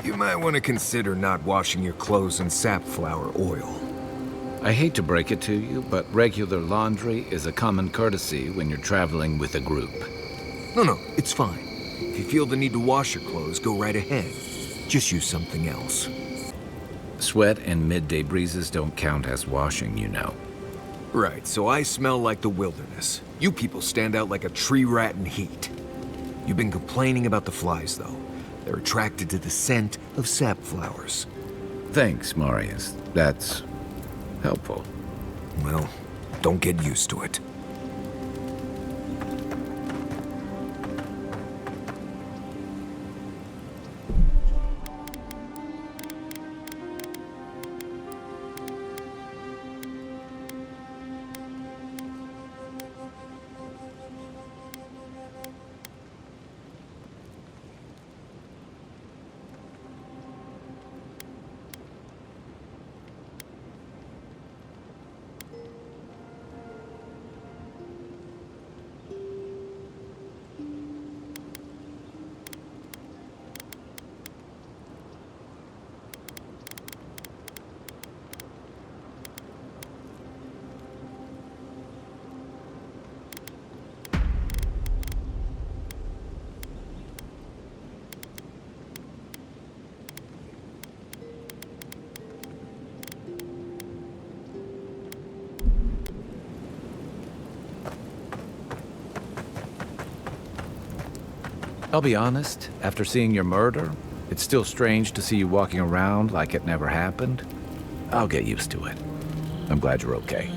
You might want to consider not washing your clothes in safflower oil. I hate to break it to you, but regular laundry is a common courtesy when you're traveling with a group. No, it's fine. If you feel the need to wash your clothes, go right ahead. Just use something else. Sweat and midday breezes don't count as washing, you know. Right, so I smell like the wilderness. You people stand out like a tree rat in heat. You've been complaining about the flies, though. They're attracted to the scent of safflowers. Thanks, Marius. That's helpful. Well, don't get used to it. I'll be honest, after seeing your murder, it's still strange to see you walking around like it never happened. I'll get used to it. I'm glad you're okay.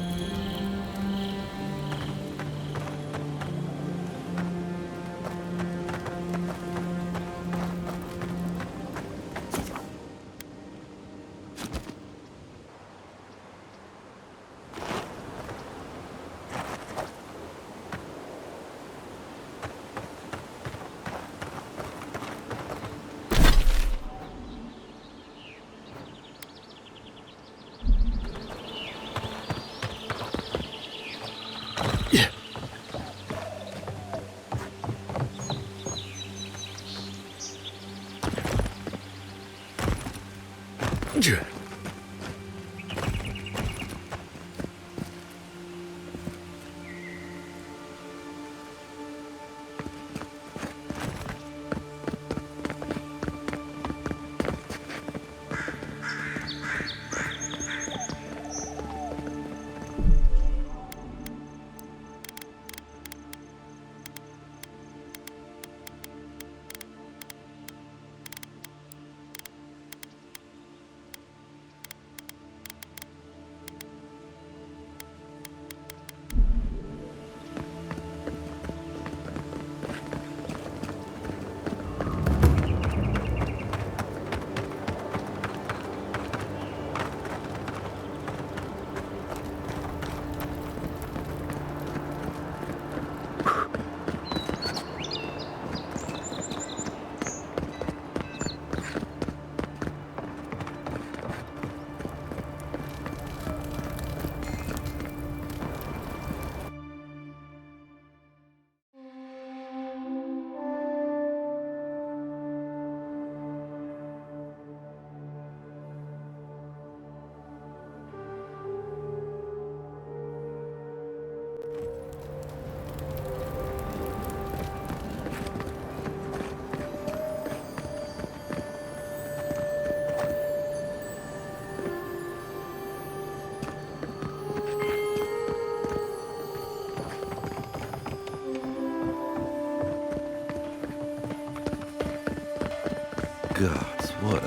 God, what a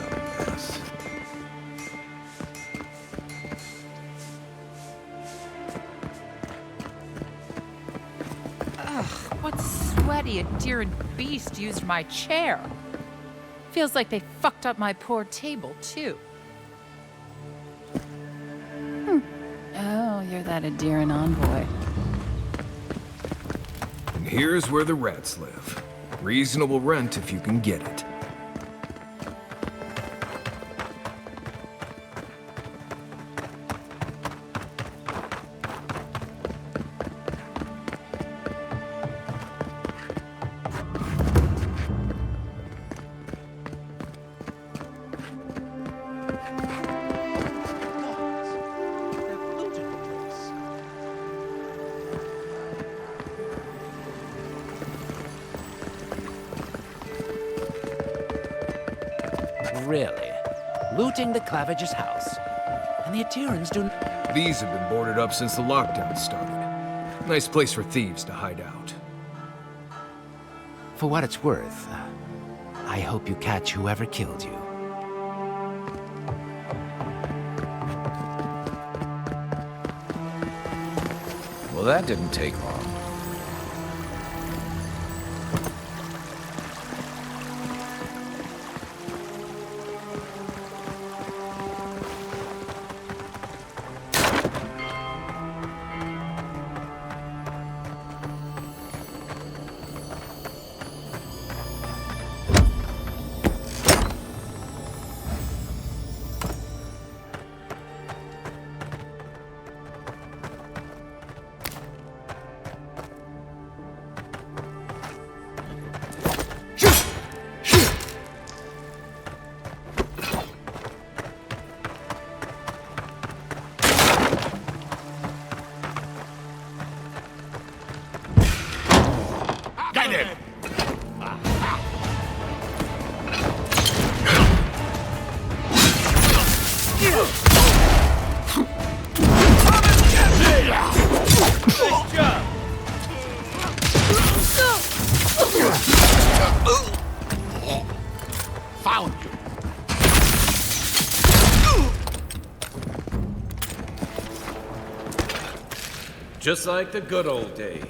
mess. Ugh, what sweaty endearing beast used my chair? Feels like they fucked up my poor table, too. Oh, you're that endearing envoy. And here's where the rats live. Reasonable rent if you can get it. really. Looting the Clavage's house. And the Atirans do... These have been boarded up since the lockdown started. Nice place for thieves to hide out. For what it's worth, I hope you catch whoever killed you. Well, that didn't take long. Found you. Just like the good old days.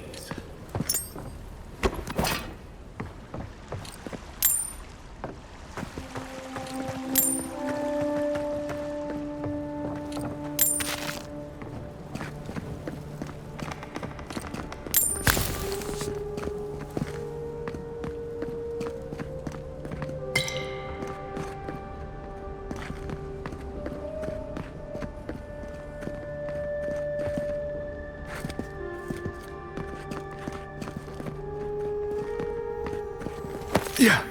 Yeah.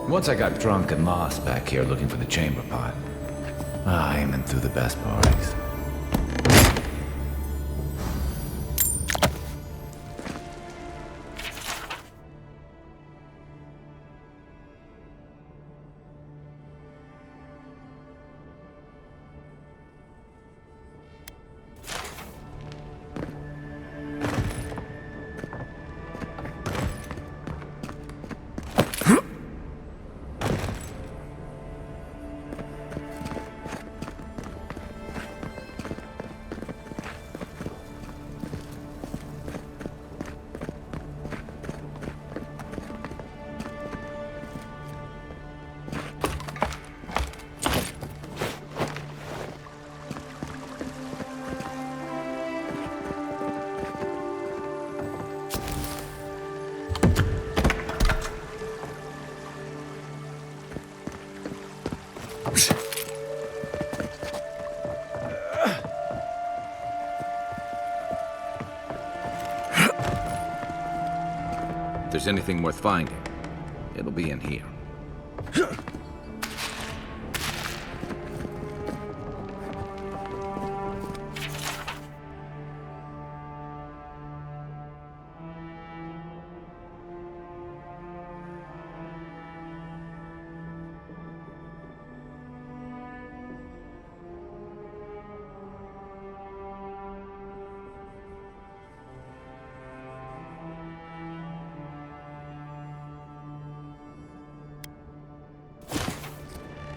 Once I got drunk and lost back here looking for the chamber pot. Aiming through the best parties. If there's anything worth finding, it'll be in here.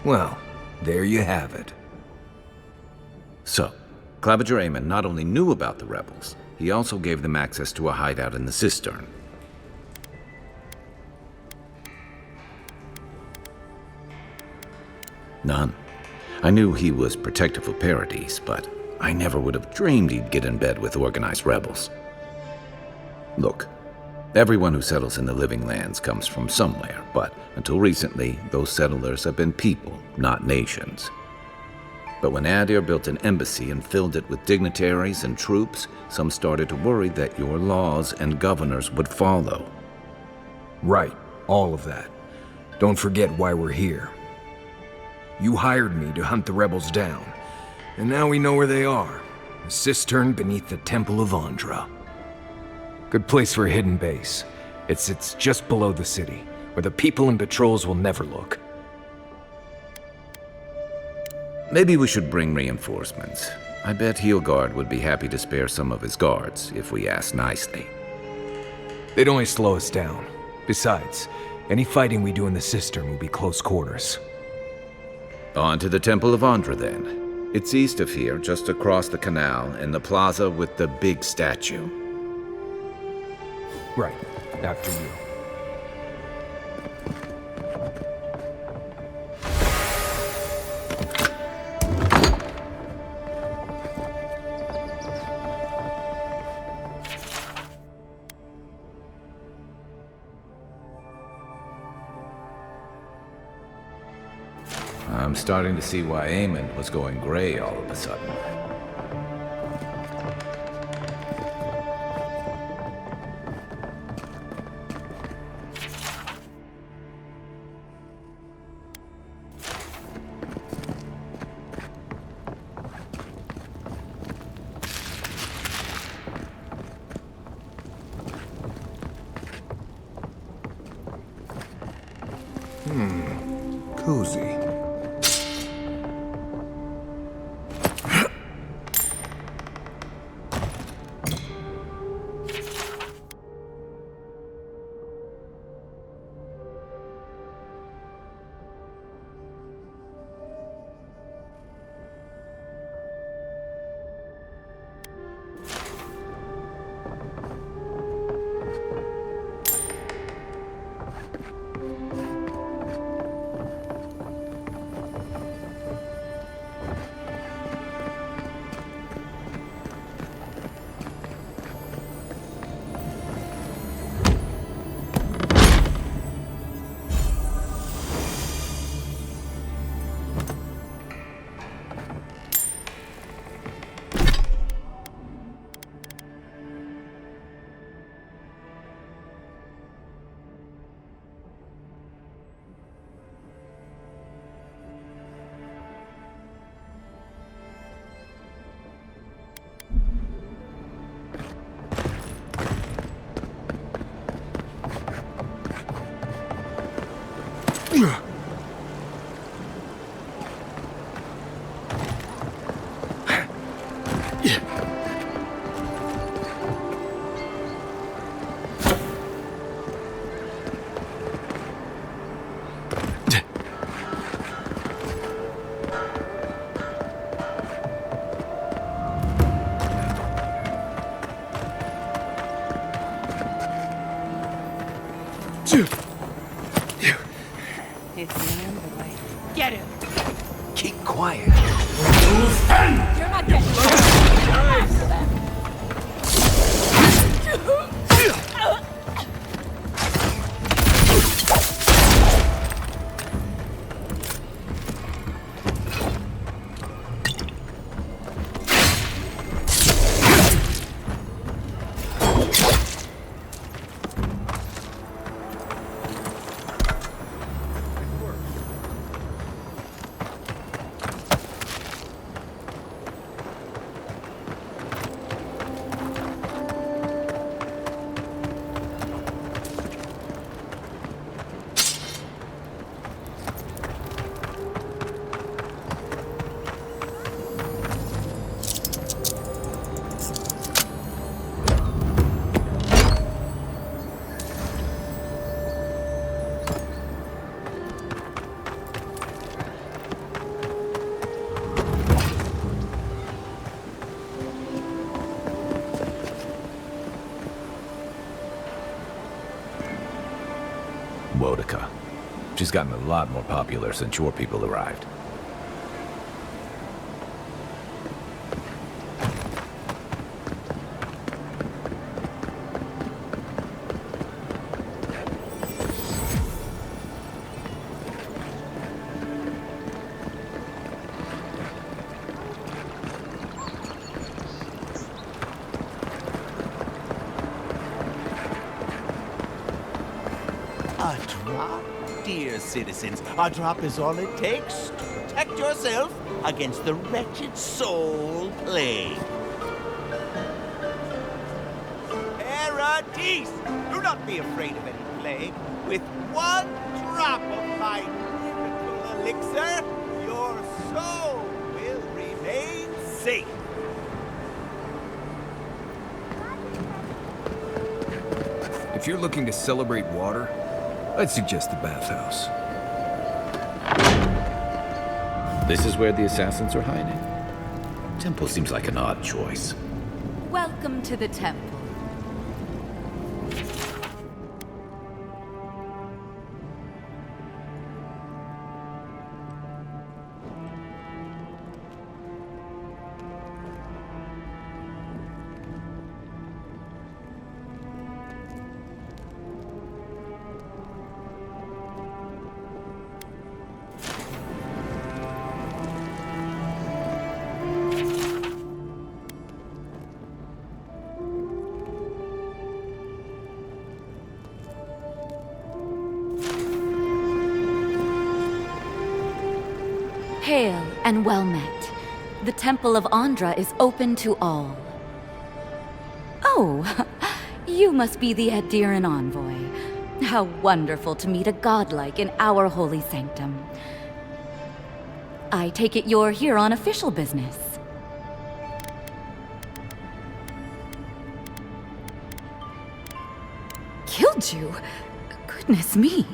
Well, there you have it. So, Clavager Aemon not only knew about the rebels, he also gave them access to a hideout in the cistern. None. I knew he was protective of Paradise, but I never would have dreamed he'd get in bed with organized rebels. Look, everyone who settles in the Living Lands comes from somewhere, but until recently, those settlers have been people, not nations. But when Adir built an embassy and filled it with dignitaries and troops, some started to worry that your laws and governors would follow. Right, all of that. Don't forget why we're here. You hired me to hunt the rebels down, and now we know where they are. A cistern beneath the Temple of Andra. Good place for a hidden base. It sits just below the city, where the people and patrols will never look. Maybe we should bring reinforcements. I bet Heelguard would be happy to spare some of his guards if we ask nicely. They'd only slow us down. Besides, any fighting we do in the cistern will be close quarters. On to the Temple of Andra, then. It's east of here, just across the canal, in the plaza with the big statue. Right. After you. I'm starting to see why Eamon was going gray all of a sudden. Cozy. It's the envoy. Get him! Keep quiet. You're not getting after them. Wodica. She's gotten a lot more popular since your people arrived. A drop? Dear citizens, a drop is all it takes to protect yourself against the wretched soul plague. Paradis! Do not be afraid of any plague. With one drop of my miracle elixir, your soul see. If you're looking to celebrate water, I'd suggest the bathhouse. This is where the assassins are hiding. Temple seems like an odd choice. Welcome to the temple. Hail and well met. The Temple of Andra is open to all. Oh, you must be the Adran envoy. How wonderful to meet a godlike in our holy sanctum. I take it you're here on official business. Killed you? Goodness me.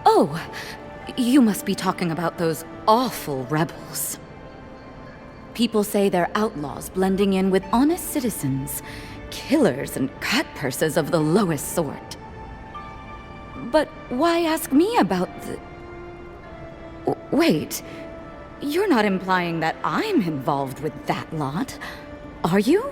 Oh, you must be talking about those awful rebels. People say they're outlaws blending in with honest citizens, killers and cutpurses of the lowest sort. But why ask me about the... Wait, you're not implying that I'm involved with that lot, are you?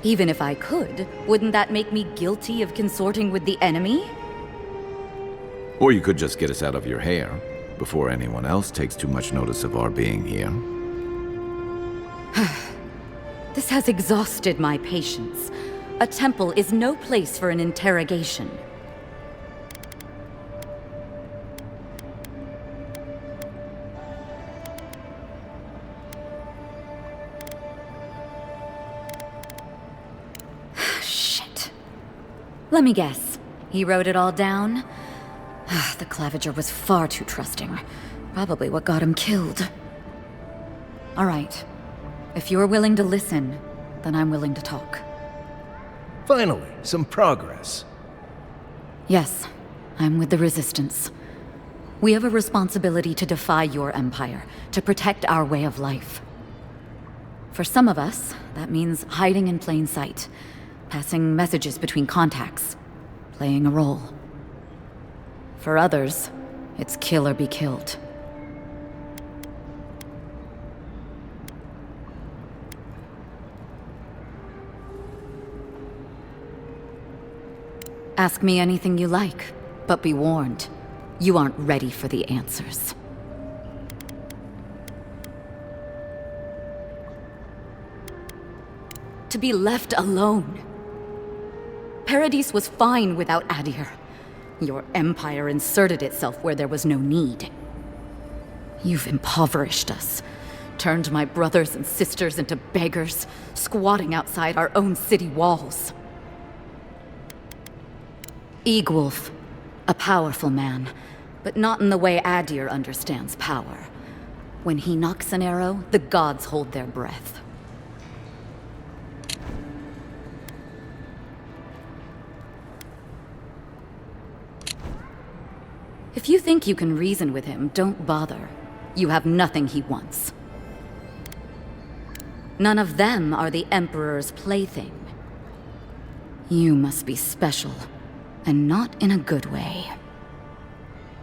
Even if I could, wouldn't that make me guilty of consorting with the enemy? Or you could just get us out of your hair before anyone else takes too much notice of our being here. This has exhausted my patience. A temple is no place for an interrogation. Shit. Let me guess. He wrote it all down? The Clavager was far too trusting. Probably what got him killed. All right. If you're willing to listen, then I'm willing to talk. Finally, some progress. Yes, I'm with the Resistance. We have a responsibility to defy your empire, to protect our way of life. For some of us, that means hiding in plain sight, passing messages between contacts, playing a role. For others, it's kill or be killed. Ask me anything you like, but be warned, you aren't ready for the answers. To be left alone. Paradis was fine without Adir. Your empire inserted itself where there was no need. You've impoverished us, turned my brothers and sisters into beggars, squatting outside our own city walls. Eagwolf, a powerful man, but not in the way Adir understands power. When he knocks an arrow, the gods hold their breath. If you think you can reason with him, don't bother. You have nothing he wants. None of them are the Emperor's plaything. You must be special. And not in a good way.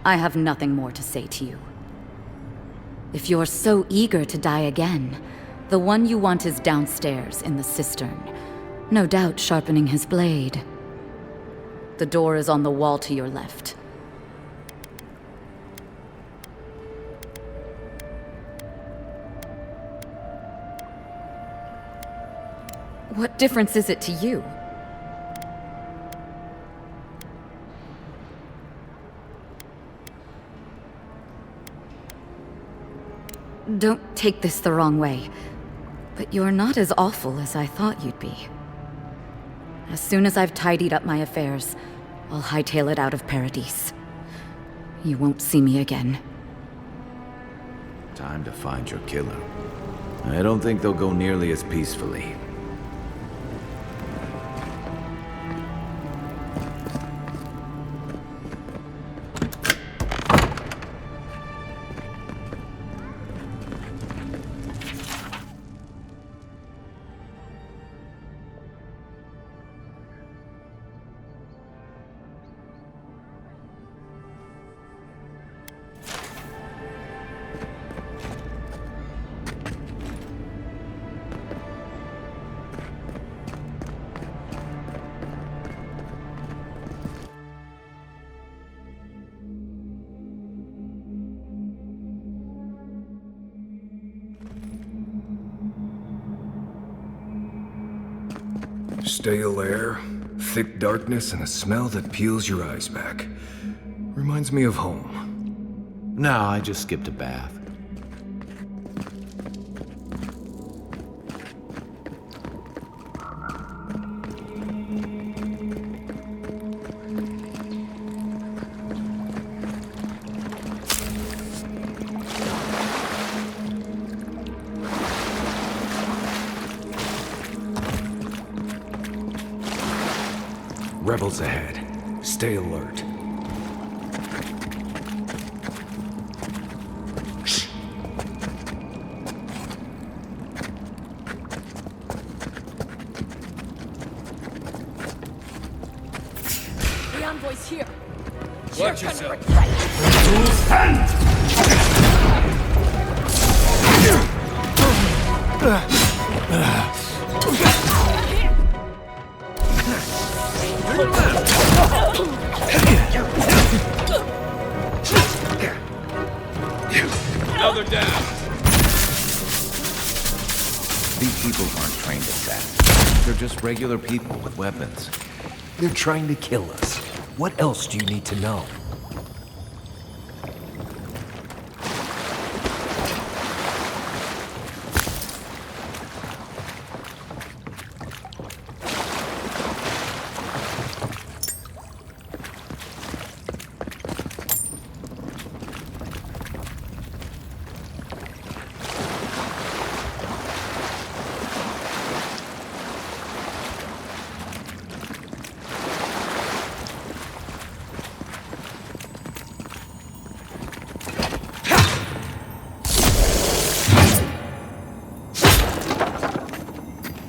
I have nothing more to say to you. If you're so eager to die again, the one you want is downstairs in the cistern, no doubt sharpening his blade. The door is on the wall to your left. What difference is it to you? Don't take this the wrong way, but you're not as awful as I thought you'd be. As soon as I've tidied up my affairs, I'll hightail it out of Paradise. You won't see me again. Time to find your killer. I don't think they'll go nearly as peacefully. Stale air, thick darkness, and a smell that peels your eyes back. Reminds me of home. No, I just skipped a bath. Rebels ahead. Stay alert. Shh. The envoy's here. Watch yourself. Another down. These people aren't trained assassins. They're just regular people with weapons. They're trying to kill us. What else do you need to know?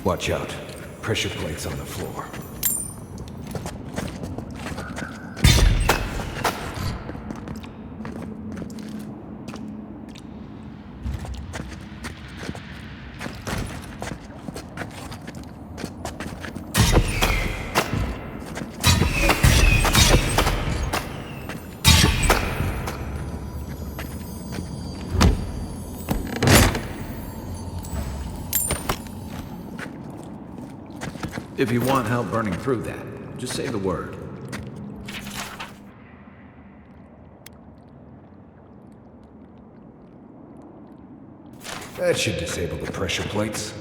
Watch out. Pressure plates on the floor. If you want help burning through that, just say the word. That should disable the pressure plates.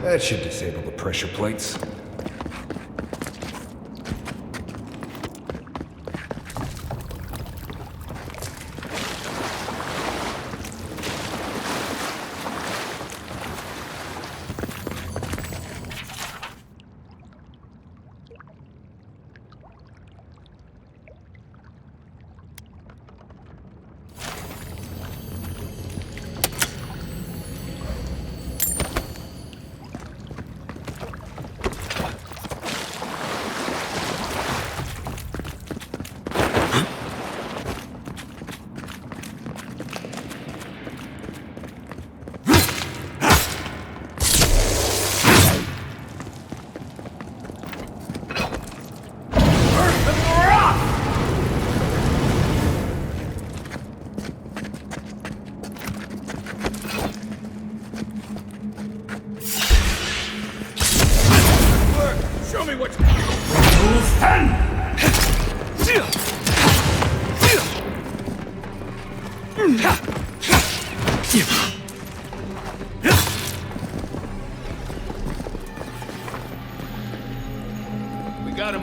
That should disable the pressure plates.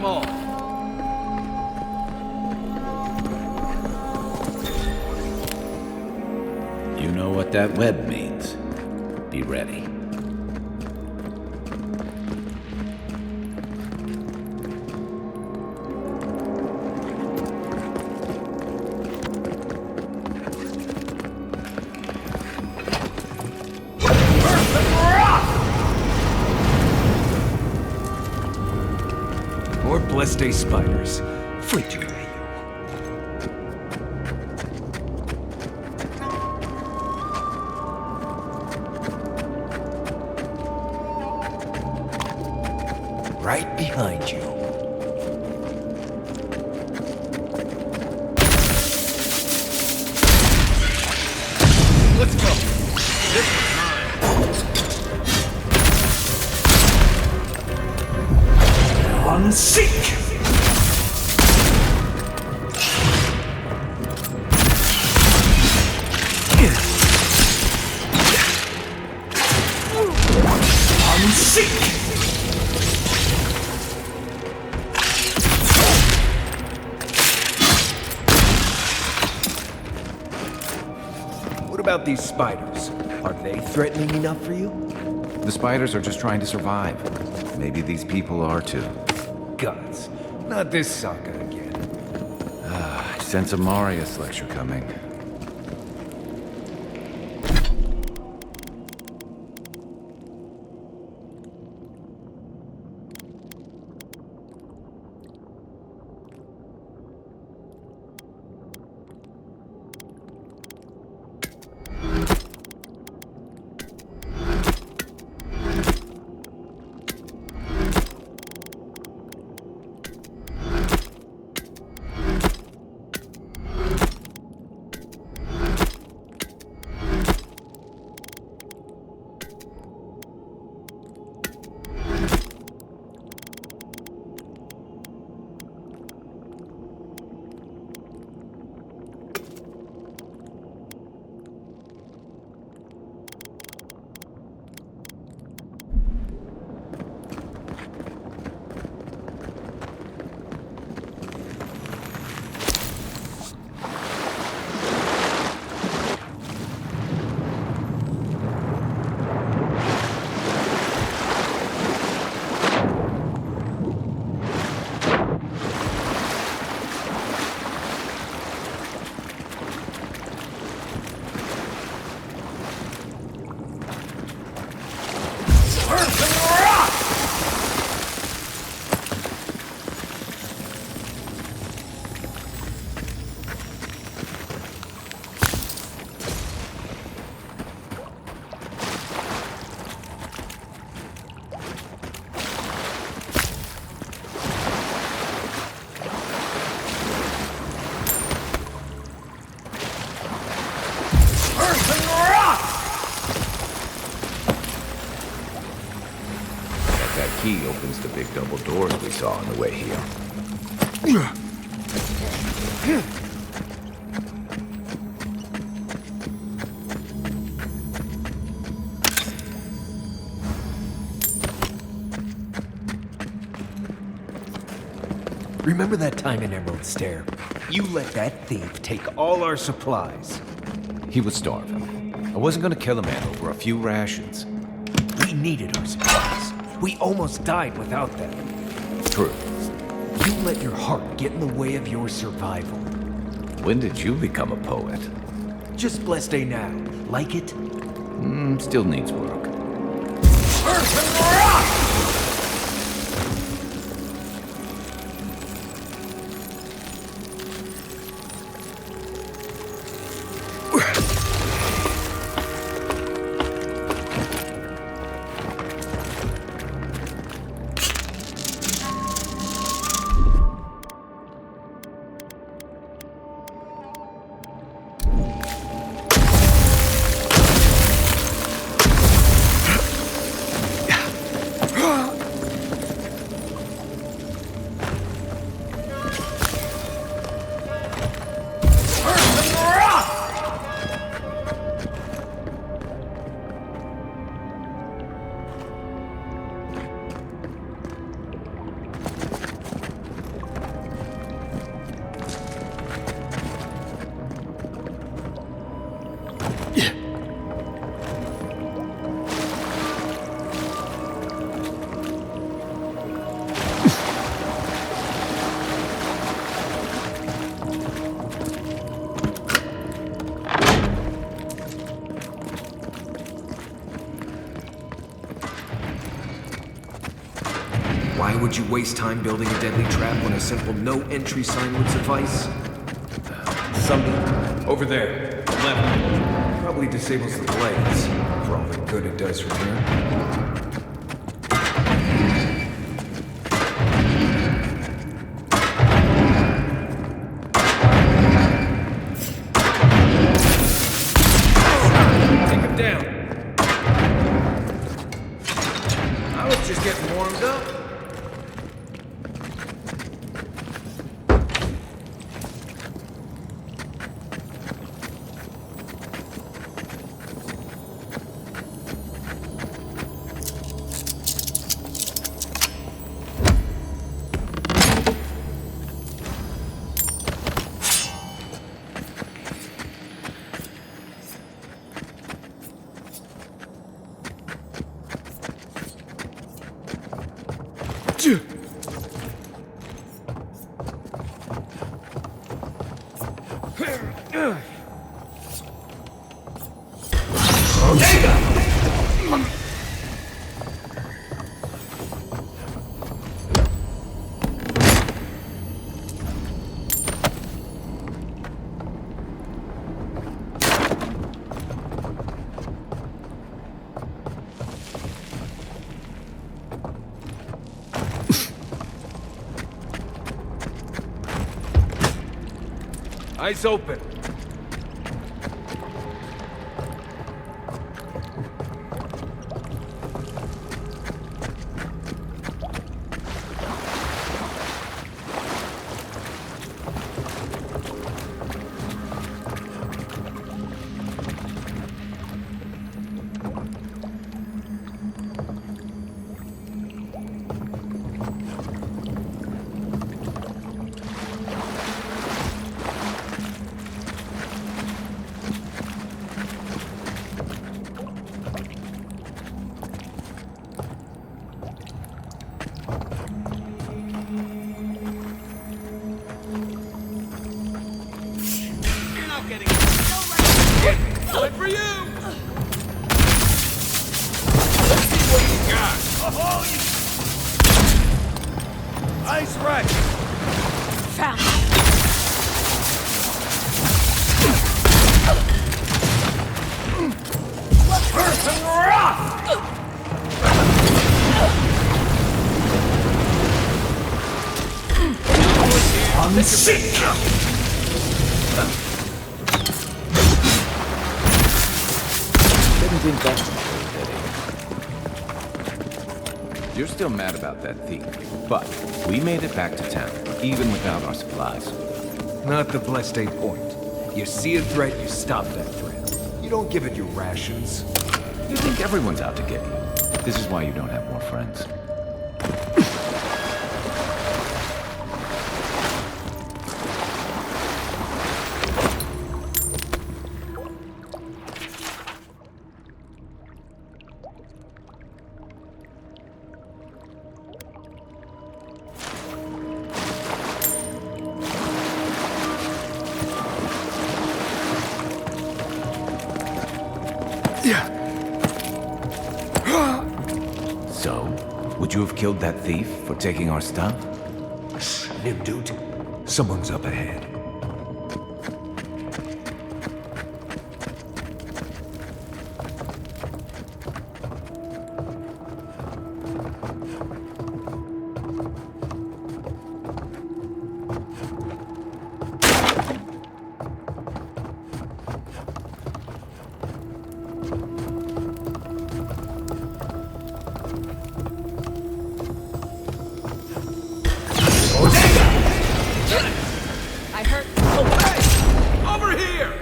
all. You know what that web means. Be ready. More Blessed spiders. Fleet you. Right behind you. Let's go. This is mine. Unseek! Unseek! What about these spiders? Are they threatening enough for you? The spiders are just trying to survive. Maybe these people are too. Guts. Not this saga again. I sense a Marius lecture coming. That key opens the big double doors we saw on the way here. Remember that time in Emerald Stair? You let that thief take all our supplies. He was starving. I wasn't gonna kill a man over a few rations. We needed our supplies. We almost died without them. True. You let your heart get in the way of your survival. When did you become a poet? Just blessed day now. Like it? Still needs work. would you waste time building a deadly trap when a simple no-entry sign would suffice? Something. Over there. Left. Probably disables the blades. For all the good it does from here. Eyes open. Good for you! Let's see what you got. Oh, you... Ice wreck! Found. Person rough! I'm sick! Didn't think that one, You're still mad about that thief, but we made it back to town, even without our supplies. Not the blessed point. You see a threat, you stop that threat. You don't give it your rations. You think everyone's out to get you. This is why you don't have more friends. So, would you have killed that thief for taking our stuff? Nim, dude. Someone's up ahead. I heard. Hey! Over here!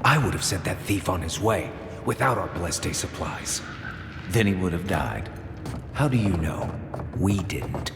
I would have sent that thief on his way, without our blessed day supplies. Then he would have died. How do you know? We didn't.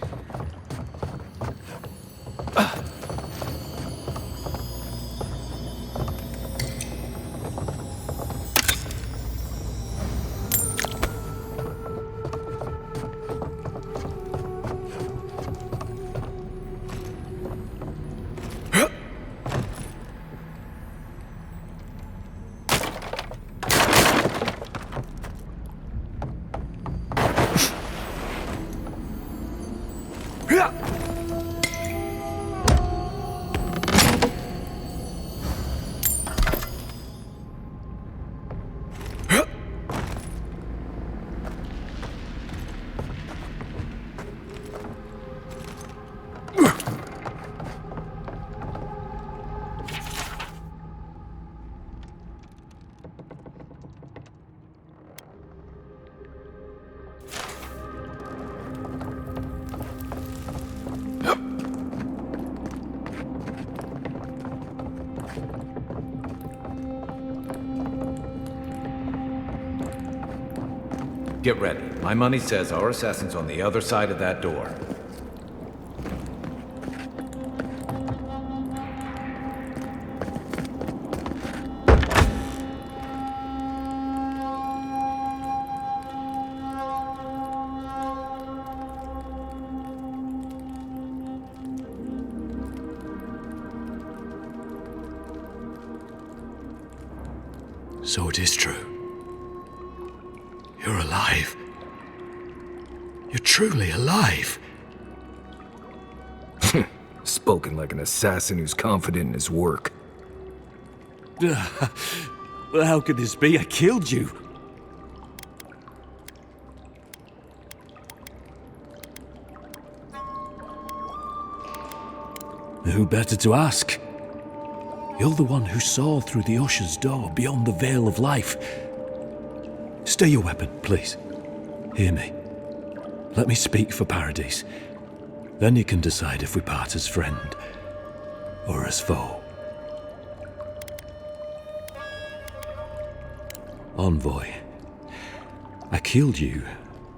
Get ready. My money says our assassin's on the other side of that door. So it is true. You're alive. You're truly alive. Spoken like an assassin who's confident in his work. Well, how could this be? I killed you. Who better to ask? You're the one who saw through the usher's door beyond the veil of life. Stay your weapon, please. Hear me. Let me speak for Paradise. Then you can decide if we part as friend or as foe. Envoy, I killed you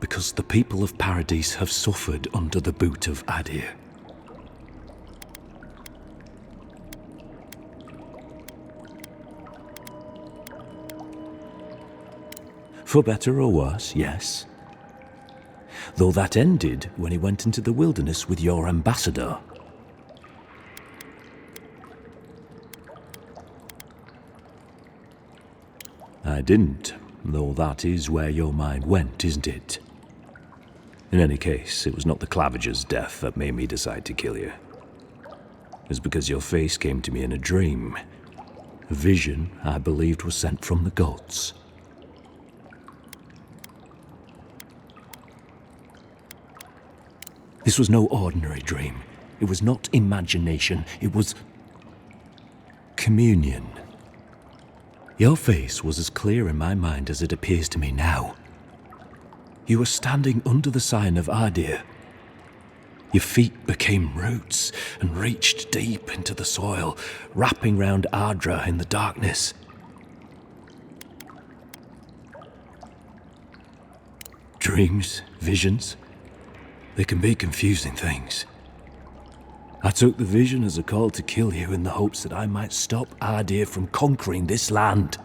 because the people of Paradise have suffered under the boot of Adir. For better or worse, yes. Though that ended when he went into the wilderness with your ambassador. I didn't, though that is where your mind went, isn't it? In any case, it was not the Clavager's death that made me decide to kill you. It was because your face came to me in a dream. A vision I believed was sent from the gods. This was no ordinary dream. It was not imagination. It was communion. Your face was as clear in my mind as it appears to me now. You were standing under the sign of Adir. Your feet became roots and reached deep into the soil, wrapping round Adra in the darkness. Dreams, visions, they can be confusing things. I took the vision as a call to kill you in the hopes that I might stop Adir from conquering this land.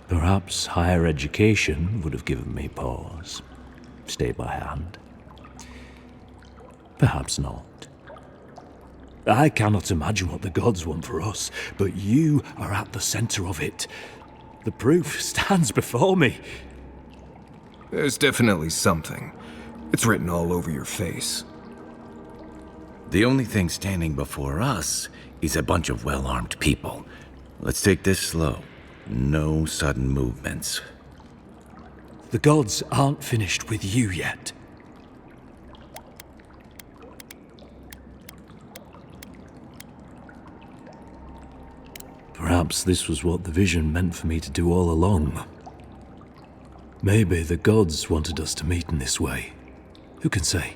Perhaps higher education would have given me pause. Stay by hand. Perhaps not. I cannot imagine what the gods want for us, but you are at the center of it. The proof stands before me. There's definitely something. It's written all over your face. The only thing standing before us is a bunch of well-armed people. Let's take this slow. No sudden movements. The gods aren't finished with you yet. Perhaps this was what the vision meant for me to do all along. Maybe the gods wanted us to meet in this way. Who can say?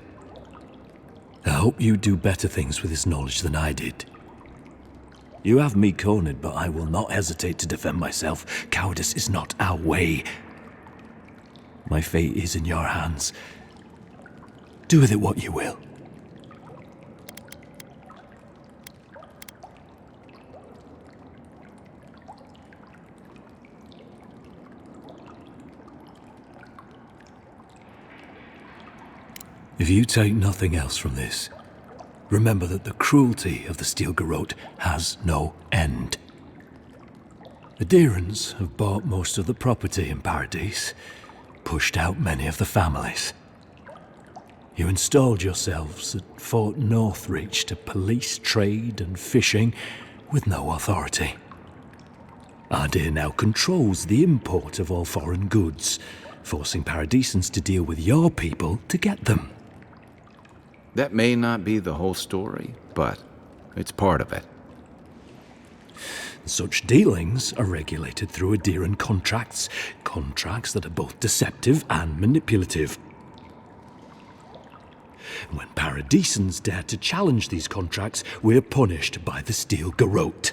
I hope you do better things with this knowledge than I did. You have me cornered, but I will not hesitate to defend myself. Cowardice is not our way. My fate is in your hands. Do with it what you will. If you take nothing else from this, remember that the cruelty of the Steel Garrote has no end. The Adirans have bought most of the property in Paradise, pushed out many of the families. You installed yourselves at Fort Northreach to police trade and fishing with no authority. Adir now controls the import of all foreign goods, forcing Paradisans to deal with your people to get them. That may not be the whole story, but it's part of it. Such dealings are regulated through Adiran contracts that are both deceptive and manipulative. When Paradisans dare to challenge these contracts, we're punished by the Steel Garrote.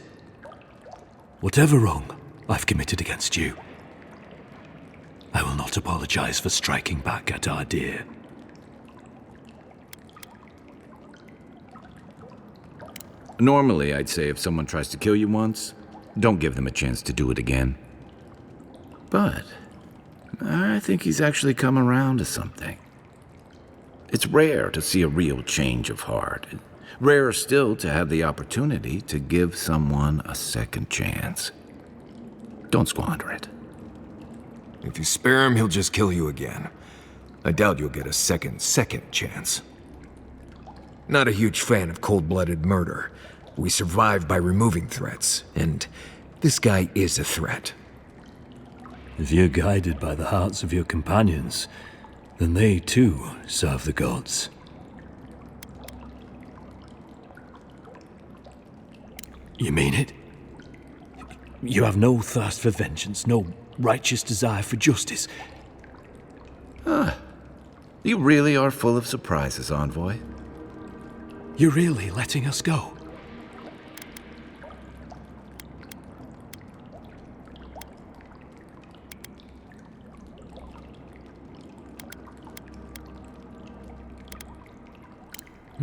Whatever wrong I've committed against you, I will not apologize for striking back at our dear. Normally, I'd say if someone tries to kill you once, don't give them a chance to do it again. But I think he's actually come around to something. It's rare to see a real change of heart. Rarer still to have the opportunity to give someone a second chance. Don't squander it. If you spare him, he'll just kill you again. I doubt you'll get a second chance. Not a huge fan of cold-blooded murder. We survive by removing threats, and this guy is a threat. If you're guided by the hearts of your companions, then they too serve the gods. You mean it? You have no thirst for vengeance, no righteous desire for justice. You really are full of surprises, Envoy. You're really letting us go?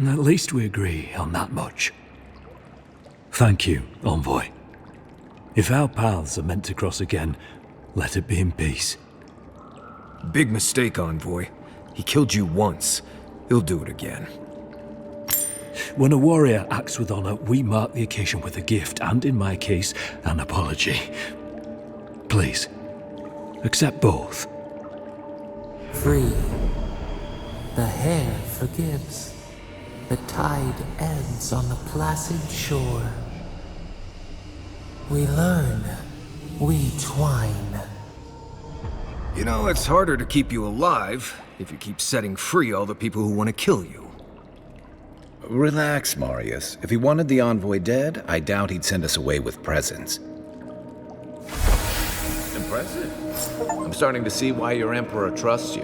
At least we agree on that much. Thank you, Envoy. If our paths are meant to cross again, let it be in peace. Big mistake, Envoy. He killed you once. He'll do it again. When a warrior acts with honor, we mark the occasion with a gift, and in my case, an apology. Please, accept both. Free. The hair forgives. The tide ends on the placid shore. We learn. We twine. You know, it's harder to keep you alive if you keep setting free all the people who want to kill you. Relax, Marius. If he wanted the Envoy dead, I doubt he'd send us away with presents. Impressive. I'm starting to see why your Emperor trusts you.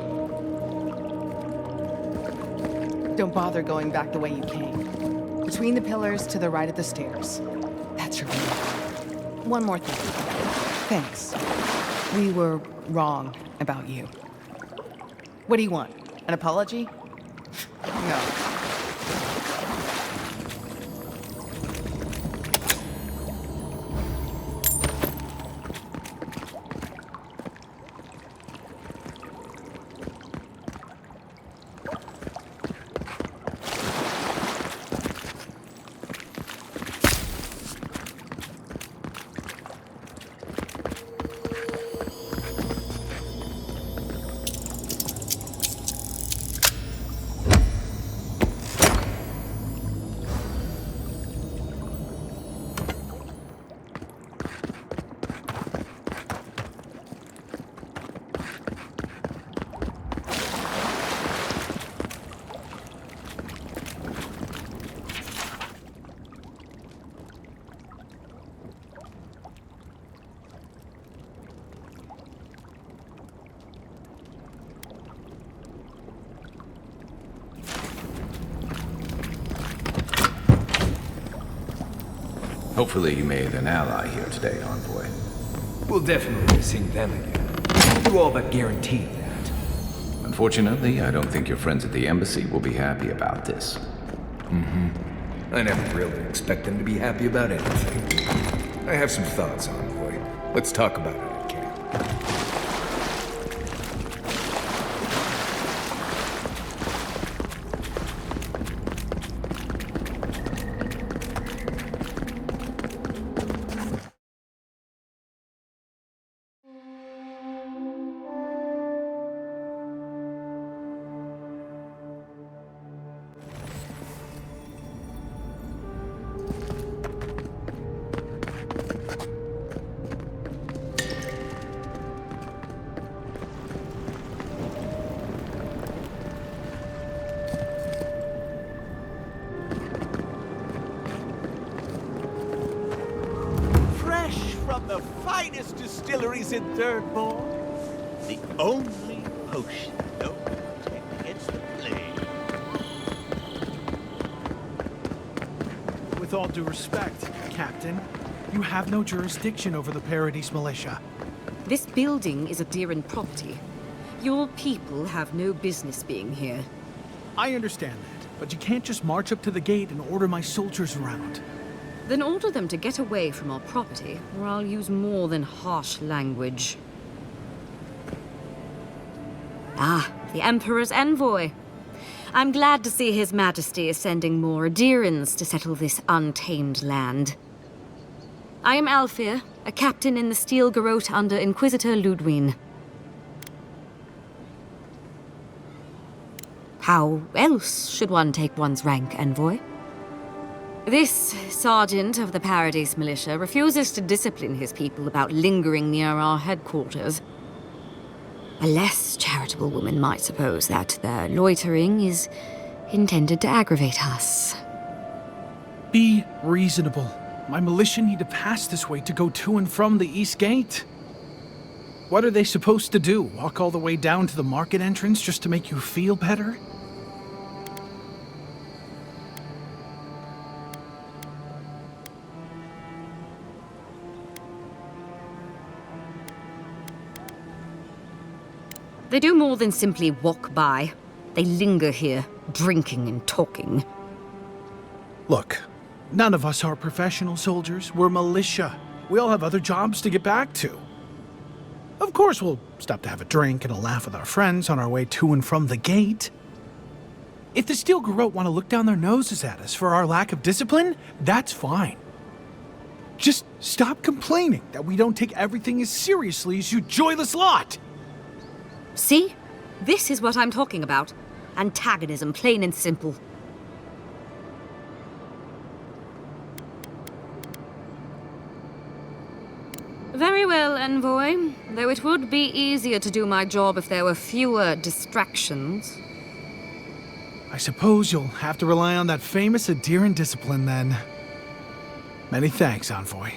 Don't bother going back the way you came. Between the pillars to the right of the stairs. That's your room. One more thing. Thanks. We were wrong about you. What do you want? An apology? No. Hopefully you made an ally here today, Envoy. We'll definitely be seeing them again. You all but guaranteed that. Unfortunately, I don't think your friends at the embassy will be happy about this. I never really expect them to be happy about anything. I have some thoughts, Envoy. Let's talk about it at camp. From the finest distilleries in Third Ball, the only potion known to protect against the plague. With all due respect, Captain, you have no jurisdiction over the Paradise Militia. This building is Adiran property. Your people have no business being here. I understand that, but you can't just march up to the gate and order my soldiers around. Then order them to get away from our property, or I'll use more than harsh language. Ah, the Emperor's envoy. I'm glad to see His Majesty is sending more Adirans to settle this untamed land. I am Alfir, a captain in the Steel Garrote under Inquisitor Lodwyn. How else should one take one's rank, envoy? This sergeant of the Paradise Militia refuses to discipline his people about lingering near our headquarters. A less charitable woman might suppose that their loitering is intended to aggravate us. Be reasonable. My militia need to pass this way to go to and from the East Gate. What are they supposed to do? Walk all the way down to the market entrance just to make you feel better? They do more than simply walk by. They linger here, drinking and talking. Look, none of us are professional soldiers. We're militia. We all have other jobs to get back to. Of course, we'll stop to have a drink and a laugh with our friends on our way to and from the gate. If the Steel Garrote want to look down their noses at us for our lack of discipline, that's fine. Just stop complaining that we don't take everything as seriously as you joyless lot! See? This is what I'm talking about. Antagonism, plain and simple. Very well, envoy. Though it would be easier to do my job if there were fewer distractions. I suppose you'll have to rely on that famous Adiran discipline then. Many thanks, envoy.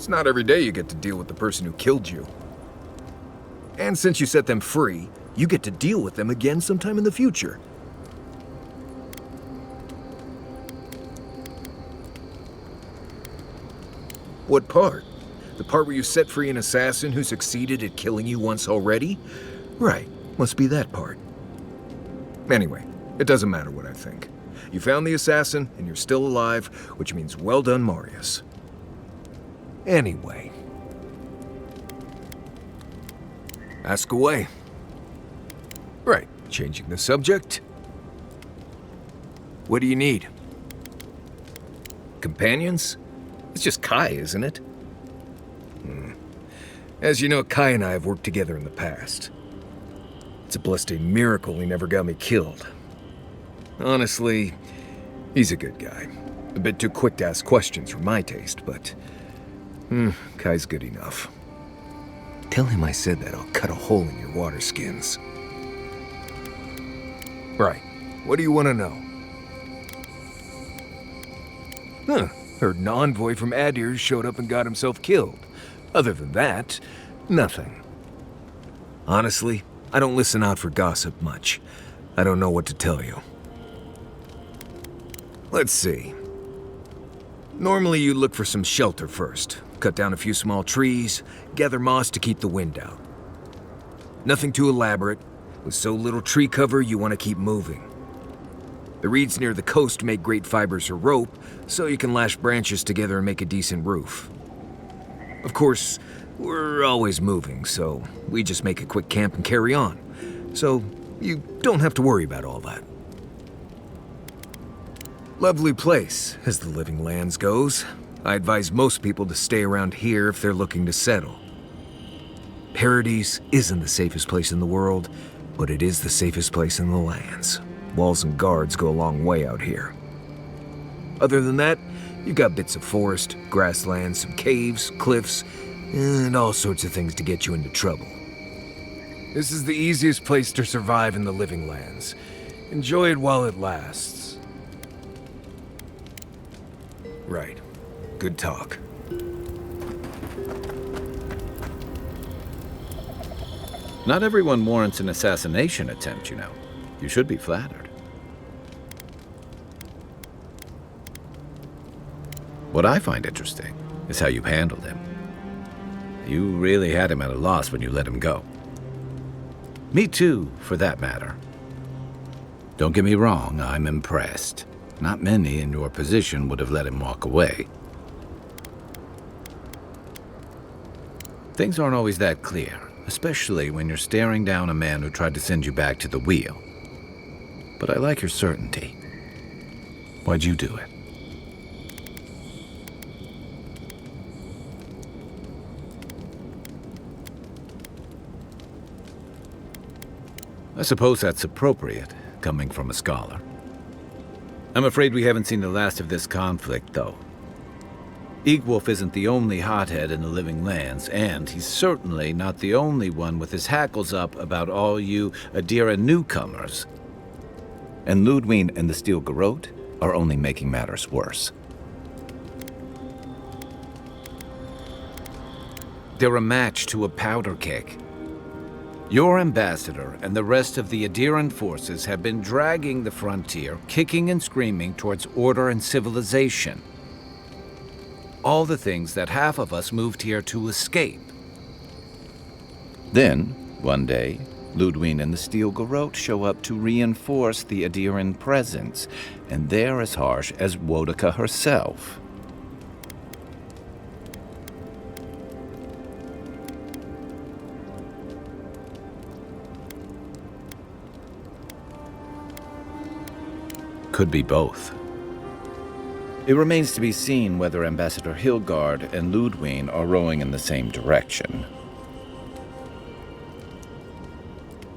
It's not every day you get to deal with the person who killed you. And since you set them free, you get to deal with them again sometime in the future. What part? The part where you set free an assassin who succeeded at killing you once already? Right, must be that part. Anyway, it doesn't matter what I think. You found the assassin, and you're still alive, which means well done, Marius. Anyway. Ask away. Right, changing the subject. What do you need? Companions? It's just Kai, isn't it? As you know, Kai and I have worked together in the past. It's a blessed miracle he never got me killed. Honestly, he's a good guy. A bit too quick to ask questions for my taste, but... Kai's good enough. Tell him I said that I'll cut a hole in your water skins. Right. What do you want to know? Heard an envoy from Adir showed up and got himself killed. Other than that, nothing. Honestly, I don't listen out for gossip much. I don't know what to tell you. Let's see. Normally you look for some shelter first. Cut down a few small trees, gather moss to keep the wind out. Nothing too elaborate. With so little tree cover, you want to keep moving. The reeds near the coast make great fibers for rope, so you can lash branches together and make a decent roof. Of course, we're always moving, so we just make a quick camp and carry on. So you don't have to worry about all that. Lovely place, as the Living Lands goes. I advise most people to stay around here if they're looking to settle. Paradise isn't the safest place in the world, but it is the safest place in the lands. Walls and guards go a long way out here. Other than that, you've got bits of forest, grasslands, some caves, cliffs, and all sorts of things to get you into trouble. This is the easiest place to survive in the Living Lands. Enjoy it while it lasts. Right. Good talk. Not everyone warrants an assassination attempt, you know. You should be flattered. What I find interesting is how you handled him. You really had him at a loss when you let him go. Me too, for that matter. Don't get me wrong, I'm impressed. Not many in your position would have let him walk away. Things aren't always that clear, especially when you're staring down a man who tried to send you back to the wheel. But I like your certainty. Why'd you do it? I suppose that's appropriate, coming from a scholar. I'm afraid we haven't seen the last of this conflict, though. Eagwolf isn't the only hothead in the Living Lands, and he's certainly not the only one with his hackles up about all you Adira newcomers. And Lodwyn and the Steel Garrote are only making matters worse. They're a match to a powder keg. Your ambassador and the rest of the Adiran forces have been dragging the frontier, kicking and screaming towards order and civilization. All the things that half of us moved here to escape. Then, one day, Lodwyn and the Steel Garrote show up to reinforce the Adiran presence, and they're as harsh as Wodaka herself. Could be both. It remains to be seen whether Ambassador Hilgard and Lodwyn are rowing in the same direction.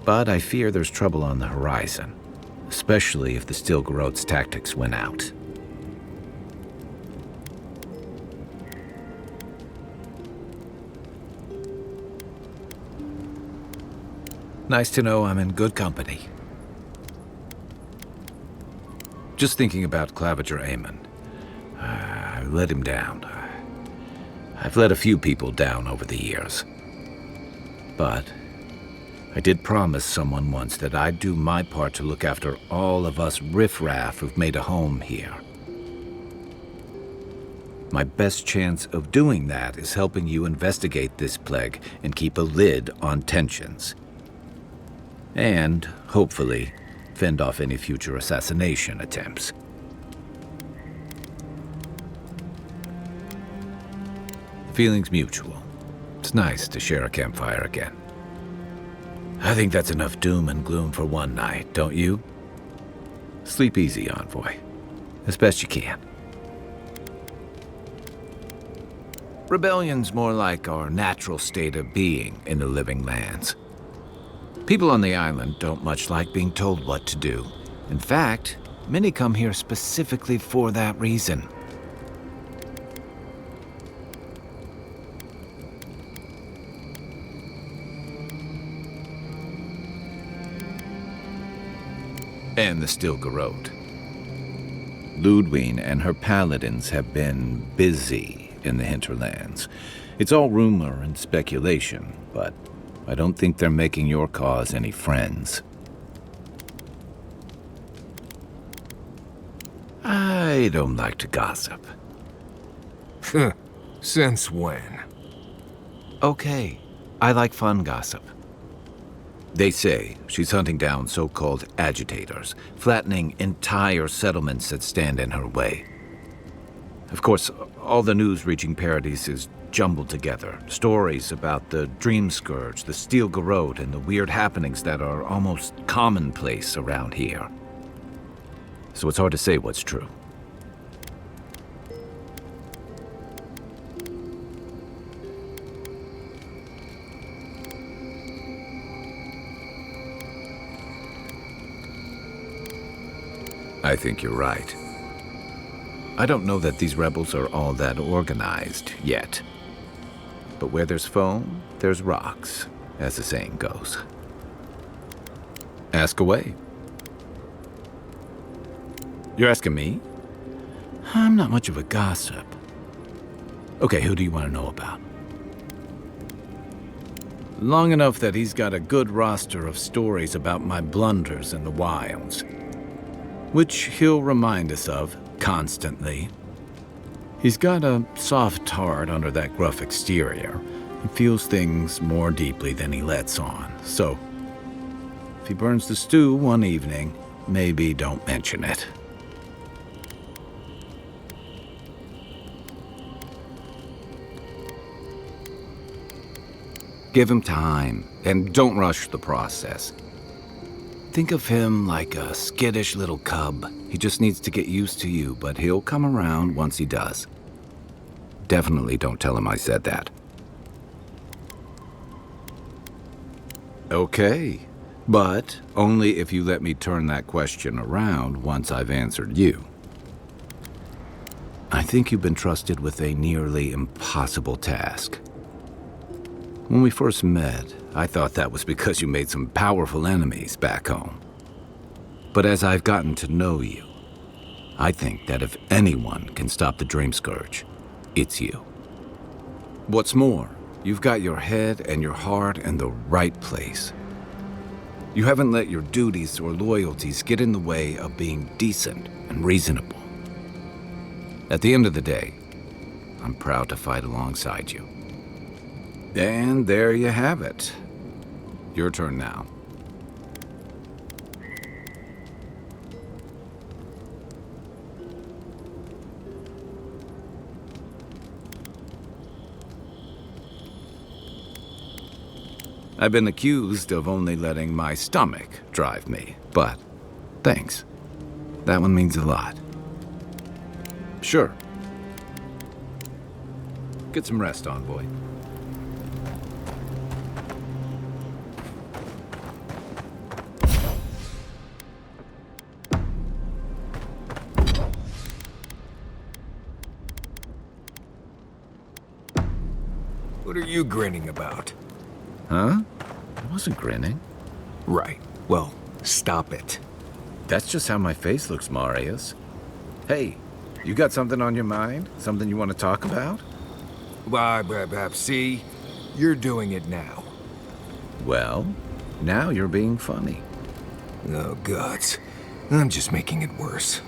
But I fear there's trouble on the horizon, especially if the Steel Garrote's tactics win out. Nice to know I'm in good company. Just thinking about Claviger Amon. I let him down. I've let a few people down over the years. But I did promise someone once that I'd do my part to look after all of us riffraff who've made a home here. My best chance of doing that is helping you investigate this plague and keep a lid on tensions. And, hopefully, fend off any future assassination attempts. Feelings mutual. It's nice to share a campfire again. I think that's enough doom and gloom for one night, don't you? Sleep easy, Envoy. As best you can. Rebellion's more like our natural state of being in the Living Lands. People on the island don't much like being told what to do. In fact, many come here specifically for that reason. And the Steel Garrote. Lodwyn and her paladins have been busy in the hinterlands. It's all rumor and speculation, but I don't think they're making your cause any friends. I don't like to gossip. Since when? Okay, I like fun gossip. They say she's hunting down so-called agitators, flattening entire settlements that stand in her way. Of course, all the news reaching Paradise is jumbled together. Stories about the Dream Scourge, the Steel Garrote, and the weird happenings that are almost commonplace around here. So it's hard to say what's true. I think you're right. I don't know that these rebels are all that organized yet. But where there's foam, there's rocks, as the saying goes. Ask away. You're asking me? I'm not much of a gossip. Okay, who do you want to know about? Long enough that he's got a good roster of stories about my blunders in the wilds, which he'll remind us of constantly. He's got a soft heart under that gruff exterior. He feels things more deeply than he lets on. So, if he burns the stew one evening, maybe don't mention it. Give him time, and don't rush the process. Think of him like a skittish little cub. He just needs to get used to you, but he'll come around once he does. Definitely don't tell him I said that. Okay, but only if you let me turn that question around once I've answered you. I think you've been trusted with a nearly impossible task. When we first met, I thought that was because you made some powerful enemies back home. But as I've gotten to know you, I think that if anyone can stop the Dream Scourge, it's you. What's more, you've got your head and your heart in the right place. You haven't let your duties or loyalties get in the way of being decent and reasonable. At the end of the day, I'm proud to fight alongside you. And there you have it. Your turn now. I've been accused of only letting my stomach drive me, but thanks. That one means a lot. Sure. Get some rest, envoy. What are you grinning about? Huh? I wasn't grinning. Right. Well, stop it. That's just how my face looks, Marius. Hey, you got something on your mind? Something you want to talk about? See? You're doing it now. Well, now you're being funny. Oh, gods. I'm just making it worse.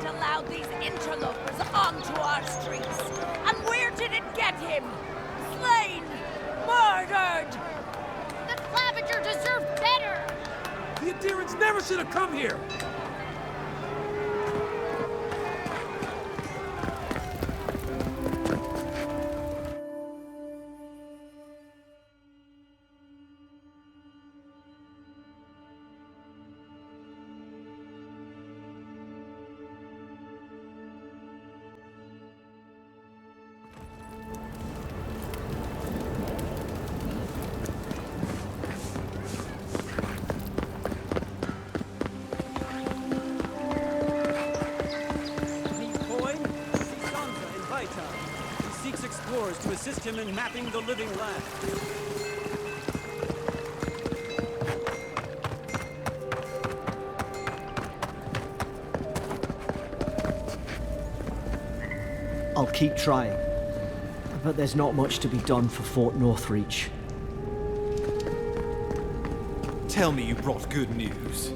Allowed these interlopers onto our streets. And where did it get him? Slain! Murdered! The Clavager deserved better! The Adherents never should have come here! To assist him in mapping the living land. I'll keep trying. But there's not much to be done for Fort Northreach. Tell me you brought good news.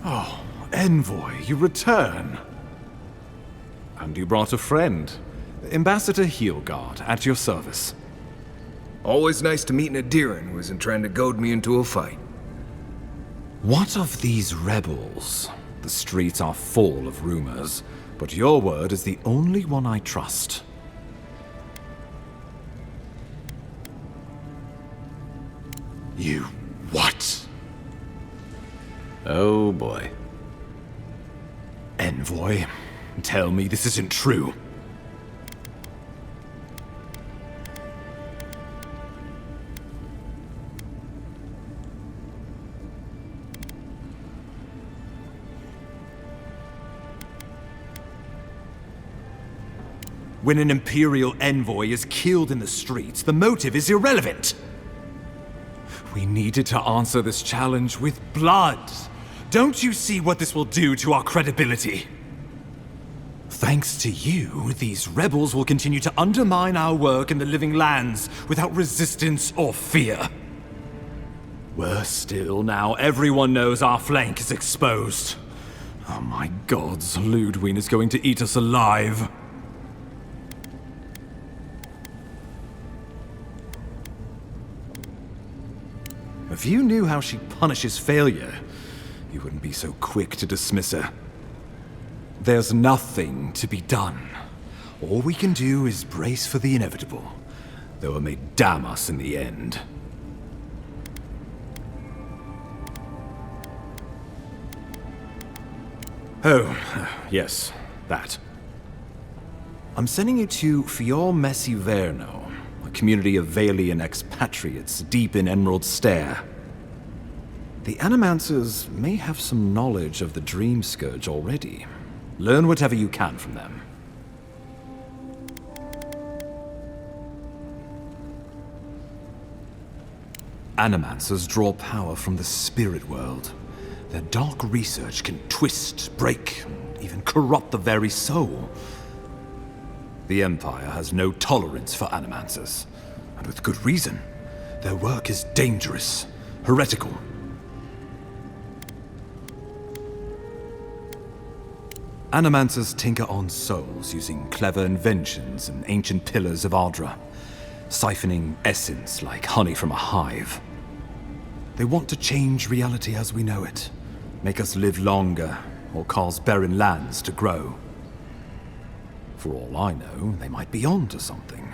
Oh, Envoy, you return. And you brought a friend. Ambassador Heelguard, at your service. Always nice to meet an Adiran who isn't trying to goad me into a fight. What of these rebels? The streets are full of rumors, but your word is the only one I trust. You what? Oh boy. Envoy, tell me this isn't true. When an Imperial envoy is killed in the streets, the motive is irrelevant. We needed to answer this challenge with blood. Don't you see what this will do to our credibility? Thanks to you, these rebels will continue to undermine our work in the Living Lands without resistance or fear. Worse still, now everyone knows our flank is exposed. Oh my gods, Lodwyn is going to eat us alive. If you knew how she punishes failure, you wouldn't be so quick to dismiss her. There's nothing to be done. All we can do is brace for the inevitable, though it may damn us in the end. Oh, yes, that. I'm sending you to Fior Messiverno, a community of Valian expatriates deep in Emerald Stair. The Animancers may have some knowledge of the Dream Scourge already. Learn whatever you can from them. Animancers draw power from the spirit world. Their dark research can twist, break, even corrupt the very soul. The Empire has no tolerance for Animancers, and with good reason. Their work is dangerous, heretical. Animancers tinker on souls using clever inventions and ancient pillars of adra, siphoning essence like honey from a hive. They want to change reality as we know it, make us live longer, or cause barren lands to grow. For all I know, they might be on to something.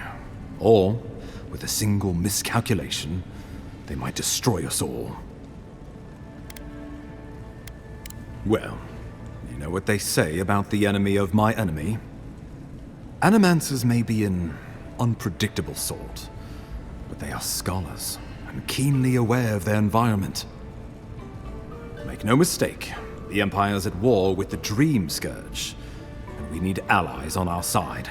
Or, with a single miscalculation, they might destroy us all. Well, you know what they say about the enemy of my enemy? Animancers may be an unpredictable sort, but they are scholars and keenly aware of their environment. Make no mistake, the Empire's at war with the Dream Scourge, and we need allies on our side.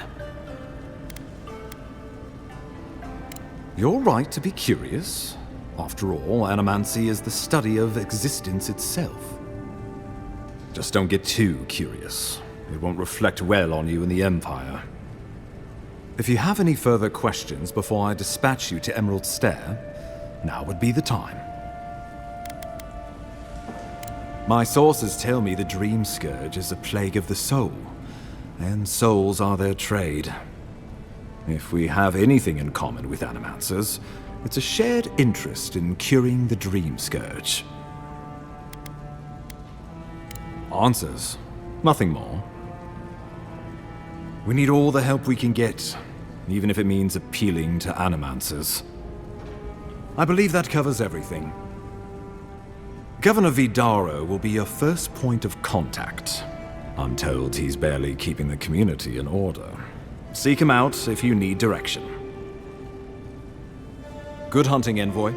You're right to be curious. After all, animancy is the study of existence itself. Just don't get too curious. It won't reflect well on you in the Empire. If you have any further questions before I dispatch you to Emerald Stair, now would be the time. My sources tell me the Dream Scourge is a plague of the soul, and souls are their trade. If we have anything in common with animancers, it's a shared interest in curing the Dream Scourge. Answers, nothing more. We need all the help we can get, even if it means appealing to animancers. I believe that covers everything. Governor Vidaro will be your first point of contact. I'm told he's barely keeping the community in order. Seek him out if you need direction. Good hunting, Envoy.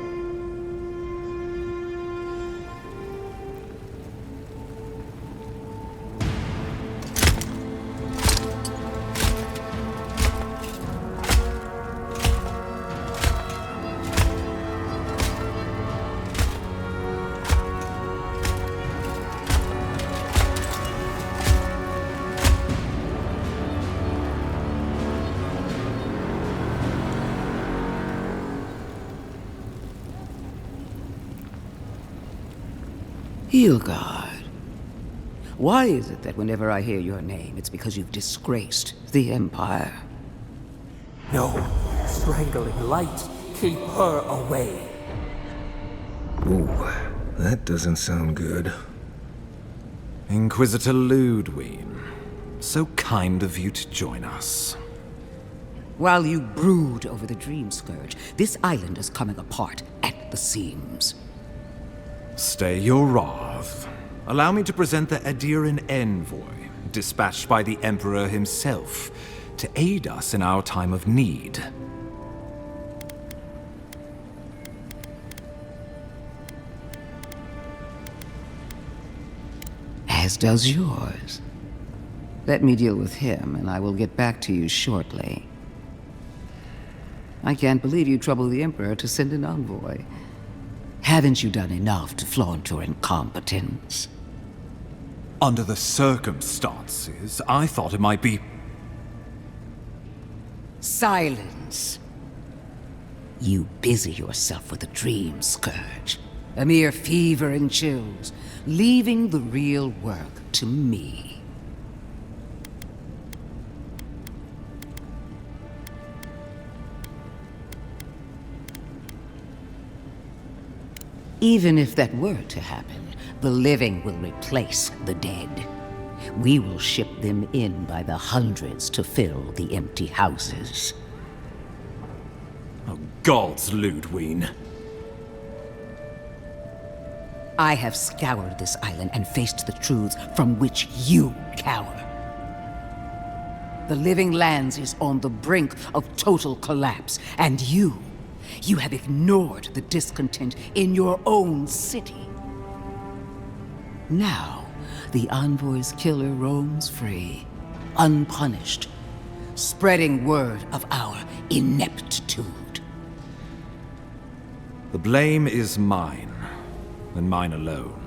Hilgard. Why is it that whenever I hear your name, it's because you've disgraced the Empire? No. Strangling light. Keep her away. Ooh, that doesn't sound good. Inquisitor Lodwyn, so kind of you to join us. While you brood over the Dream Scourge, this island is coming apart at the seams. Stay your wrath. Allow me to present the Adiran envoy, dispatched by the Emperor himself, to aid us in our time of need. As does yours. Let me deal with him, and I will get back to you shortly. I can't believe you troubled the Emperor to send an envoy. Haven't you done enough to flaunt your incompetence? Under the circumstances, I thought it might be... Silence. You busy yourself with the Dream Scourge. A mere fever and chills, leaving the real work to me. Even if that were to happen, the living will replace the dead. We will ship them in by the hundreds to fill the empty houses. Oh, gods, Lodwyn. I have scoured this island and faced the truths from which you cower. The Living Lands is on the brink of total collapse, and you have ignored the discontent in your own city. Now, the Envoy's killer roams free, unpunished, spreading word of our ineptitude. The blame is mine, and mine alone.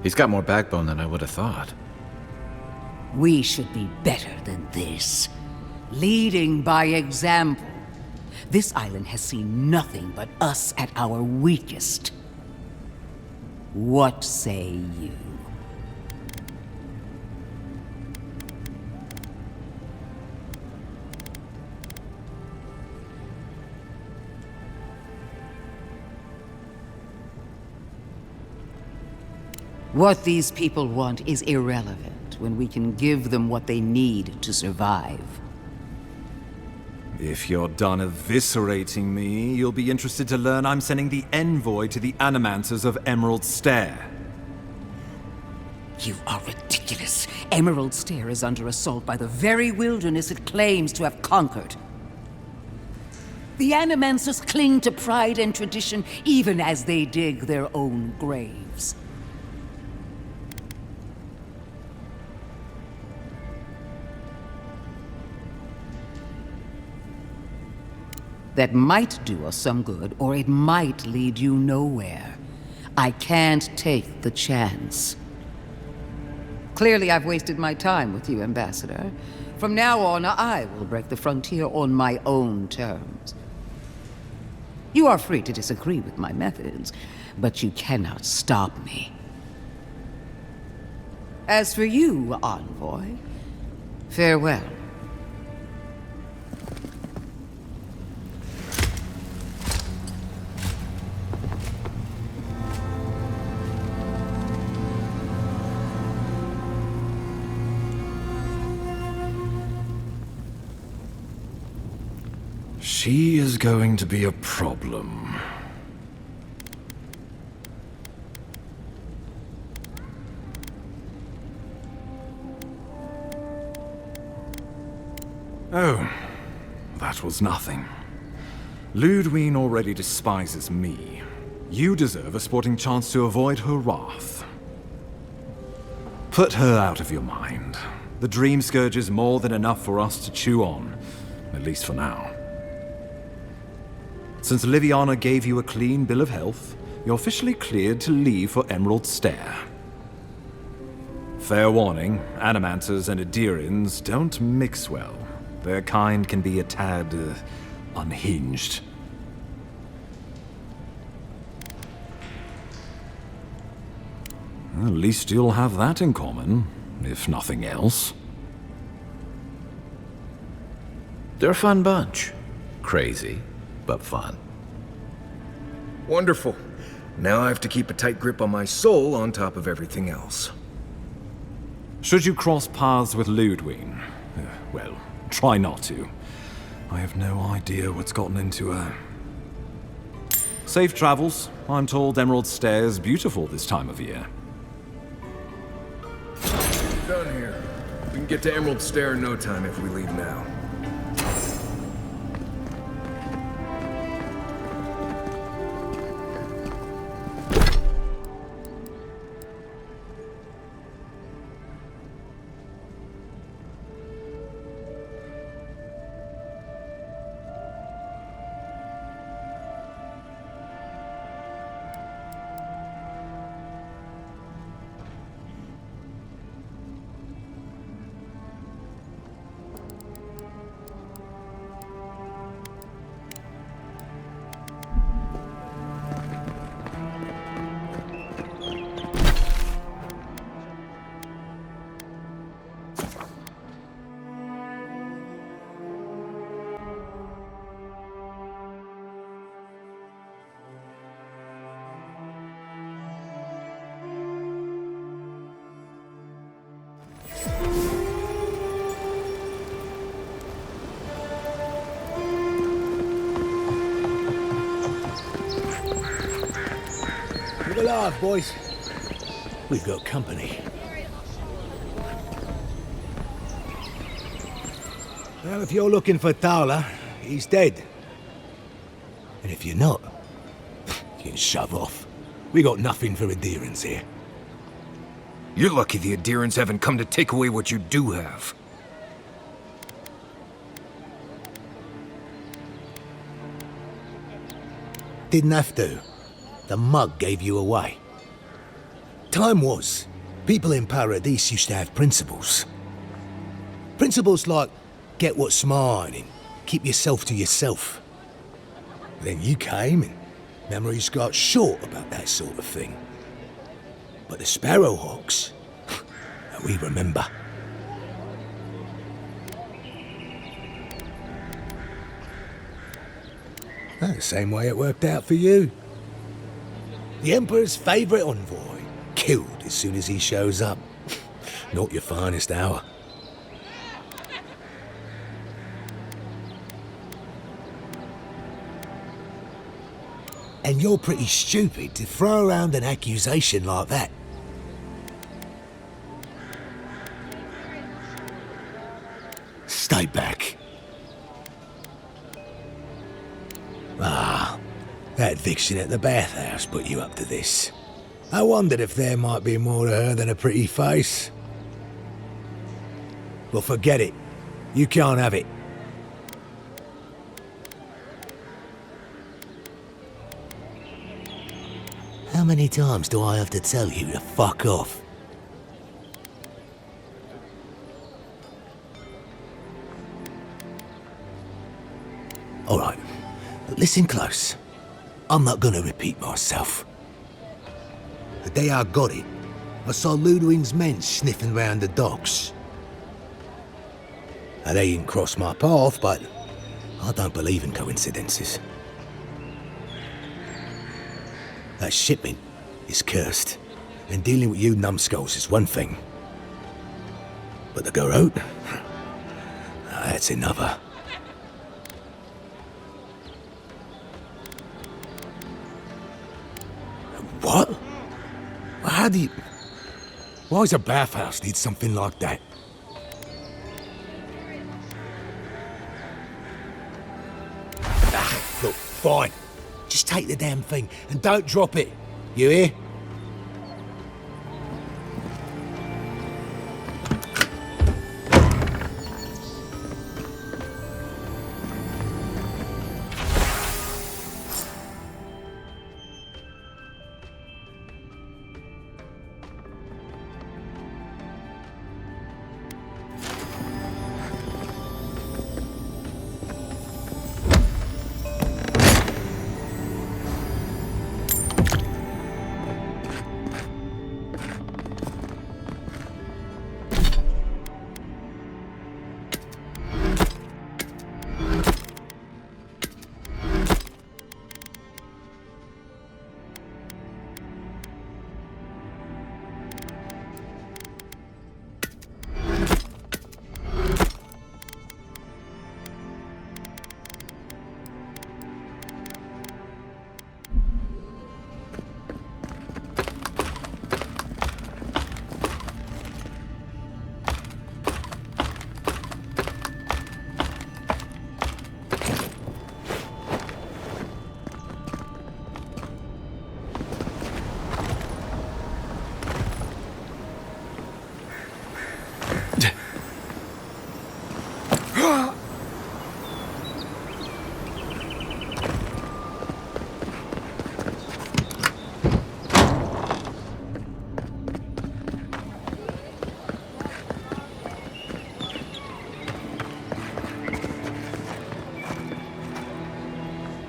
He's got more backbone than I would have thought. We should be better than this. Leading by example. This island has seen nothing but us at our weakest. What say you? What these people want is irrelevant when we can give them what they need to survive. If you're done eviscerating me, you'll be interested to learn I'm sending the envoy to the Animancers of Emerald Stair. You are ridiculous Emerald Stair is under assault by the very wilderness it claims to have conquered. The Animancers cling to pride and tradition even as they dig their own graves. That might do us some good, or it might lead you nowhere. I can't take the chance. Clearly, I've wasted my time with you, Ambassador. From now on, I will break the frontier on my own terms. You are free to disagree with my methods, but you cannot stop me. As for you, Envoy, farewell. She is going to be a problem. Oh, that was nothing. Lodwyn already despises me. You deserve a sporting chance to avoid her wrath. Put her out of your mind. The Dream Scourge is more than enough for us to chew on, at least for now. Since Liviana gave you a clean bill of health, you're officially cleared to leave for Emerald Stair. Fair warning, Animancers and Adirians don't mix well. Their kind can be a tad, unhinged. At least you'll have that in common, if nothing else. They're a fun bunch. Crazy, but fun. Wonderful. Now I have to keep a tight grip on my soul on top of everything else. Should you cross paths with Lodwyn, well, try not to. I have no idea what's gotten into her. Safe travels. I'm told Emerald Stair's beautiful this time of year. Done here. We can get to Emerald Stair in no time if we leave now. Look alive, boys. We've got company. Well, if you're looking for Thala, he's dead. And if you're not, you can shove off. We got nothing for Adherents here. You're lucky the Adherents haven't come to take away what you do have. Didn't have to. The mug gave you away. Time was, people in Paradise used to have principles. Principles like, get what's mine and keep yourself to yourself. Then you came and memories got short about that sort of thing. But the Sparrowhawks, we remember. The same way it worked out for you. The Emperor's favourite envoy, killed as soon as he shows up. Not your finest hour. And you're pretty stupid to throw around an accusation like that. Stay back. Ah, that vixen at the bathhouse put you up to this. I wondered if there might be more to her than a pretty face. Well, forget it. You can't have it. How many times do I have to tell you to fuck off? All right, but listen close. I'm not gonna repeat myself. The day I got it, I saw Lodwyn's men sniffing round the docks. Now, they didn't cross my path, but I don't believe in coincidences. That shipment is cursed, and dealing with you numbskulls is one thing. But the Garrote? That's another. What? How do you... Why does a bathhouse need something like that? Look, fine. Just take the damn thing and don't drop it. You hear?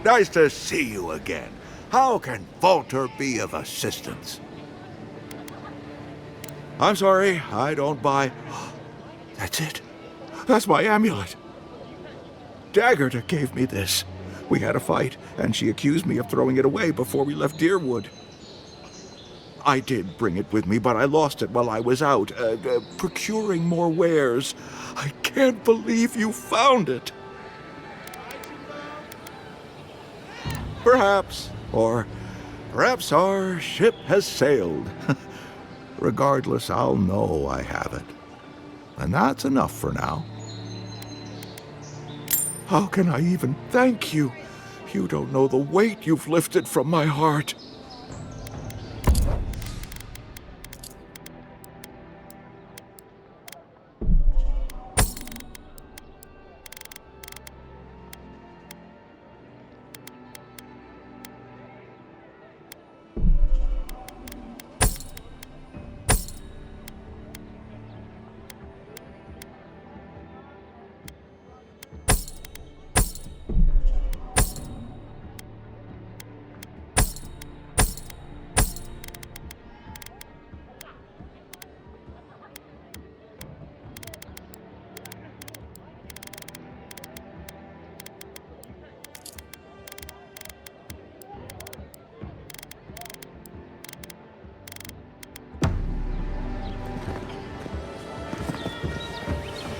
Nice to see you again. How can Falter be of assistance? I'm sorry, I don't buy... That's it. That's my amulet. Daggerta gave me this. We had a fight, and she accused me of throwing it away before we left Deerwood. I did bring it with me, but I lost it while I was out, procuring more wares. I can't believe you found it. Perhaps, or perhaps our ship has sailed. Regardless, I'll know I have it. And that's enough for now. How can I even thank you? You don't know the weight you've lifted from my heart.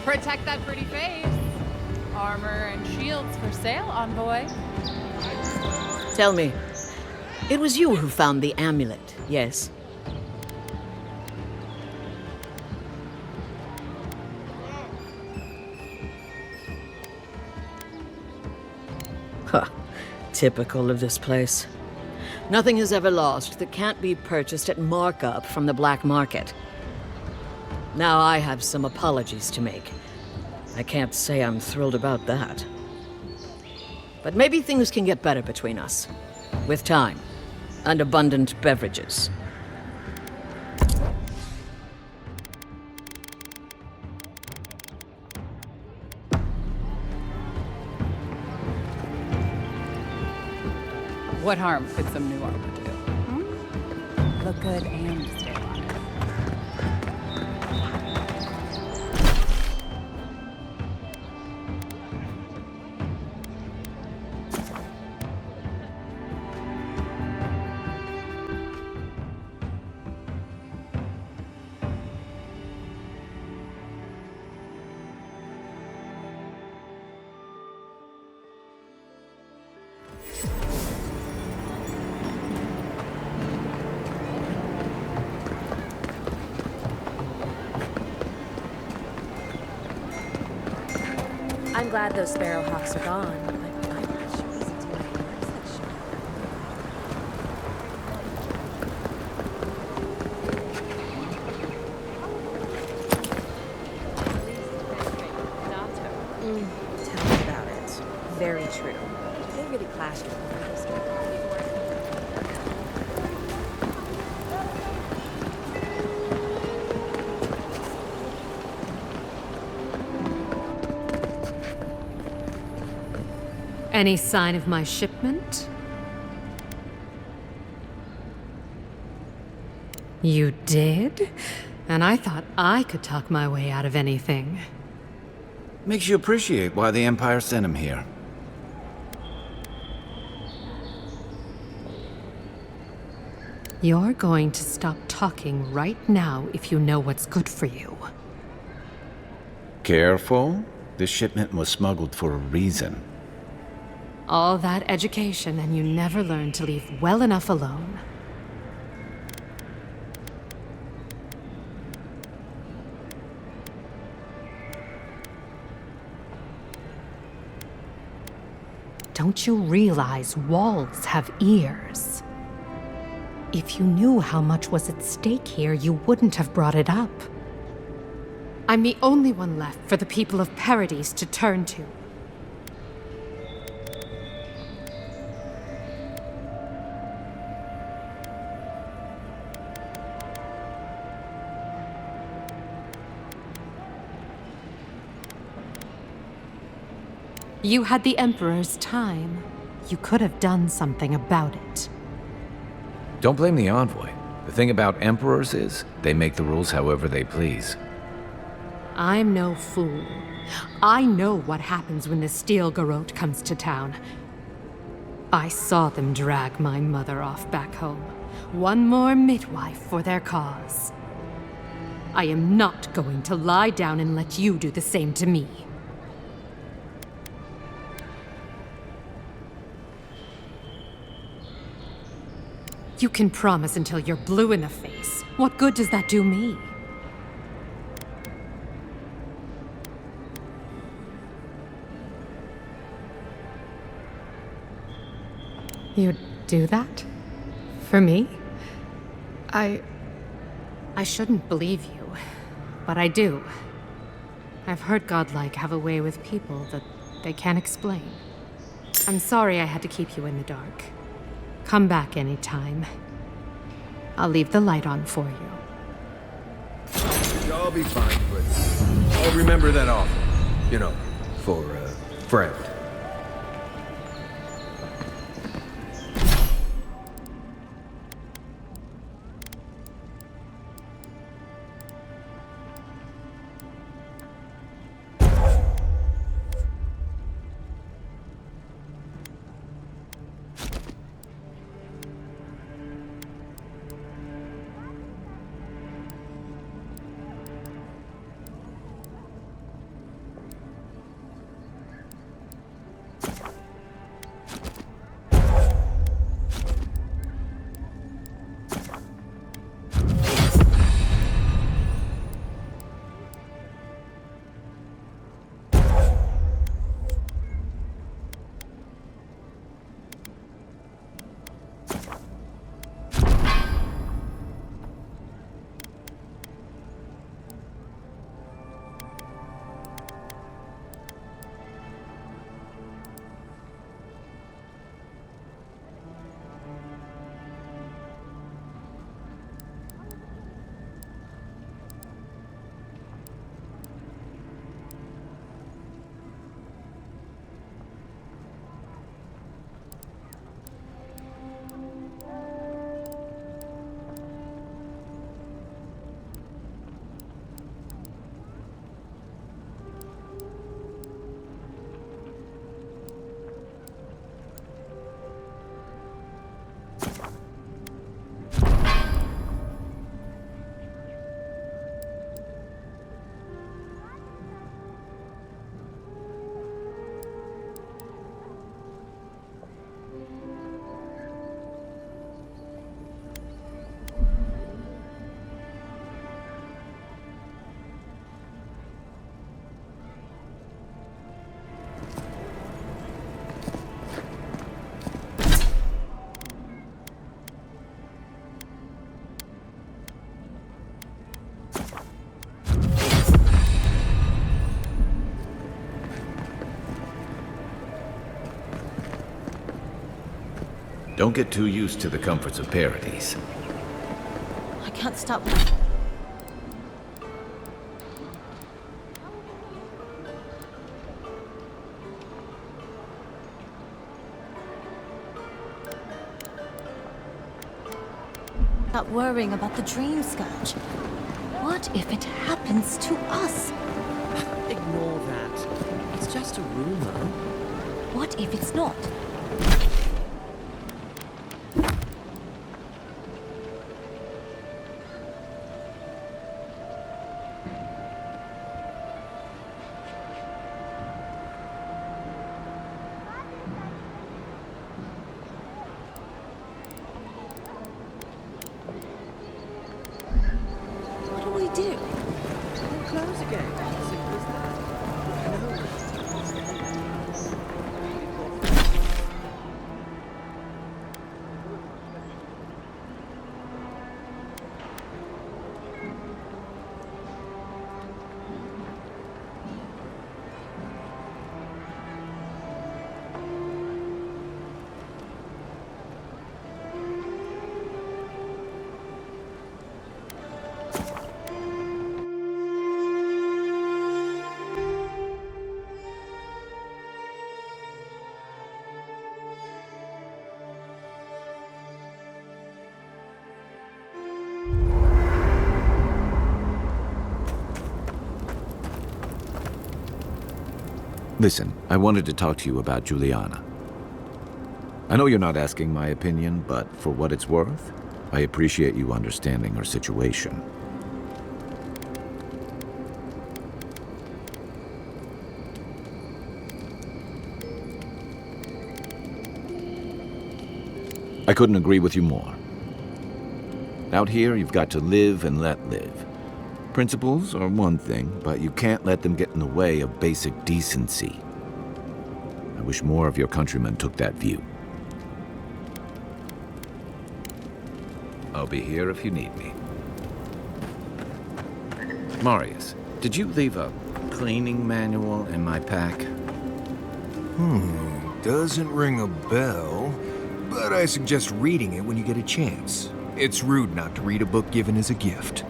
Protect that pretty face. Armor and shields for sale, envoy. Tell me, it was you who found the amulet, yes? Huh. Typical of this place. Nothing is ever lost that can't be purchased at markup from the black market. Now I have some apologies to make. I can't say I'm thrilled about that. But maybe things can get better between us. With time. And abundant beverages. What harm could some new armor do? Look good and stay alive. I'm glad those sparrowhawks are gone, but I'm not sure he's doing much. Tell me about it. Very true. They really clashed with one of those before. Any sign of my shipment? You did? And I thought I could talk my way out of anything. Makes you appreciate why the Empire sent him here. You're going to stop talking right now if you know what's good for you. Careful. This shipment was smuggled for a reason. All that education and you never learned to leave well enough alone. Don't you realize walls have ears? If you knew how much was at stake here, you wouldn't have brought it up. I'm the only one left for the people of Paradise to turn to. You had the Emperor's time. You could have done something about it. Don't blame the envoy. The thing about emperors is, they make the rules however they please. I'm no fool. I know what happens when the Steel Garrote comes to town. I saw them drag my mother off back home. One more midwife for their cause. I am not going to lie down and let you do the same to me. You can promise until you're blue in the face. What good does that do me? You'd do that? For me? I shouldn't believe you, but I do. I've heard godlike have a way with people that they can't explain. I'm sorry I had to keep you in the dark. Come back anytime. I'll leave the light on for you. I'll be fine, but I'll remember that offer. You know, for a friend. Don't get too used to the comforts of Paradise. I can't stop. Stop worrying about the dream scourge. What if it happens to us? Ignore that. It's just a rumor. What if it's not? What do we do? We'll close again. Simple as that. Listen, I wanted to talk to you about Juliana. I know you're not asking my opinion, but for what it's worth, I appreciate you understanding her situation. I couldn't agree with you more. Out here, you've got to live and let live. Principles are one thing, but you can't let them get in the way of basic decency. I wish more of your countrymen took that view. I'll be here if you need me. Marius, did you leave a cleaning manual in my pack? Doesn't ring a bell, but I suggest reading it when you get a chance. It's rude not to read a book given as a gift.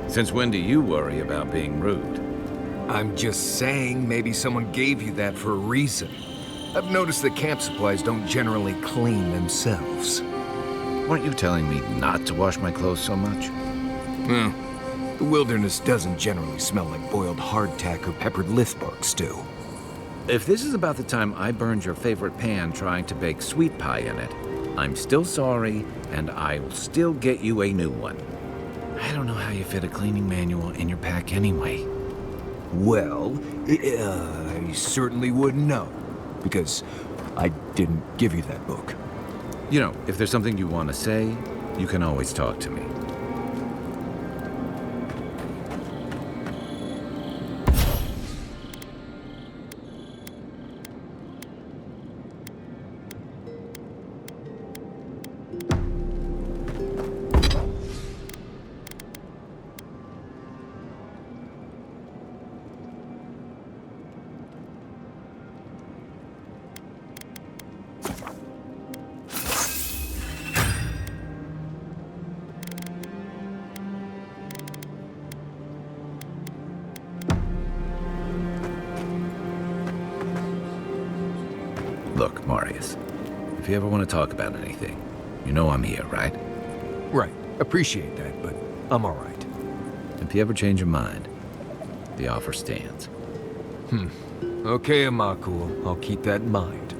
Since when do you worry about being rude? I'm just saying maybe someone gave you that for a reason. I've noticed that camp supplies don't generally clean themselves. Weren't you telling me not to wash my clothes so much? The wilderness doesn't generally smell like boiled hardtack or peppered lithbark stew. If this is about the time I burned your favorite pan trying to bake sweet pie in it, I'm still sorry, and I will still get you a new one. I don't know how you fit a cleaning manual in your pack anyway. Well, I certainly wouldn't know, because I didn't give you that book. You know, if there's something you want to say, you can always talk to me. Look, Marius, if you ever want to talk about anything, you know I'm here, right? Right. Appreciate that, but I'm all right. If you ever change your mind, the offer stands. Okay, Amaku, I'll keep that in mind.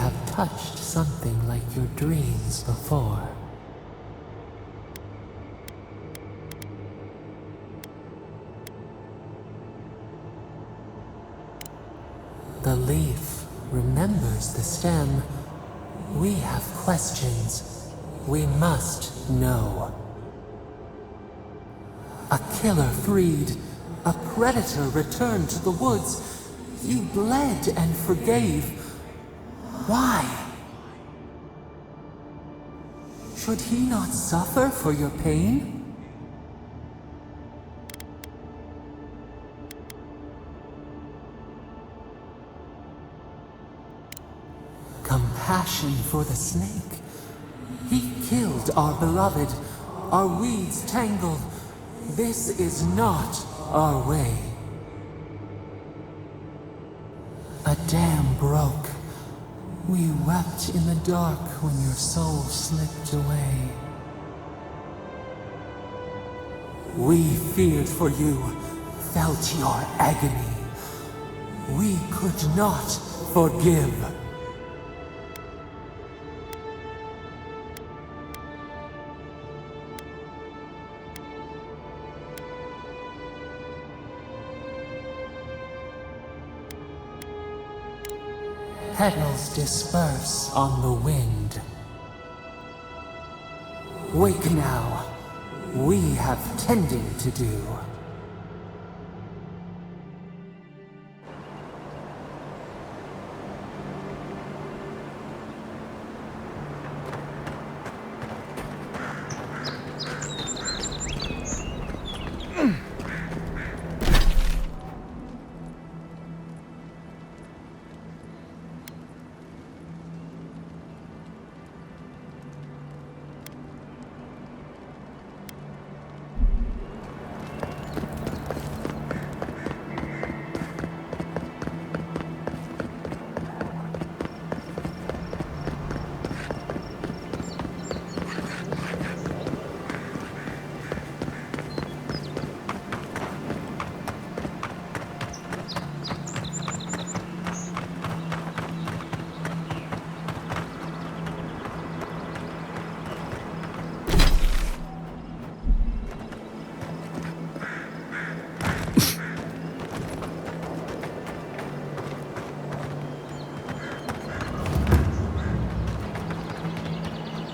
have touched something like your dreams before. The leaf remembers the stem. We have questions. We must know. A killer freed. A predator returned to the woods. You bled and forgave. Why? Should he not suffer for your pain? Compassion for the snake. He killed our beloved. Our weeds tangled. This is not our way. A dam broke. We wept in the dark when your soul slipped away. We feared for you, felt your agony. We could not forgive. Petals disperse on the wind. Wake now. We have tending to do.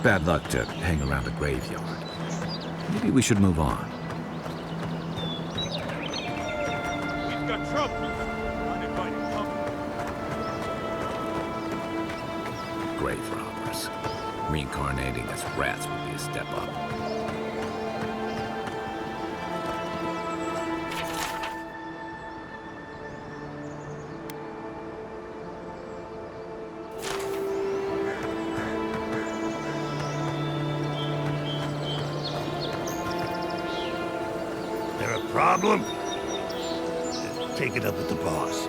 Bad luck to hang around a graveyard. Maybe we should move on. He's got trouble. Uninvited company. Grave robbers. Reincarnating as rats would be a step up. Problem? Take it up with the boss.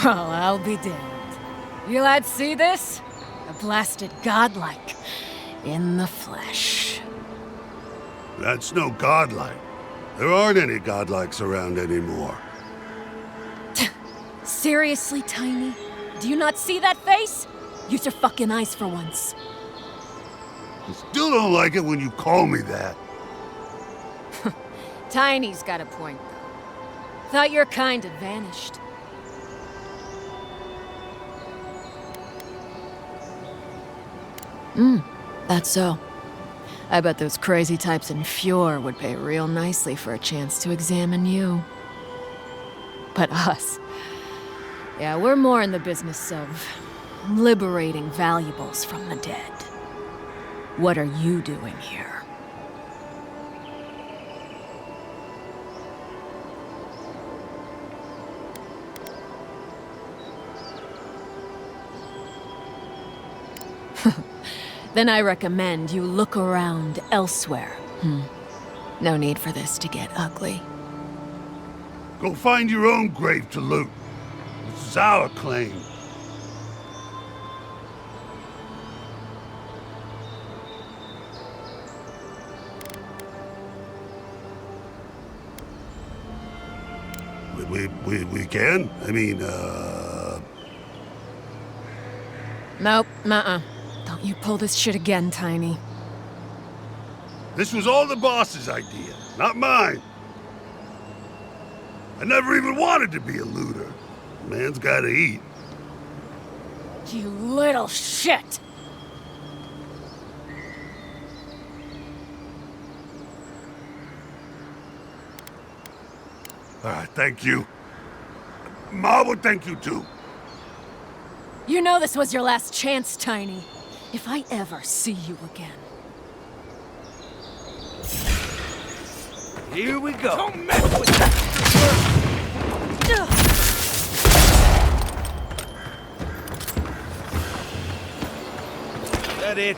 Well, I'll be damned. You lads see this? A blasted godlike. In the flesh. That's no godlike. There aren't any godlikes around anymore. Seriously, Tiny? Do you not see that face? Use your fucking eyes for once. I still don't like it when you call me that. Tiny's got a point, though. Thought your kind had vanished. That's so. I bet those crazy types in Fior would pay real nicely for a chance to examine you. But us... yeah, we're more in the business of liberating valuables from the dead. What are you doing here? Then I recommend you look around elsewhere. No need for this to get ugly. Go find your own grave to loot. This is our claim. We can? I mean, Nope, nuh-uh. Don't you pull this shit again, Tiny. This was all the boss's idea, not mine. I never even wanted to be a looter. Man's gotta eat. You little shit! Thank you. Ma would thank you too. You know this was your last chance, Tiny. If I ever see you again. Here we go. Don't mess with that! That it?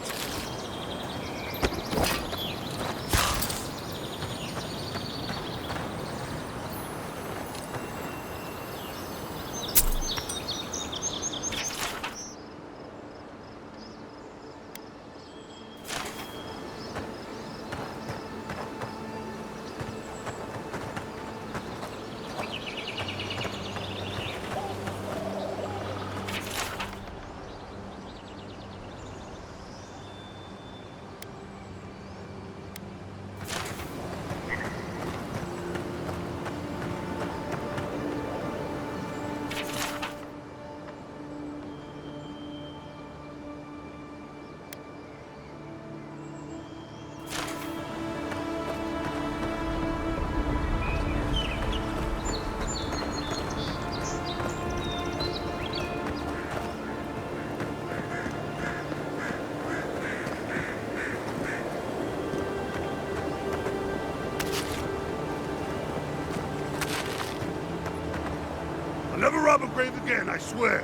Never rob a grave again, I swear.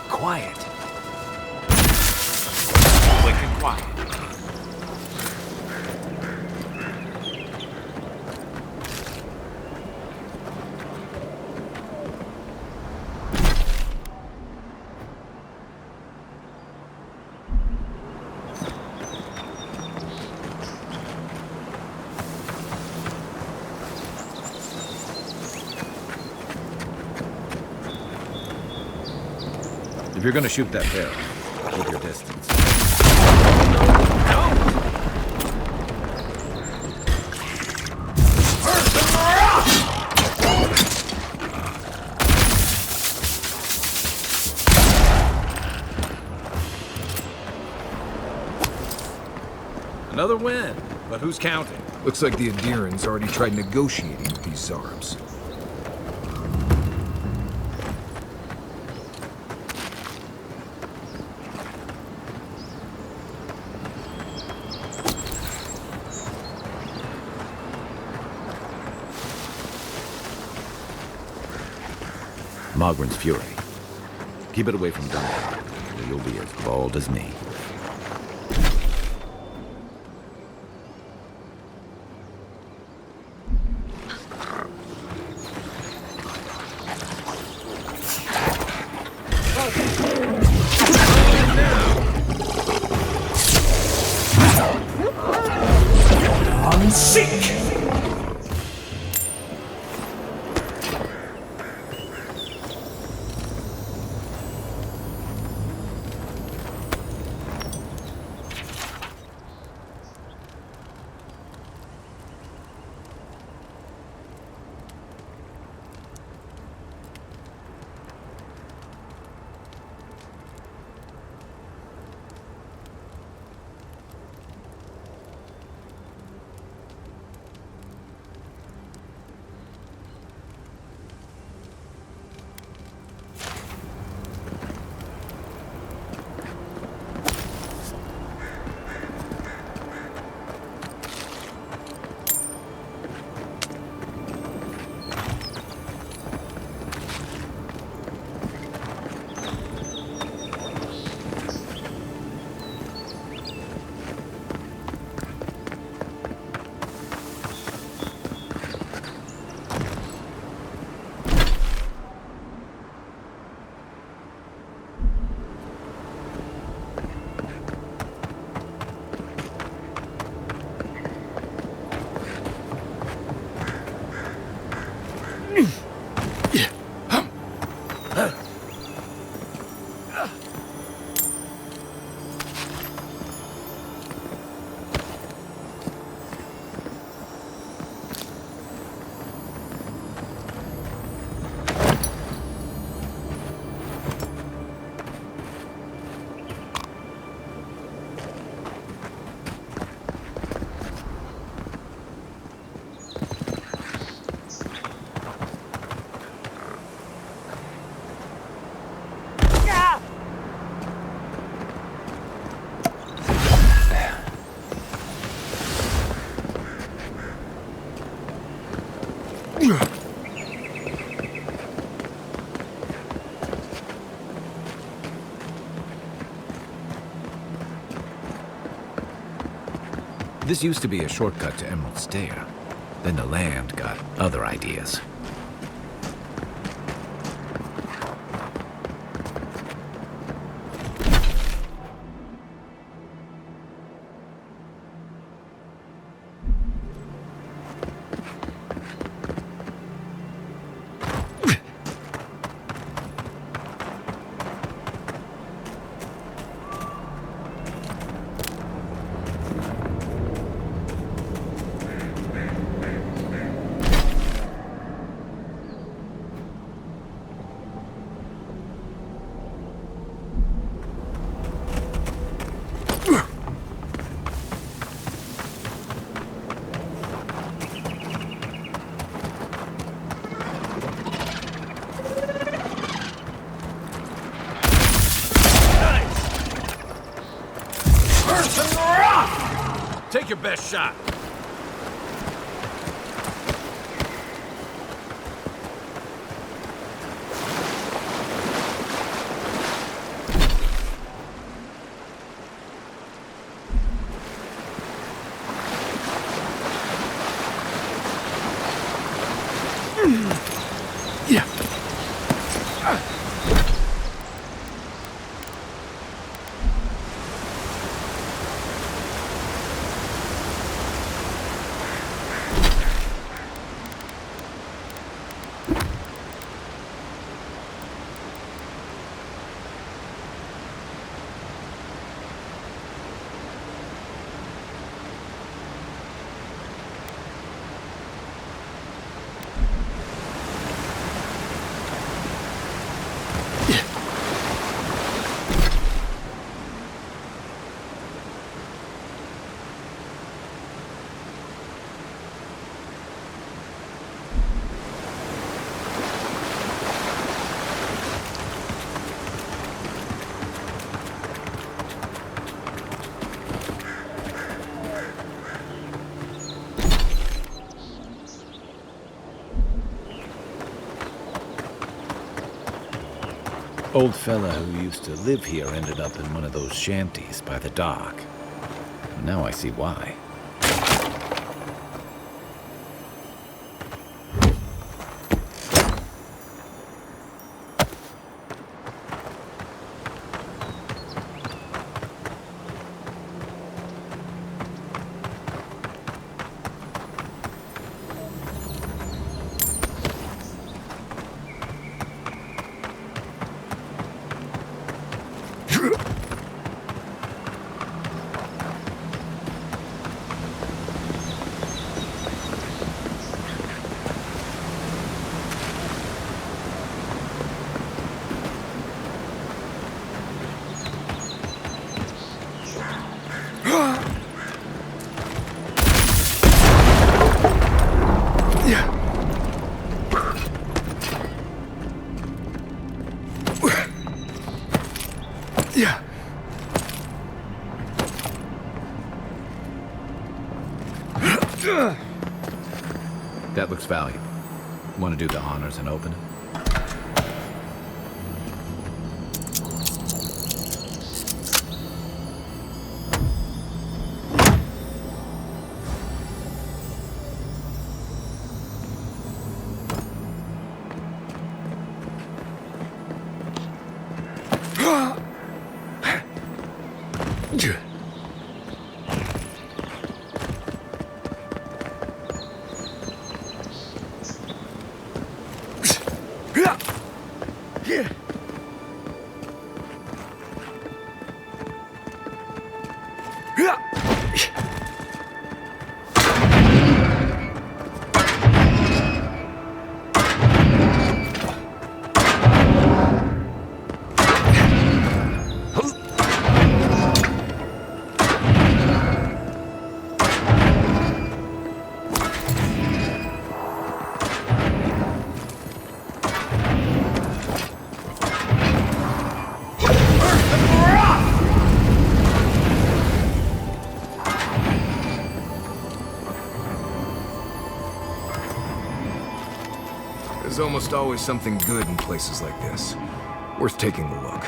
Quiet. Quick and quiet. If you're gonna shoot that barrel, keep your distance. Another win, but who's counting? Looks like the Adirans already tried negotiating with these Zarbs. Mogren's Fury. Keep it away from gunfire, or you'll be as bald as me. Seek! This used to be a shortcut to Emerald Stair. Then the land got other ideas. Take your best shot. Yeah. Old fella who used to live here ended up in one of those shanties by the dock. Now I see why. That looks valuable. Want to do the honors and open it? There's almost always something good in places like this. Worth taking a look.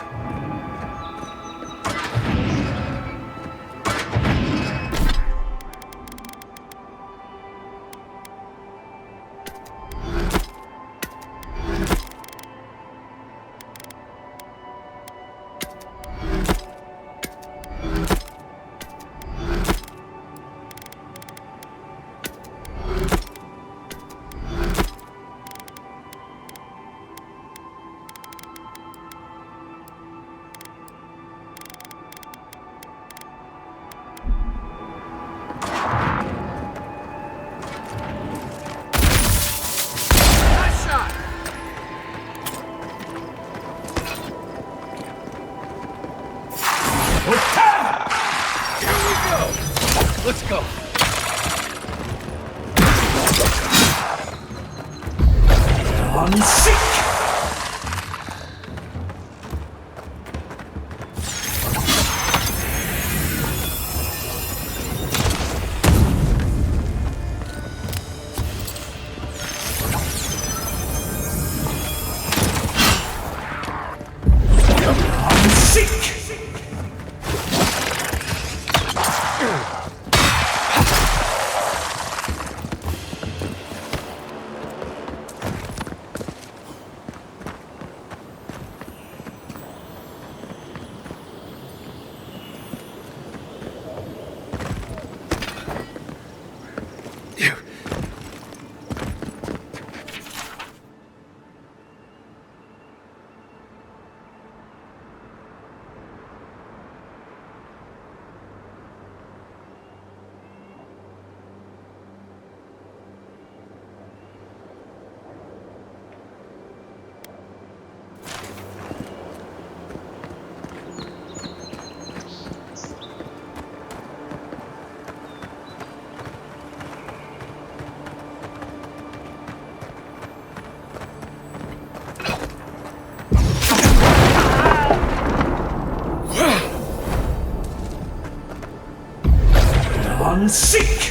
Seek!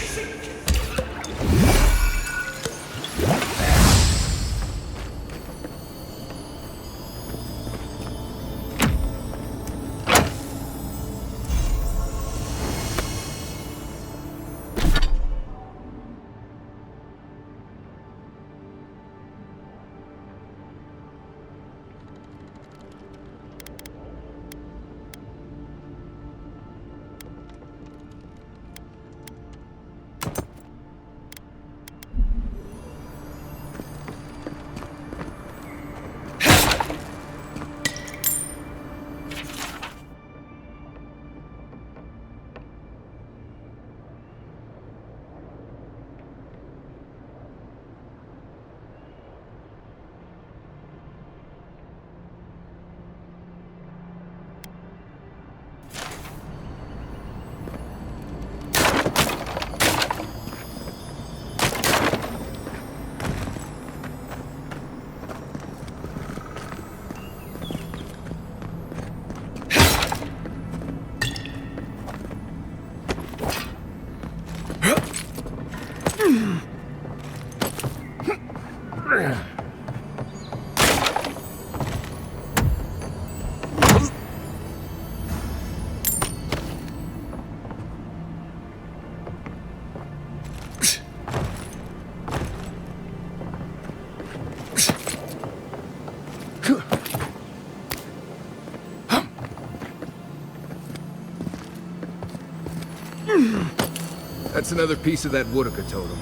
That's another piece of that Woodaka totem.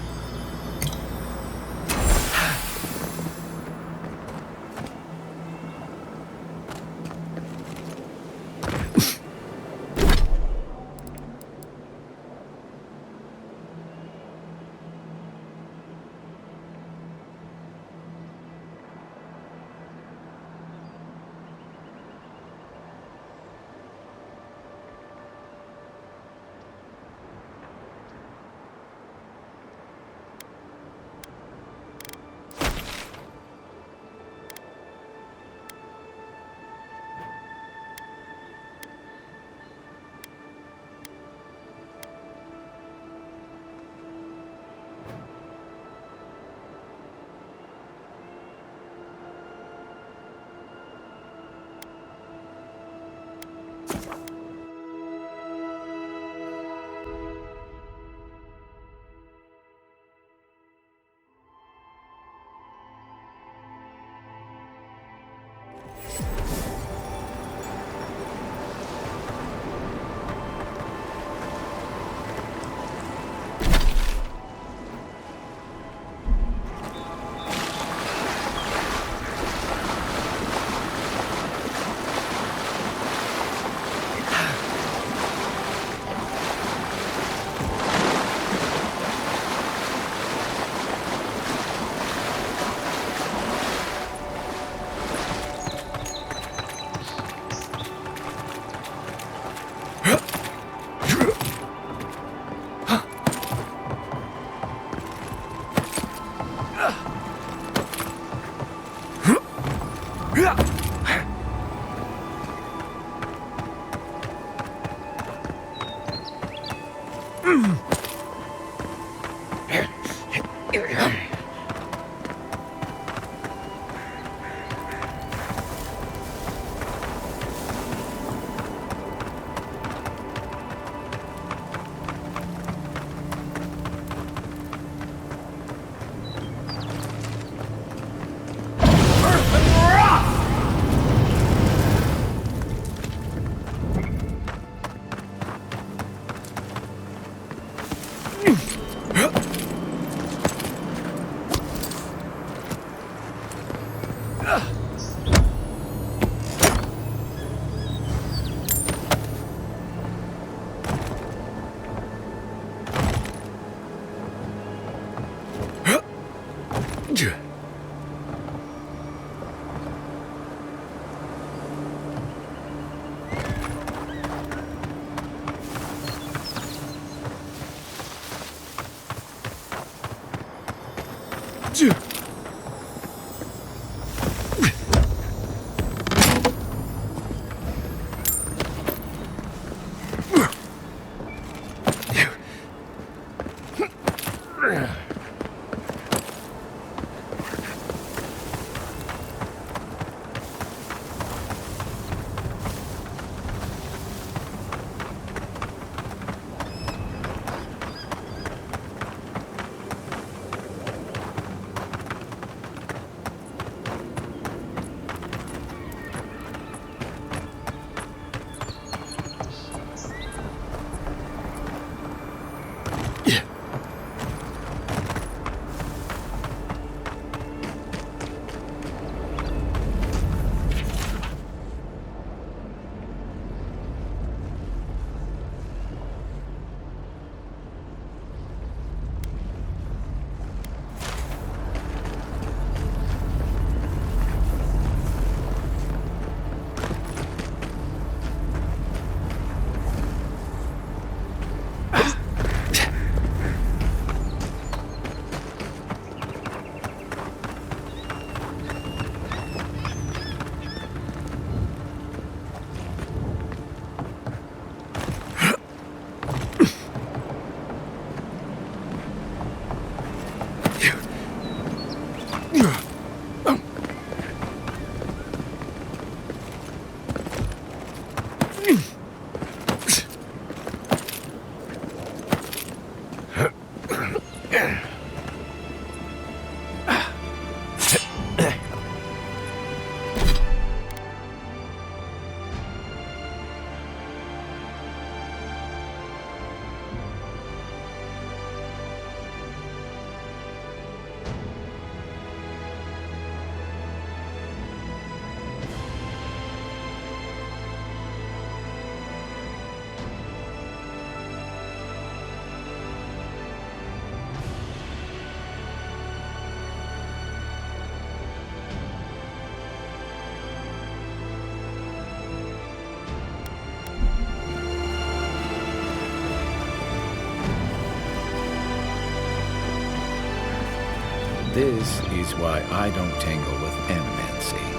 This is why I don't tangle with animancy.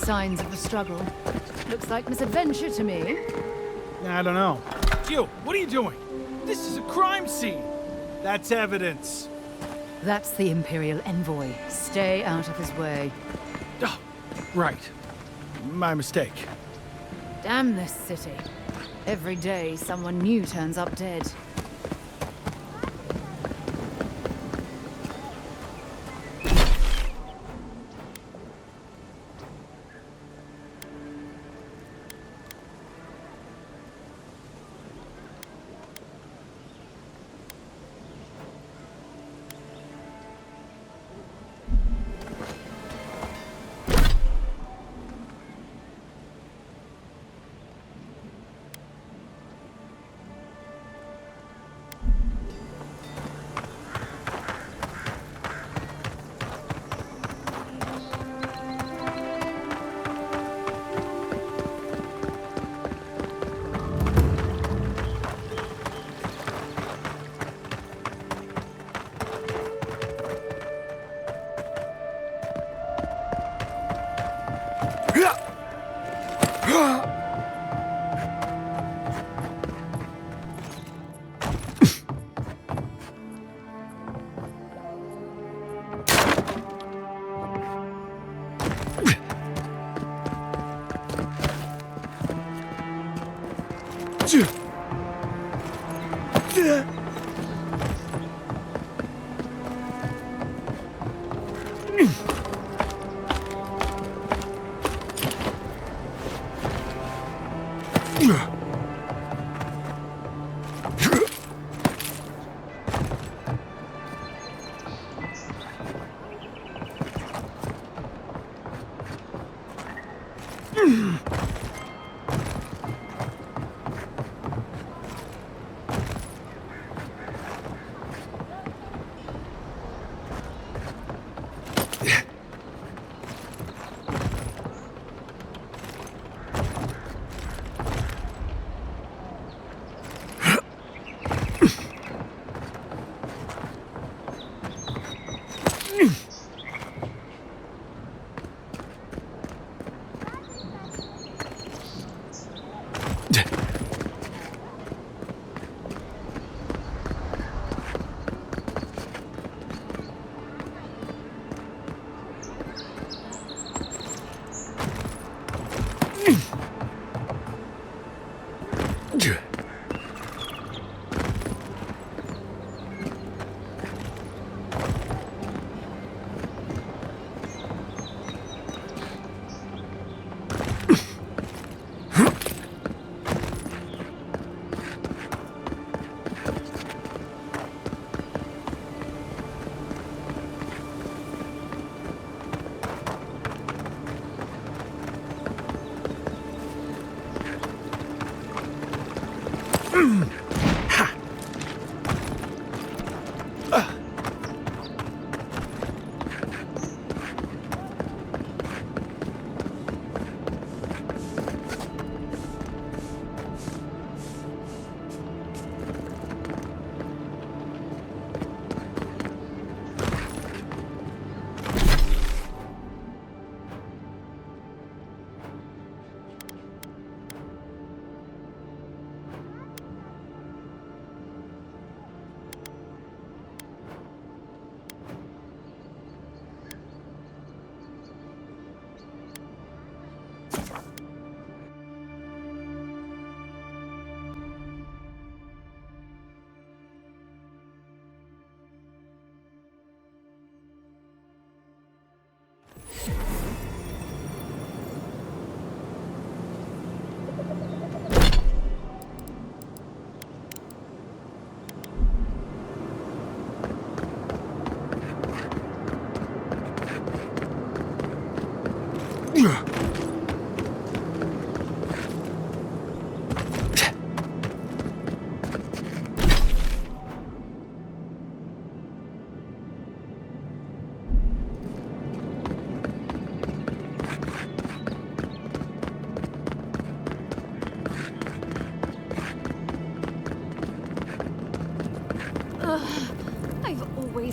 signs of the struggle. Looks like misadventure to me. I don't know. You, what are you doing? This is a crime scene. That's evidence. That's the Imperial envoy. Stay out of his way. Oh, right. My mistake. Damn this city. Every day, someone new turns up dead.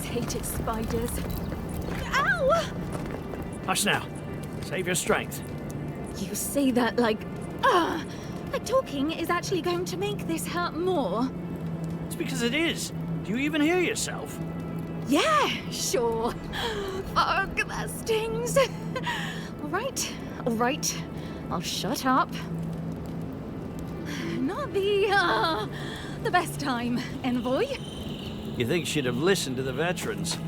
Hated spiders. Ow! Hush now. Save your strength. You say that like talking is actually going to make this hurt more. It's because it is. Do you even hear yourself? Yeah, sure. Fuck, that stings. All right. I'll shut up. Not the best time, envoy. You think she'd have listened to the veterans?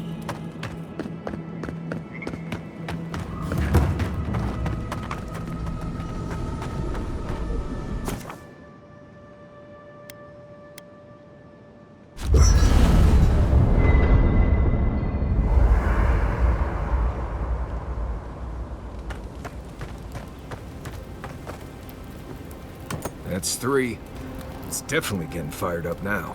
That's 3. It's definitely getting fired up now.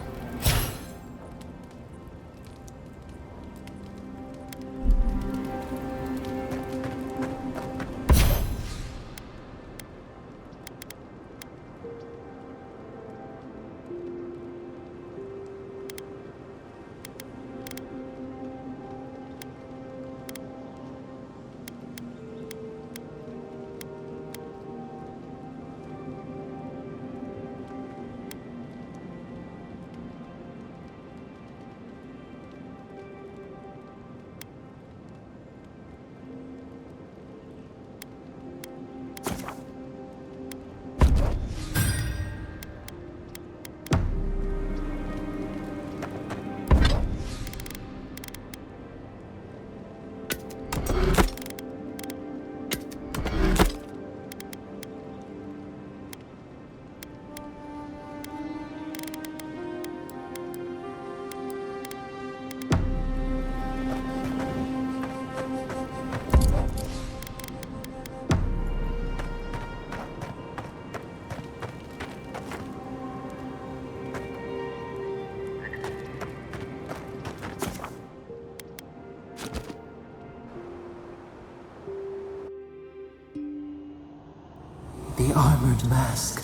The armored mask.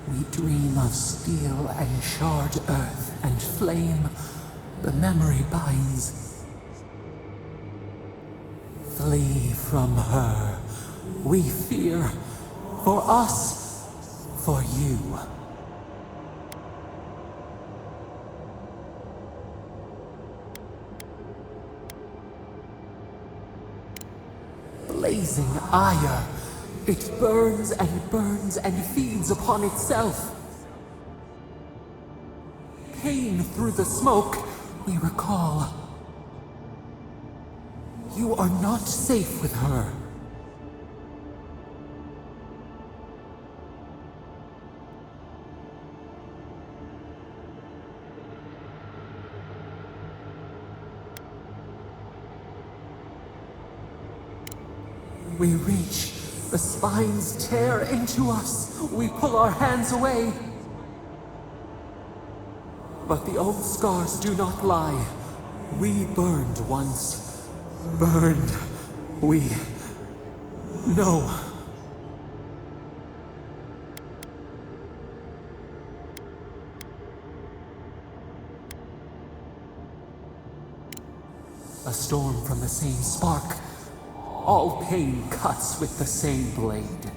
We dream of steel and charred earth and flame. The memory binds. Flee from her. We fear. For us. For you. Blazing ire. It burns and feeds upon itself. Pain through the smoke, we recall. You are not safe with her. We reach. The spines tear into us. We pull our hands away. But the old scars do not lie. We burned once. Burned. We know. A storm from the same spark. All pain cuts with the same blade.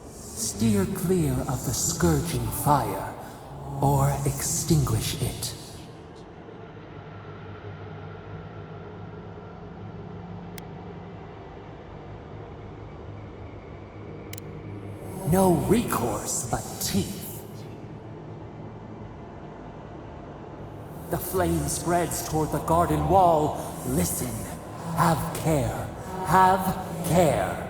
Steer clear of the scourging fire, or extinguish it. No recourse but teeth. The flame spreads toward the garden wall. Listen. Have care. Have care.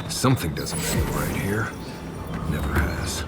Something doesn't feel right here. Never has.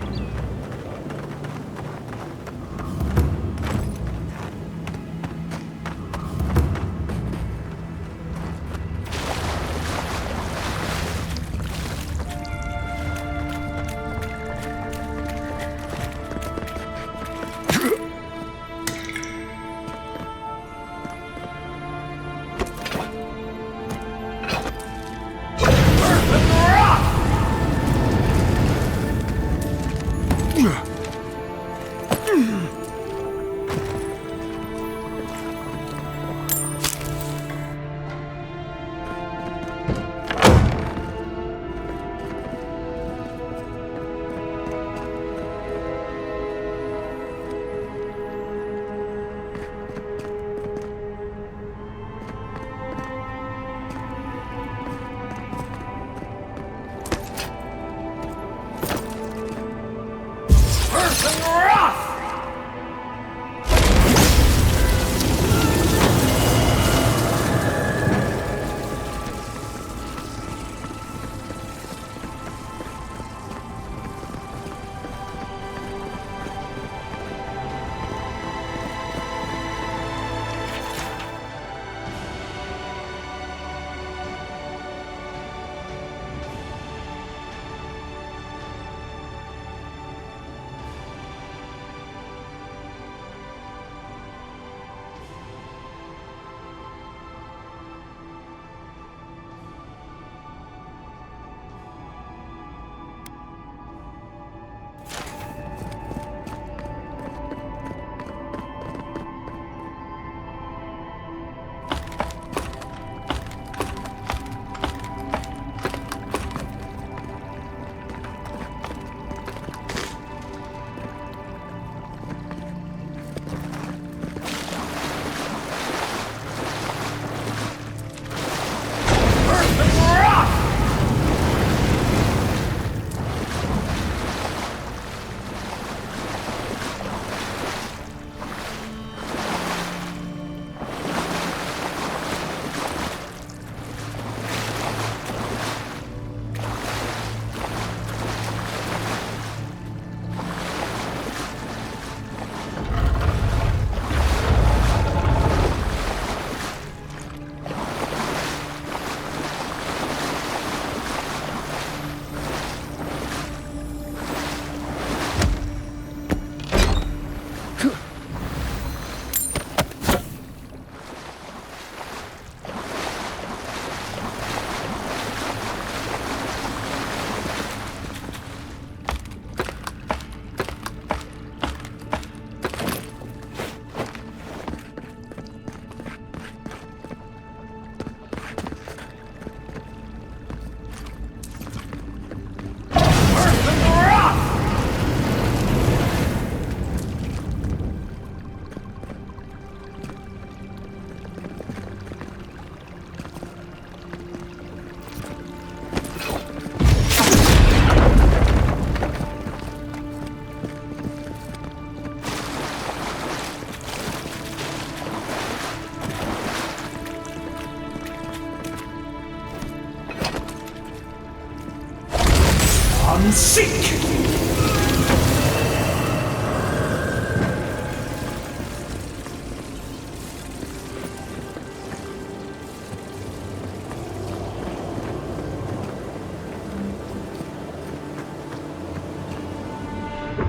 Seek!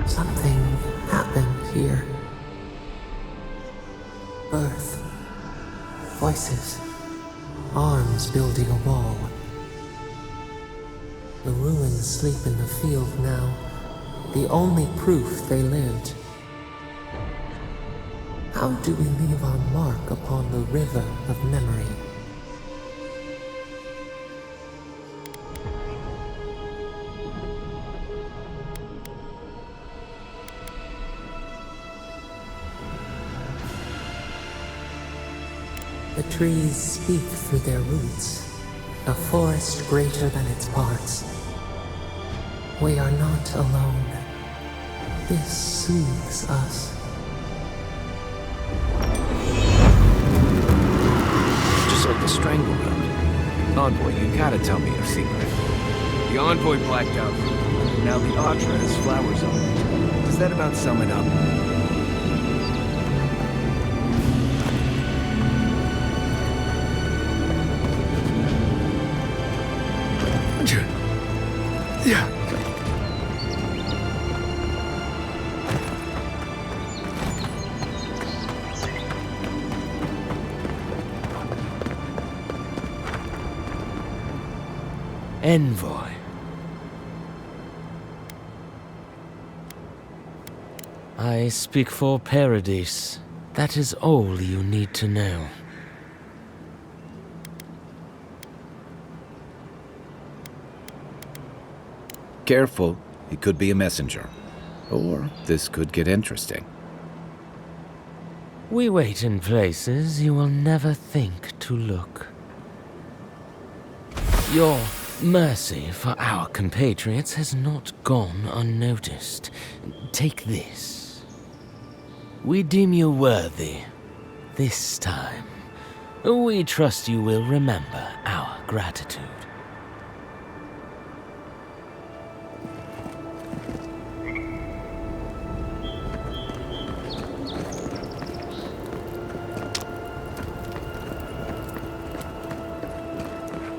Something happened here. Birth. Voices. Arms building a wall. The ruins sleep in the field now, the only proof they lived. How do we leave our mark upon the river of memory? The trees speak through their roots, a forest greater than its parts. We are not alone. This soothes us. Just like the strangle note. Envoy, you gotta tell me your secret. The Envoy blacked out. Now the adra has flowers on it. Does that about sum it up? Yeah. Envoy. I speak for Paradise. That is all you need to know. Careful, he could be a messenger. Or this could get interesting. We wait in places you will never think to look. Your mercy for our compatriots has not gone unnoticed. Take this. We deem you worthy. This time, we trust you will remember our gratitude.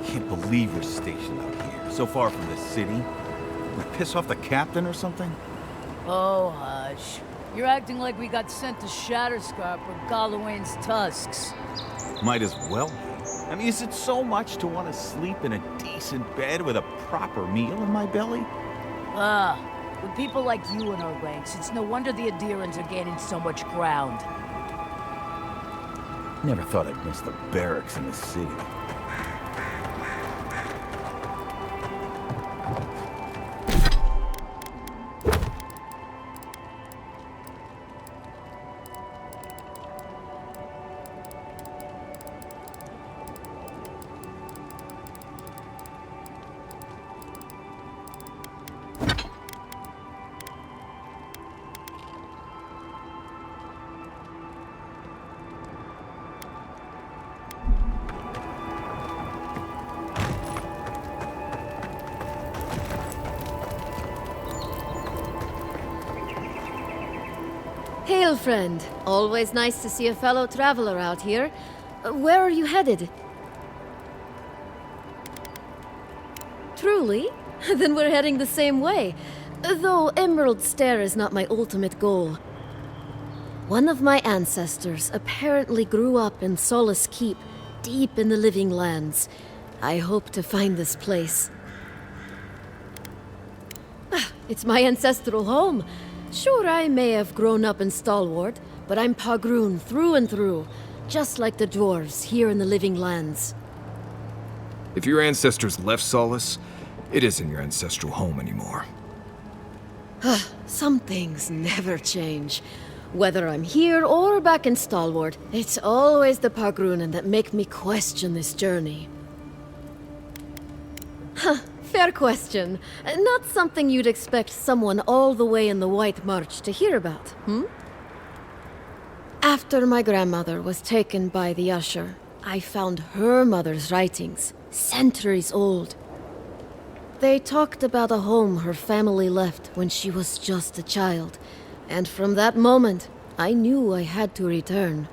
Can't believe we're stationed out here, so far from the city. We piss off the captain or something? Oh, hush. You're acting like we got sent to Shatterscarp or Galawain's tusks. Might as well be. I mean, is it so much to want to sleep in a decent bed with a proper meal in my belly? With people like you in our ranks, it's no wonder the Adirans are gaining so much ground. Never thought I'd miss the barracks in the city. Hail, friend. Always nice to see a fellow traveler out here. Where are you headed? Truly? Then we're heading the same way. Though Emerald Stair is not my ultimate goal. One of my ancestors apparently grew up in Solace Keep, deep in the Living Lands. I hope to find this place. It's my ancestral home. Sure, I may have grown up in Stalwart, but I'm Pagroon through and through, just like the dwarves here in the Living Lands. If your ancestors left Solace, it isn't your ancestral home anymore. Some things never change. Whether I'm here or back in Stalwart, it's always the Pagroonen that make me question this journey. Fair question. Not something you'd expect someone all the way in the White March to hear about, After my grandmother was taken by the Usher, I found her mother's writings, centuries old. They talked about a home her family left when she was just a child, and from that moment, I knew I had to return.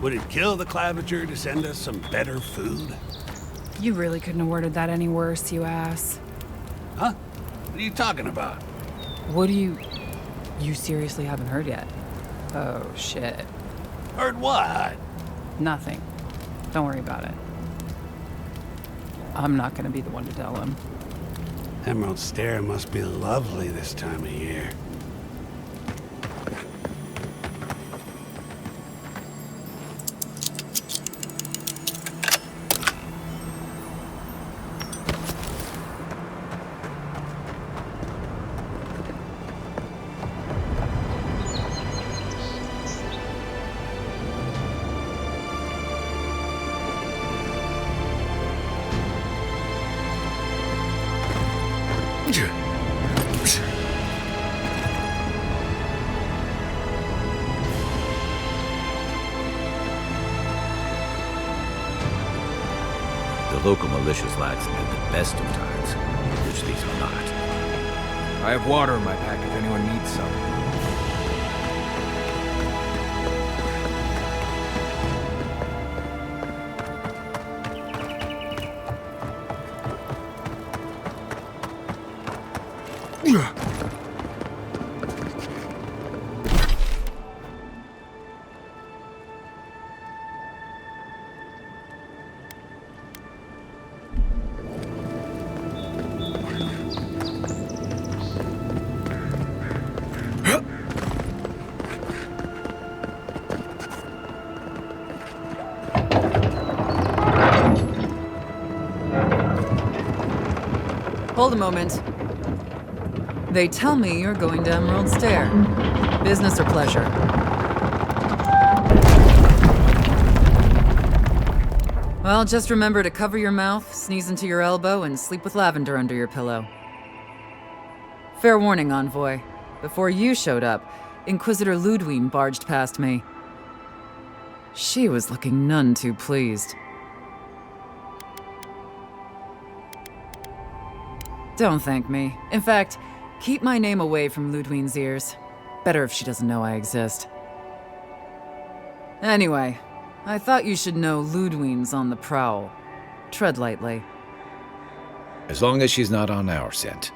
Would it kill the Clavager to send us some better food? You really couldn't have worded that any worse, you ass. Huh? What are you talking about? What do you... You seriously haven't heard yet? Oh, shit. Heard what? Nothing. Don't worry about it. I'm not gonna be the one to tell him. Emerald Stair must be lovely this time of year. The local militia's lads made the best of times, which these are not. I have water in my pack if anyone needs some. Hold a moment. They tell me you're going to Emerald Stair. Business or pleasure? Well, just remember to cover your mouth, sneeze into your elbow, and sleep with lavender under your pillow. Fair warning, Envoy. Before you showed up, Inquisitor Lodwyn barged past me. She was looking none too pleased. Don't thank me. In fact, keep my name away from Lodwyn's ears. Better if she doesn't know I exist. Anyway, I thought you should know Lodwyn's on the prowl. Tread lightly. As long as she's not on our scent.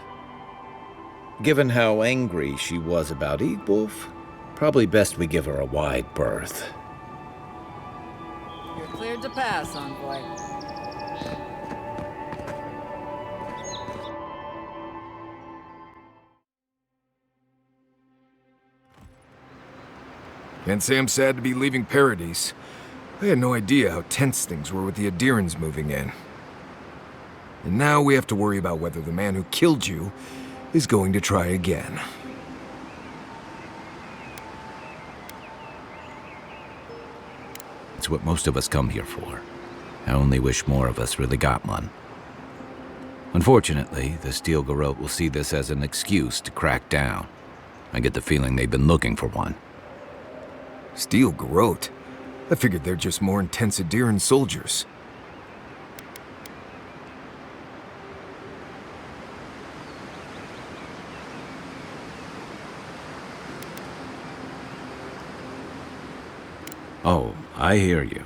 Given how angry she was about Eagwolf, probably best we give her a wide berth. You're cleared to pass, Envoy. Can't say I'm sad to be leaving Paradise. I had no idea how tense things were with the Adyrans moving in. And now we have to worry about whether the man who killed you is going to try again. It's what most of us come here for. I only wish more of us really got one. Unfortunately, the Steel Garrote will see this as an excuse to crack down. I get the feeling they've been looking for one. Steel Garrote? I figured they're just more intense Adyran soldiers. Oh, I hear you.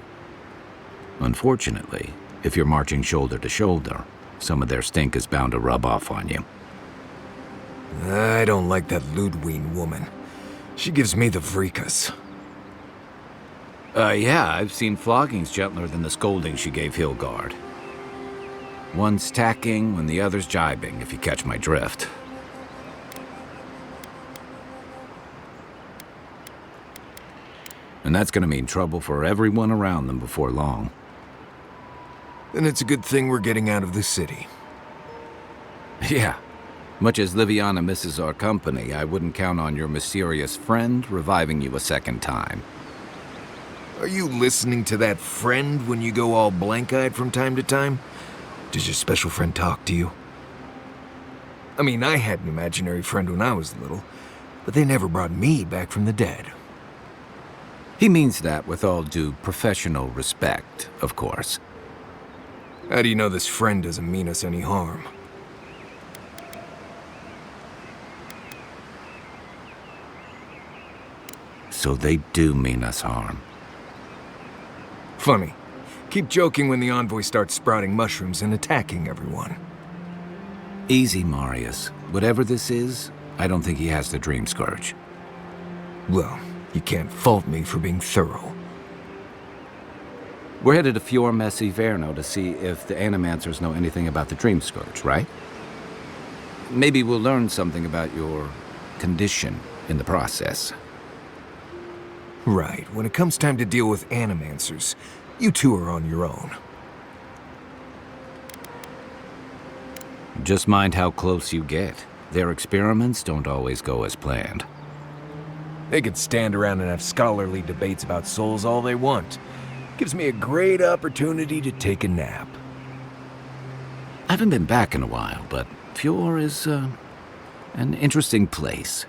Unfortunately, if you're marching shoulder to shoulder, some of their stink is bound to rub off on you. I don't like that Lodwyn woman. She gives me the vrikas. Yeah, I've seen floggings gentler than the scolding she gave Hilgard. One's tacking when the other's jibing, if you catch my drift. And that's gonna mean trouble for everyone around them before long. Then it's a good thing we're getting out of the city. Yeah. Much as Liviana misses our company, I wouldn't count on your mysterious friend reviving you a second time. Are you listening to that friend when you go all blank-eyed from time to time? Does your special friend talk to you? I mean, I had an imaginary friend when I was little, but they never brought me back from the dead. He means that with all due professional respect, of course. How do you know this friend doesn't mean us any harm? So they do mean us harm. Funny. Keep joking when the envoy starts sprouting mushrooms and attacking everyone. Easy, Marius. Whatever this is, I don't think he has the Dream Scourge. Well, you can't fault me for being thorough. We're headed to Fior Verno to see if the Animancers know anything about the Dream Scourge, right? Maybe we'll learn something about your condition in the process. Right. When it comes time to deal with Animancers, you two are on your own. Just mind how close you get. Their experiments don't always go as planned. They could stand around and have scholarly debates about souls all they want. Gives me a great opportunity to take a nap. I haven't been back in a while, but Fior is an interesting place.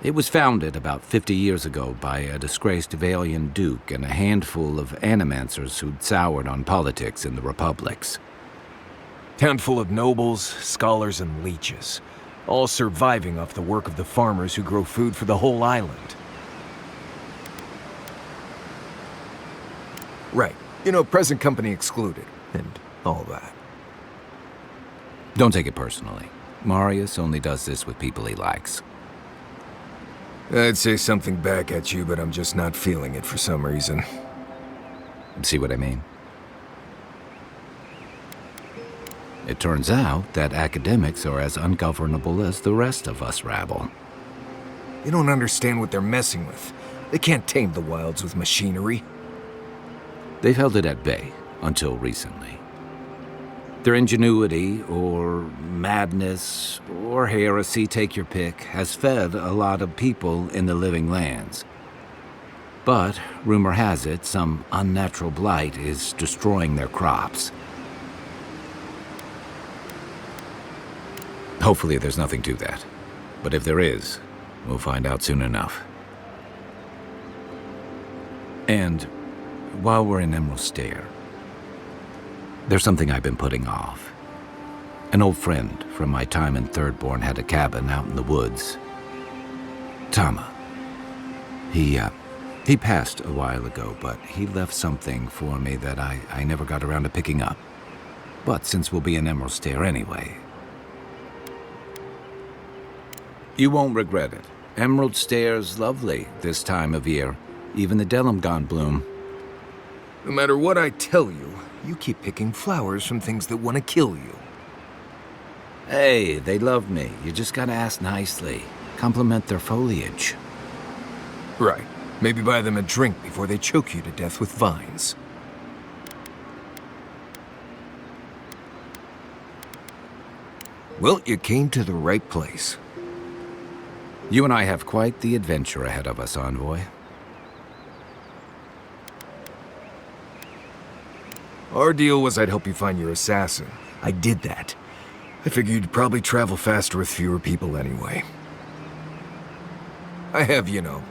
It was founded about 50 years ago by a disgraced Valian duke and a handful of Animancers who'd soured on politics in the republics. Town full of nobles, scholars, and leeches, all surviving off the work of the farmers who grow food for the whole island. Right. You know, present company excluded, and all that. Don't take it personally. Marius only does this with people he likes. I'd say something back at you, but I'm just not feeling it for some reason. See what I mean? It turns out that academics are as ungovernable as the rest of us rabble. You don't understand what they're messing with. They can't tame the wilds with machinery. They've held it at bay until recently. Their ingenuity, or madness, or heresy, take your pick, has fed a lot of people in the living lands. But, rumor has it, some unnatural blight is destroying their crops. Hopefully there's nothing to that. But if there is, we'll find out soon enough. And while we're in Emerald Stair, there's something I've been putting off. An old friend from my time in Thirdborn had a cabin out in the woods. Tama. He passed a while ago, but he left something for me that I never got around to picking up. But since we'll be in Emerald Stair anyway, you won't regret it. Emerald Stair's lovely this time of year. Even the Delimgon bloom. No matter what I tell you, you keep picking flowers from things that want to kill you. Hey, they love me. You just gotta ask nicely. Compliment their foliage. Right. Maybe buy them a drink before they choke you to death with vines. Well, you came to the right place. You and I have quite the adventure ahead of us, Envoy. Our deal was I'd help you find your assassin. I did that. I figured you'd probably travel faster with fewer people anyway. I have, you know,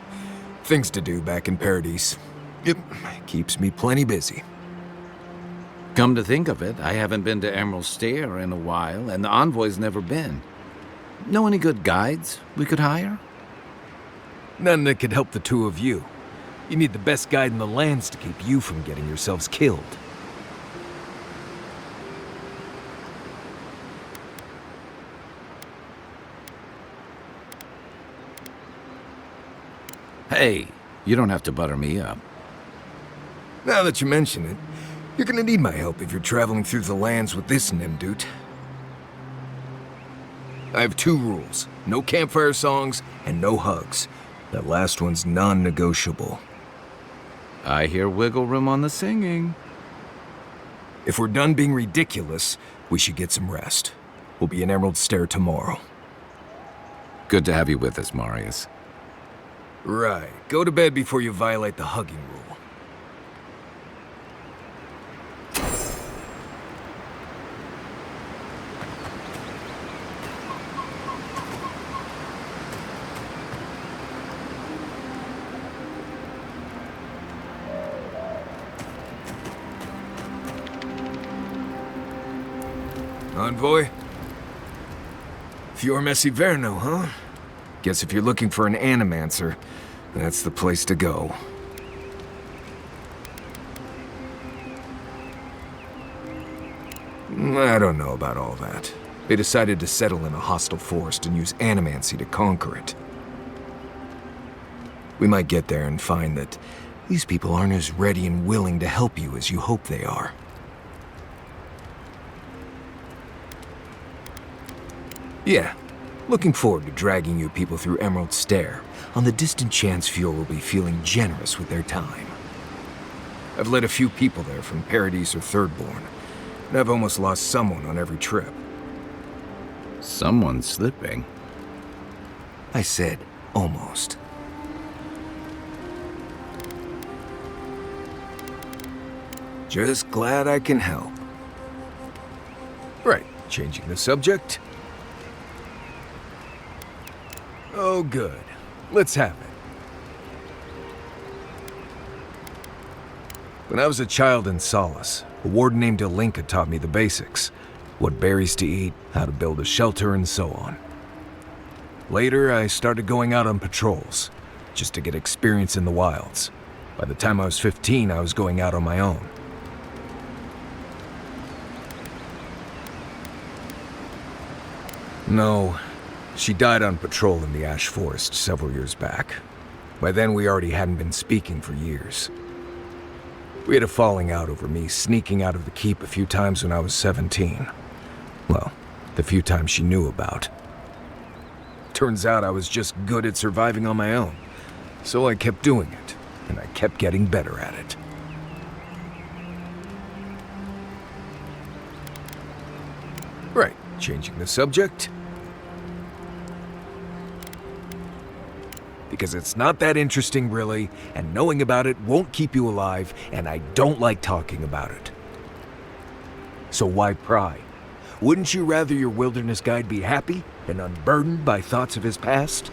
things to do back in Paradise. It keeps me plenty busy. Come to think of it, I haven't been to Emerald Stair in a while, and the Envoy's never been. Know any good guides we could hire? None that could help the two of you. You need the best guide in the lands to keep you from getting yourselves killed. Hey, you don't have to butter me up. Now that you mention it, you're gonna need my help if you're traveling through the lands with this Nimdut. I have 2 rules. No campfire songs and no hugs. That last one's non-negotiable. I hear wiggle room on the singing. If we're done being ridiculous, we should get some rest. We'll be in Emerald Stair tomorrow. Good to have you with us, Marius. Right. Go to bed before you violate the hugging rule. Envoy? Fior Verno, huh? Guess if you're looking for an Animancer, that's the place to go. I don't know about all that. They decided to settle in a hostile forest and use animancy to conquer it. We might get there and find that these people aren't as ready and willing to help you as you hope they are. Yeah, looking forward to dragging you people through Emerald Stair on the distant chance Fior will be feeling generous with their time. I've led a few people there from Paradise or Thirdborn, and I've almost lost someone on every trip. Someone's slipping. I said almost. Just glad I can help. Right, changing the subject. Oh, good. Let's have it. When I was a child in Solace, a warden named Alinka taught me the basics. What berries to eat, how to build a shelter, and so on. Later, I started going out on patrols, just to get experience in the wilds. By the time I was 15, I was going out on my own. No, she died on patrol in the Ash Forest several years back. By then, we already hadn't been speaking for years. We had a falling out over me sneaking out of the keep a few times when I was 17. Well, the few times she knew about. Turns out I was just good at surviving on my own. So I kept doing it, and I kept getting better at it. Right, changing the subject. Because it's not that interesting, really, and knowing about it won't keep you alive, and I don't like talking about it. So why pry? Wouldn't you rather your wilderness guide be happy and unburdened by thoughts of his past?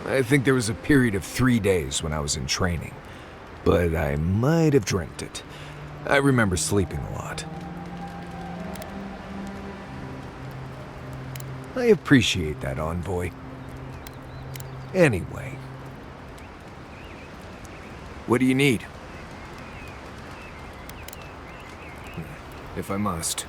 I think there was a period of 3 days when I was in training, but I might have dreamt it. I remember sleeping a lot. I appreciate that, Envoy. Anyway. What do you need? If I must.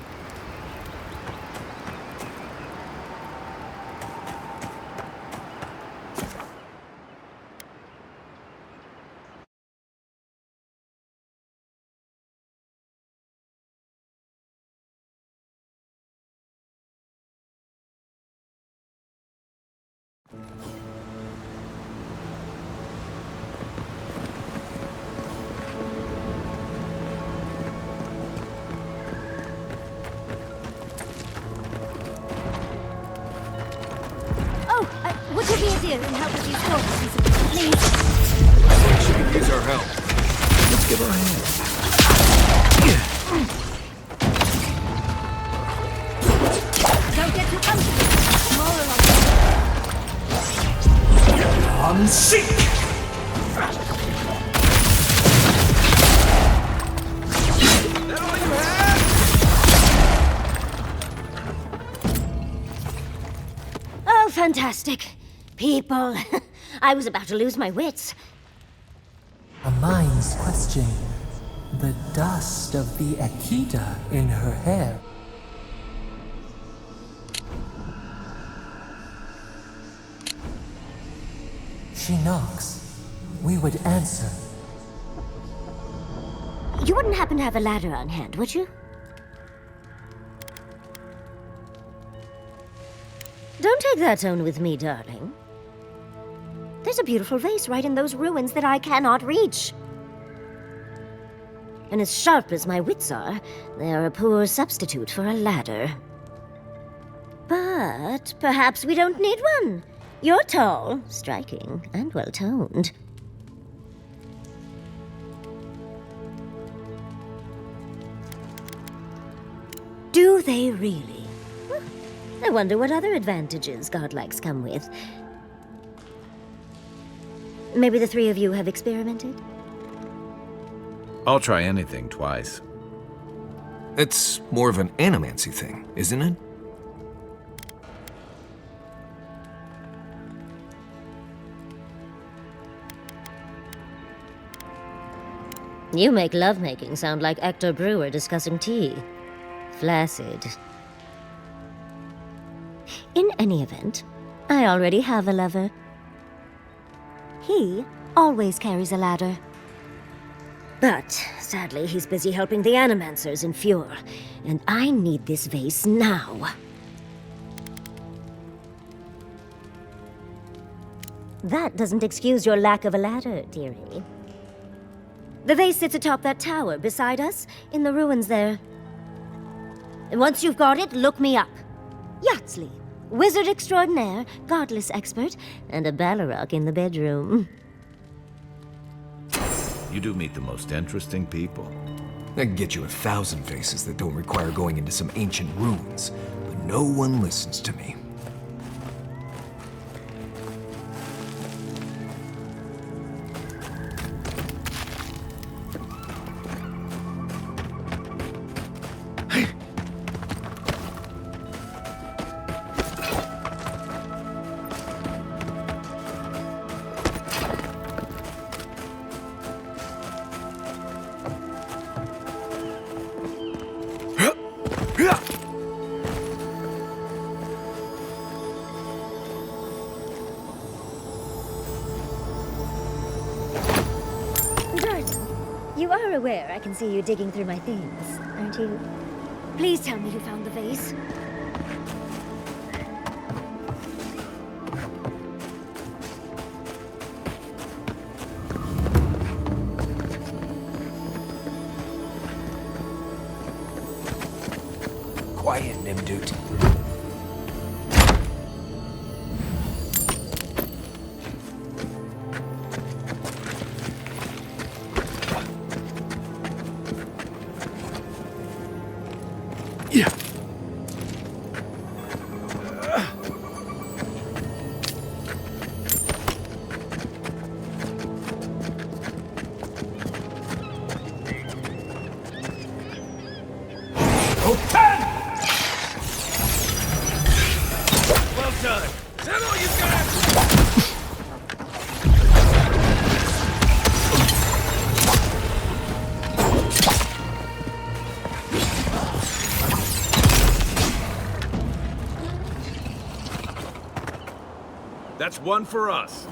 Would you be a dear and help with these horses, please? She could use our help. Let's give her a hand. Don't get too comfortable. More along. Seek! That all you have? Oh, fantastic. People. I was about to lose my wits. A mind's question. The dust of the Akita in her hair. She knocks. We would answer. You wouldn't happen to have a ladder on hand, would you? Don't take that tone with me, darling. There's a beautiful vase right in those ruins that I cannot reach. And as sharp as my wits are, they are a poor substitute for a ladder. But perhaps we don't need one. You're tall, striking, and well-toned. Do they really? I wonder what other advantages godlikes come with. Maybe the three of you have experimented? I'll try anything twice. It's more of an animancy thing, isn't it? You make lovemaking sound like Hector Brewer discussing tea. Flaccid. In any event, I already have a lover. He always carries a ladder. But, sadly, he's busy helping the Animancers in Fior, and I need this vase now. That doesn't excuse your lack of a ladder, dearie. The vase sits atop that tower beside us, in the ruins there. And once you've got it, look me up. Yatzli, wizard extraordinaire, godless expert, and a Balrog in the bedroom. You do meet the most interesting people. I can get you 1,000 faces that don't require going into some ancient ruins, but no one listens to me. You are aware I can see you digging through my things, aren't you? Please tell me you found the vase. Quiet, Nimdut. Yeah. Well done. Is that all you got? That's one for us.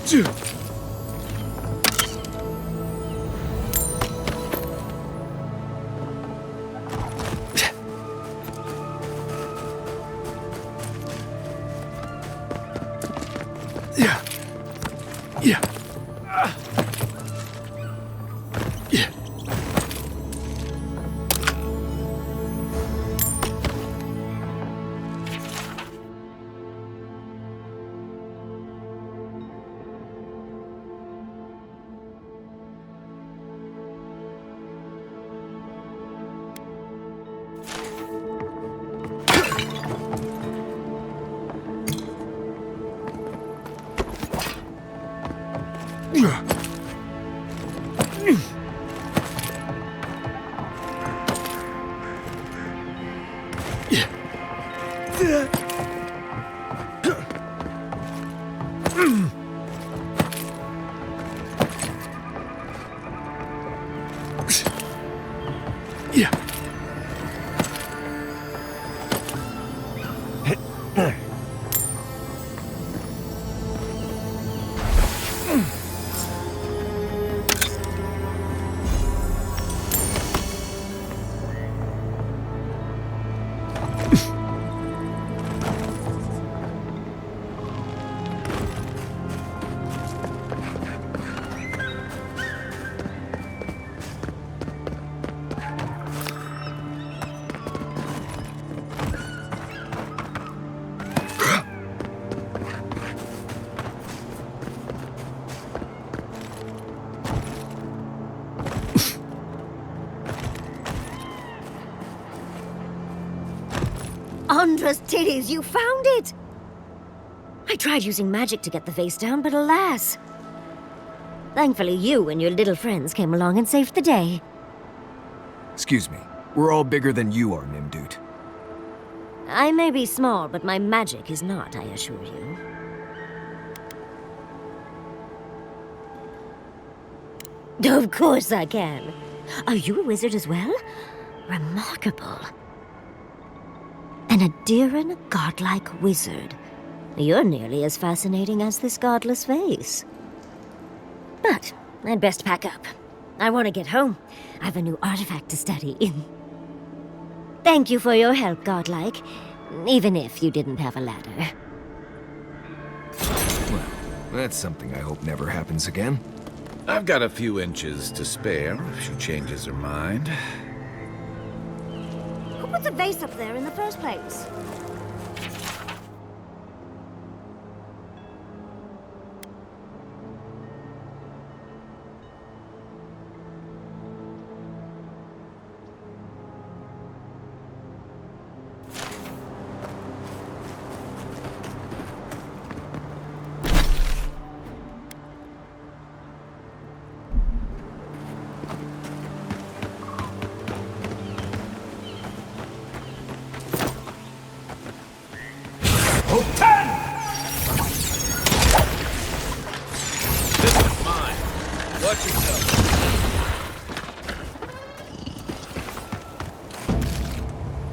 Yeah. Yeah. Yeah. Yeah. adra's titties! You found it! I tried using magic to get the vase down, but alas. Thankfully, you and your little friends came along and saved the day. Excuse me. We're all bigger than you are, Nimdut. I may be small, but my magic is not, I assure you. Of course I can. Are you a wizard as well? Remarkable. An Adiran godlike wizard. You're nearly as fascinating as this godless vase. But I'd best pack up. I want to get home. I have a new artifact to study. Thank you for your help, godlike. Even if you didn't have a ladder. Well, that's something I hope never happens again. I've got a few inches to spare if she changes her mind. Who put the vase up there in the first place?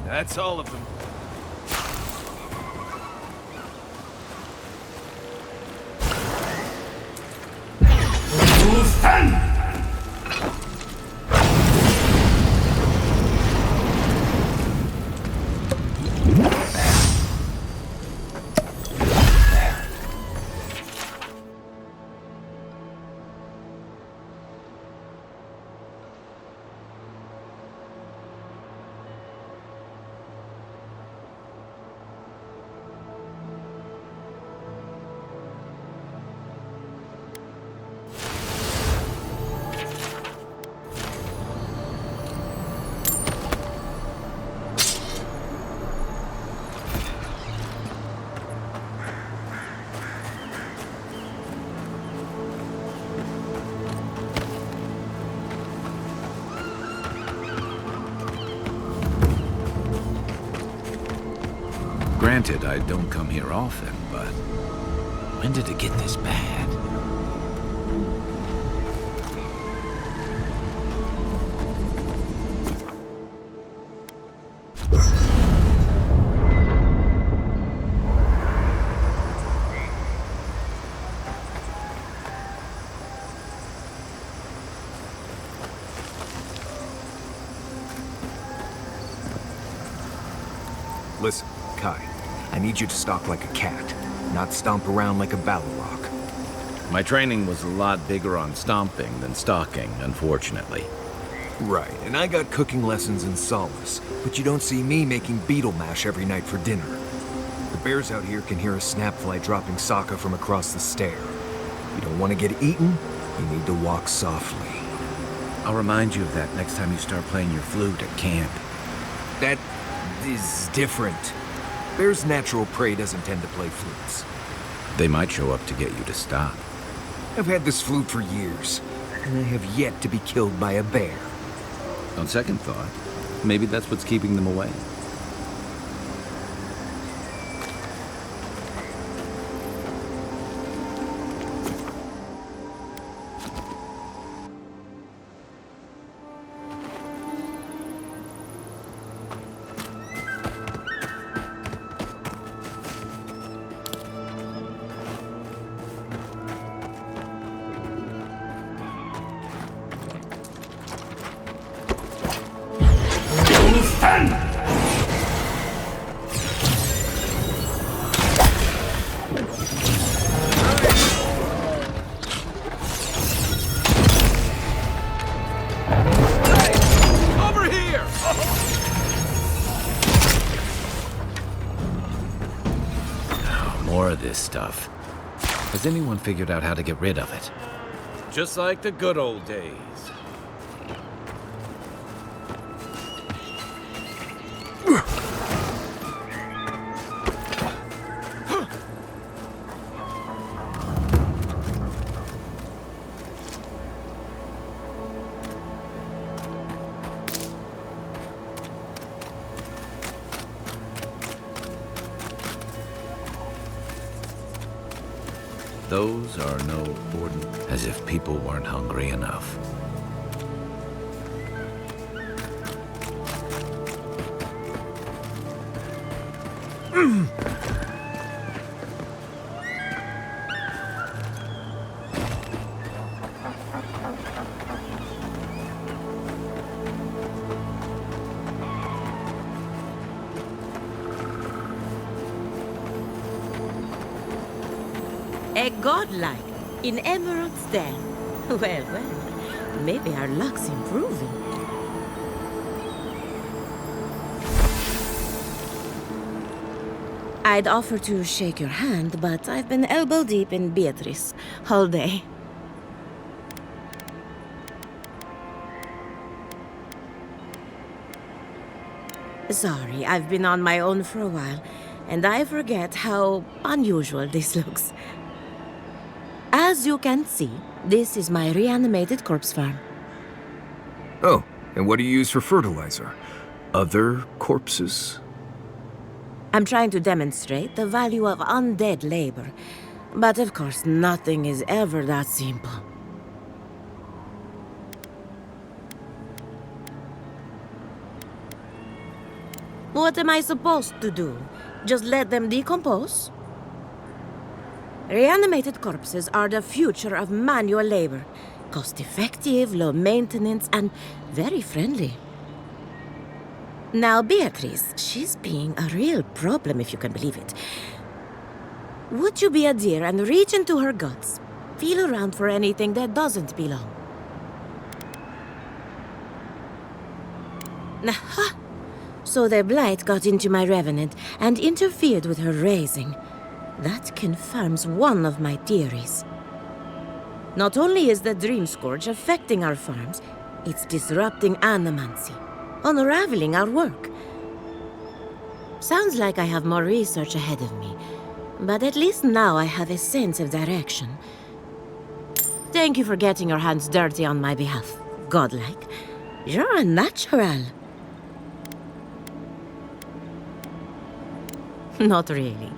That's all of them. Granted, I don't come here often, but when did it get this bad? Listen, Kai. I need you to stalk like a cat, not stomp around like a Balrog. My training was a lot bigger on stomping than stalking, unfortunately. Right, and I got cooking lessons in Solace, but you don't see me making beetle mash every night for dinner. The bears out here can hear a snapfly dropping Sokka from across the stair. You don't want to get eaten, you need to walk softly. I'll remind you of that next time you start playing your flute at camp. That is different. Bear's natural prey doesn't tend to play flutes. They might show up to get you to stop. I've had this flute for years, and I have yet to be killed by a bear. On second thought, maybe that's what's keeping them away. Stuff. Has anyone figured out how to get rid of it? Just like the good old days. Those are no ordinary... As if people weren't hungry enough. A godlike in Emerald's Den. Well, well, maybe our luck's improving. I'd offer to shake your hand, but I've been elbow deep in Beatrice all day. Sorry, I've been on my own for a while, and I forget how unusual this looks. As you can see, this is my reanimated corpse farm. Oh, and what do you use for fertilizer? Other corpses? I'm trying to demonstrate the value of undead labor, but of course nothing is ever that simple. What am I supposed to do? Just let them decompose? Reanimated corpses are the future of manual labor. Cost-effective, low maintenance, and very friendly. Now, Beatrice, she's being a real problem, if you can believe it. Would you be a dear and reach into her guts? Feel around for anything that doesn't belong. Aha! So the blight got into my revenant and interfered with her raising. That confirms one of my theories. Not only is the Dream Scourge affecting our farms, it's disrupting animancy, unraveling our work. Sounds like I have more research ahead of me, but at least now I have a sense of direction. Thank you for getting your hands dirty on my behalf, godlike. You're a natural. Not really.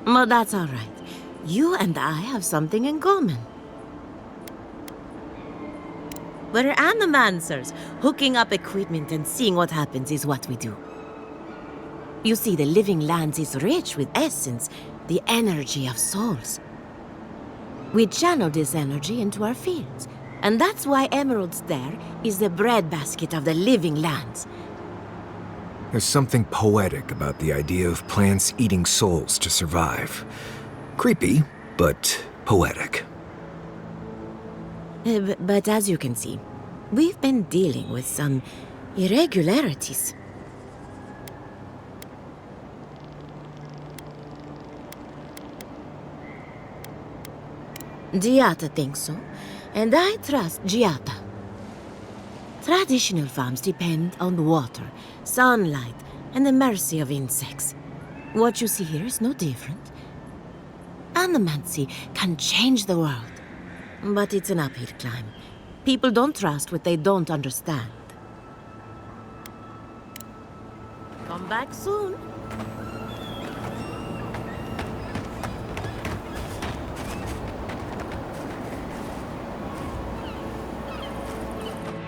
But that's all right. You and I have something in common. We're animancers. Hooking up equipment and seeing what happens is what we do. You see, the living lands is rich with essence, the energy of souls. We channel this energy into our fields, and that's why Emerald's there is the breadbasket of the living lands. There's something poetic about the idea of plants eating souls to survive. Creepy, but poetic. But as you can see, we've been dealing with some irregularities. Giata thinks so, and I trust Giata. Traditional farms depend on water, sunlight, and the mercy of insects. What you see here is no different. Animancy can change the world, but it's an uphill climb. People don't trust what they don't understand. Come back soon.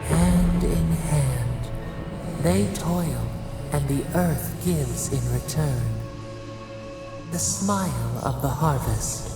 Hand in hand, they toil, and the earth gives in return. The smile of the harvest.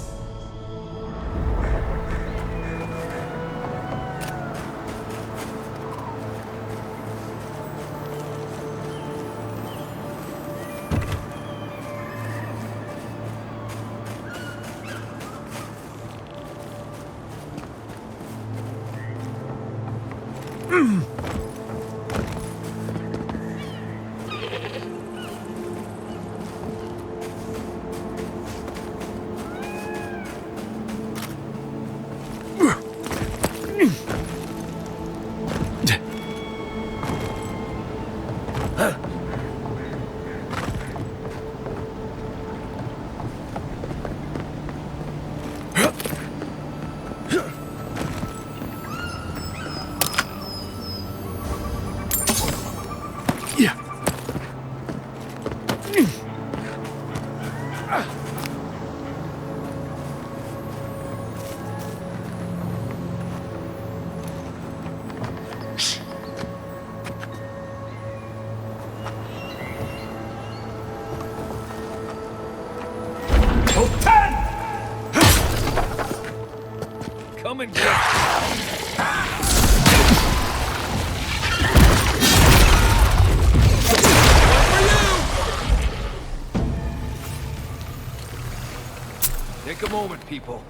Level 10! Come and get Take a moment, people.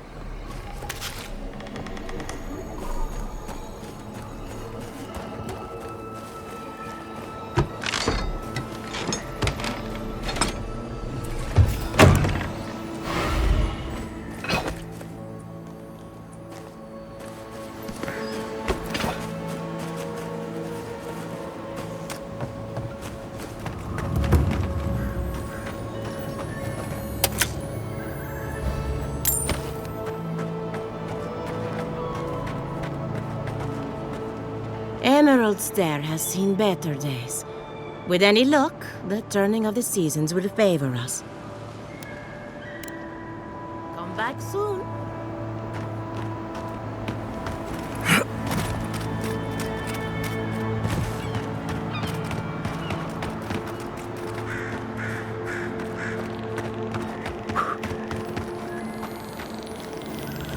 Emerald Stair has seen better days. With any luck, the turning of the seasons will favor us. Come back soon.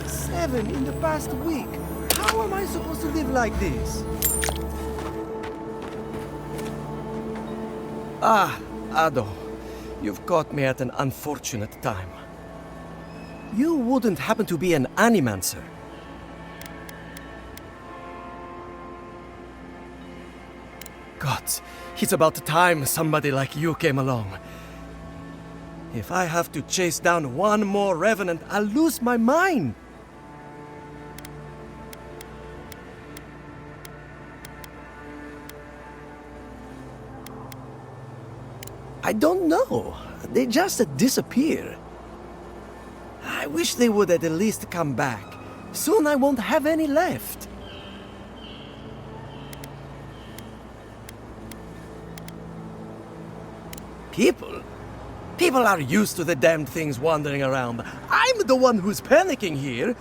Seven in the past week. How am I supposed to live like this? Ah, Ado. You've caught me at an unfortunate time. You wouldn't happen to be an animancer? Gods, it's about time somebody like you came along. If I have to chase down one more revenant, I'll lose my mind. I don't know. They just disappear. I wish they would at least come back. Soon I won't have any left. People are used to the damned things wandering around. I'm the one who's panicking here.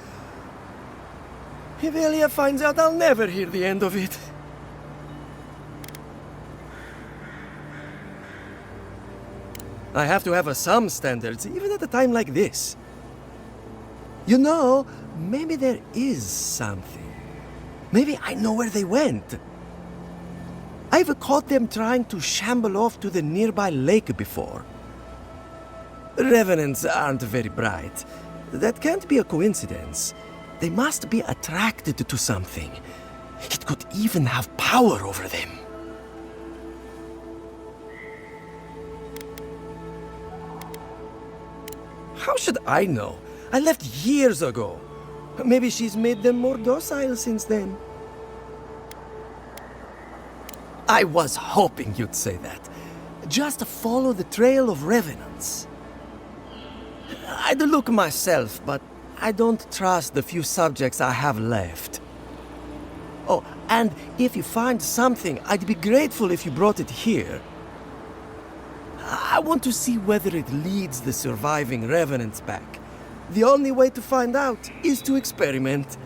If Elia finds out, I'll never hear the end of it. I have to have some standards, even at a time like this. You know, maybe there is something. Maybe I know where they went. I've caught them trying to shamble off to the nearby lake before. Revenants aren't very bright. That can't be a coincidence. They must be attracted to something. It could even have power over them. How should I know? I left years ago. Maybe she's made them more docile since then. I was hoping you'd say that. Just follow the trail of revenants. I'd look myself, but I don't trust the few subjects I have left. Oh, and if you find something, I'd be grateful if you brought it here. I want to see whether it leads the surviving revenants back. The only way to find out is to experiment.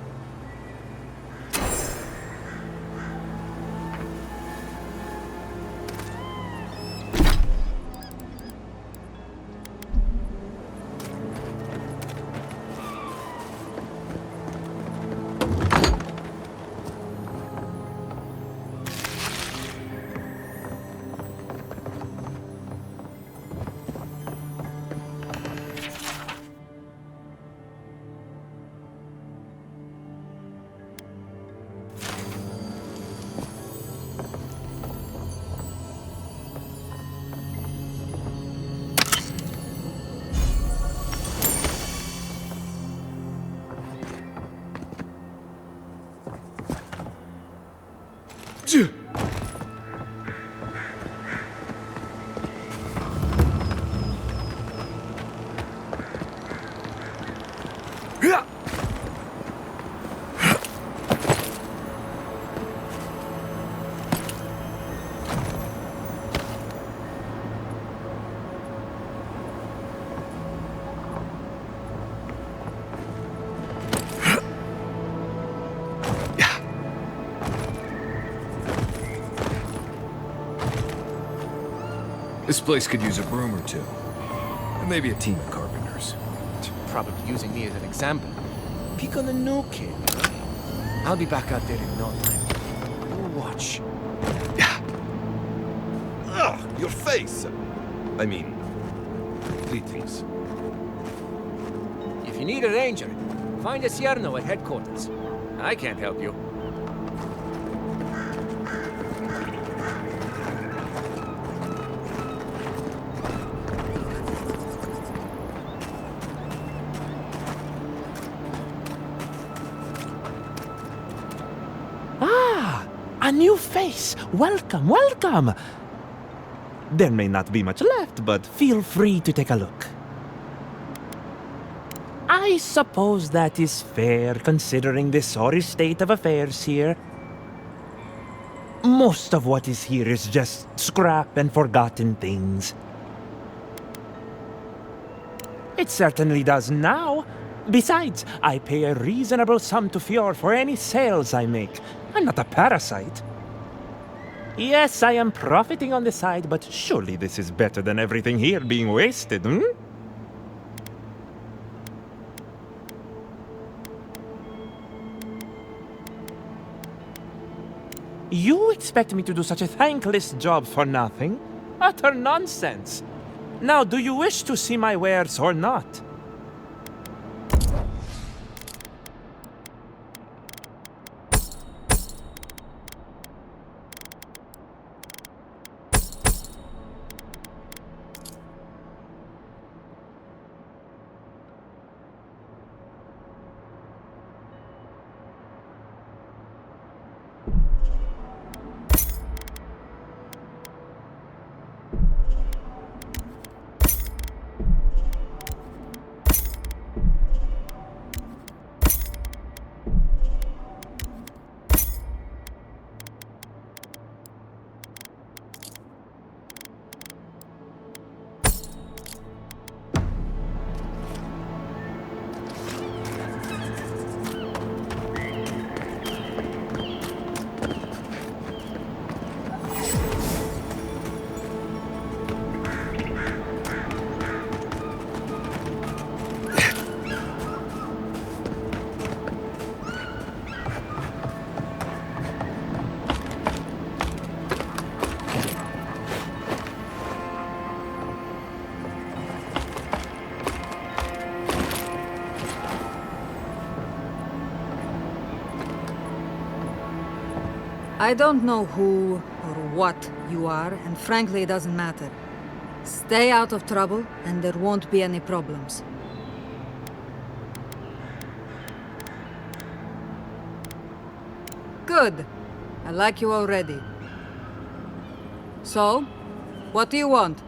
This place could use a broom or two. And maybe a team of carpenters. probably using me as an example. Pick on the new kid, huh? I'll be back out there in no time. You watch. Ugh, your face! I mean, greetings. If you need a ranger, find a Cierno at headquarters. I can't help you. A new face! Welcome, welcome! There may not be much left, but feel free to take a look. I suppose that is fair, considering the sorry state of affairs here. Most of what is here is just scrap and forgotten things. It certainly does now. Besides, I pay a reasonable sum to Fior for any sales I make. I'm not a parasite. Yes, I am profiting on the side, but surely this is better than everything here being wasted, hmm? You expect me to do such a thankless job for nothing? Utter nonsense! Now, do you wish to see my wares or not? I don't know who or what you are, and frankly, it doesn't matter. Stay out of trouble, and there won't be any problems. Good. I like you already. So, what do you want?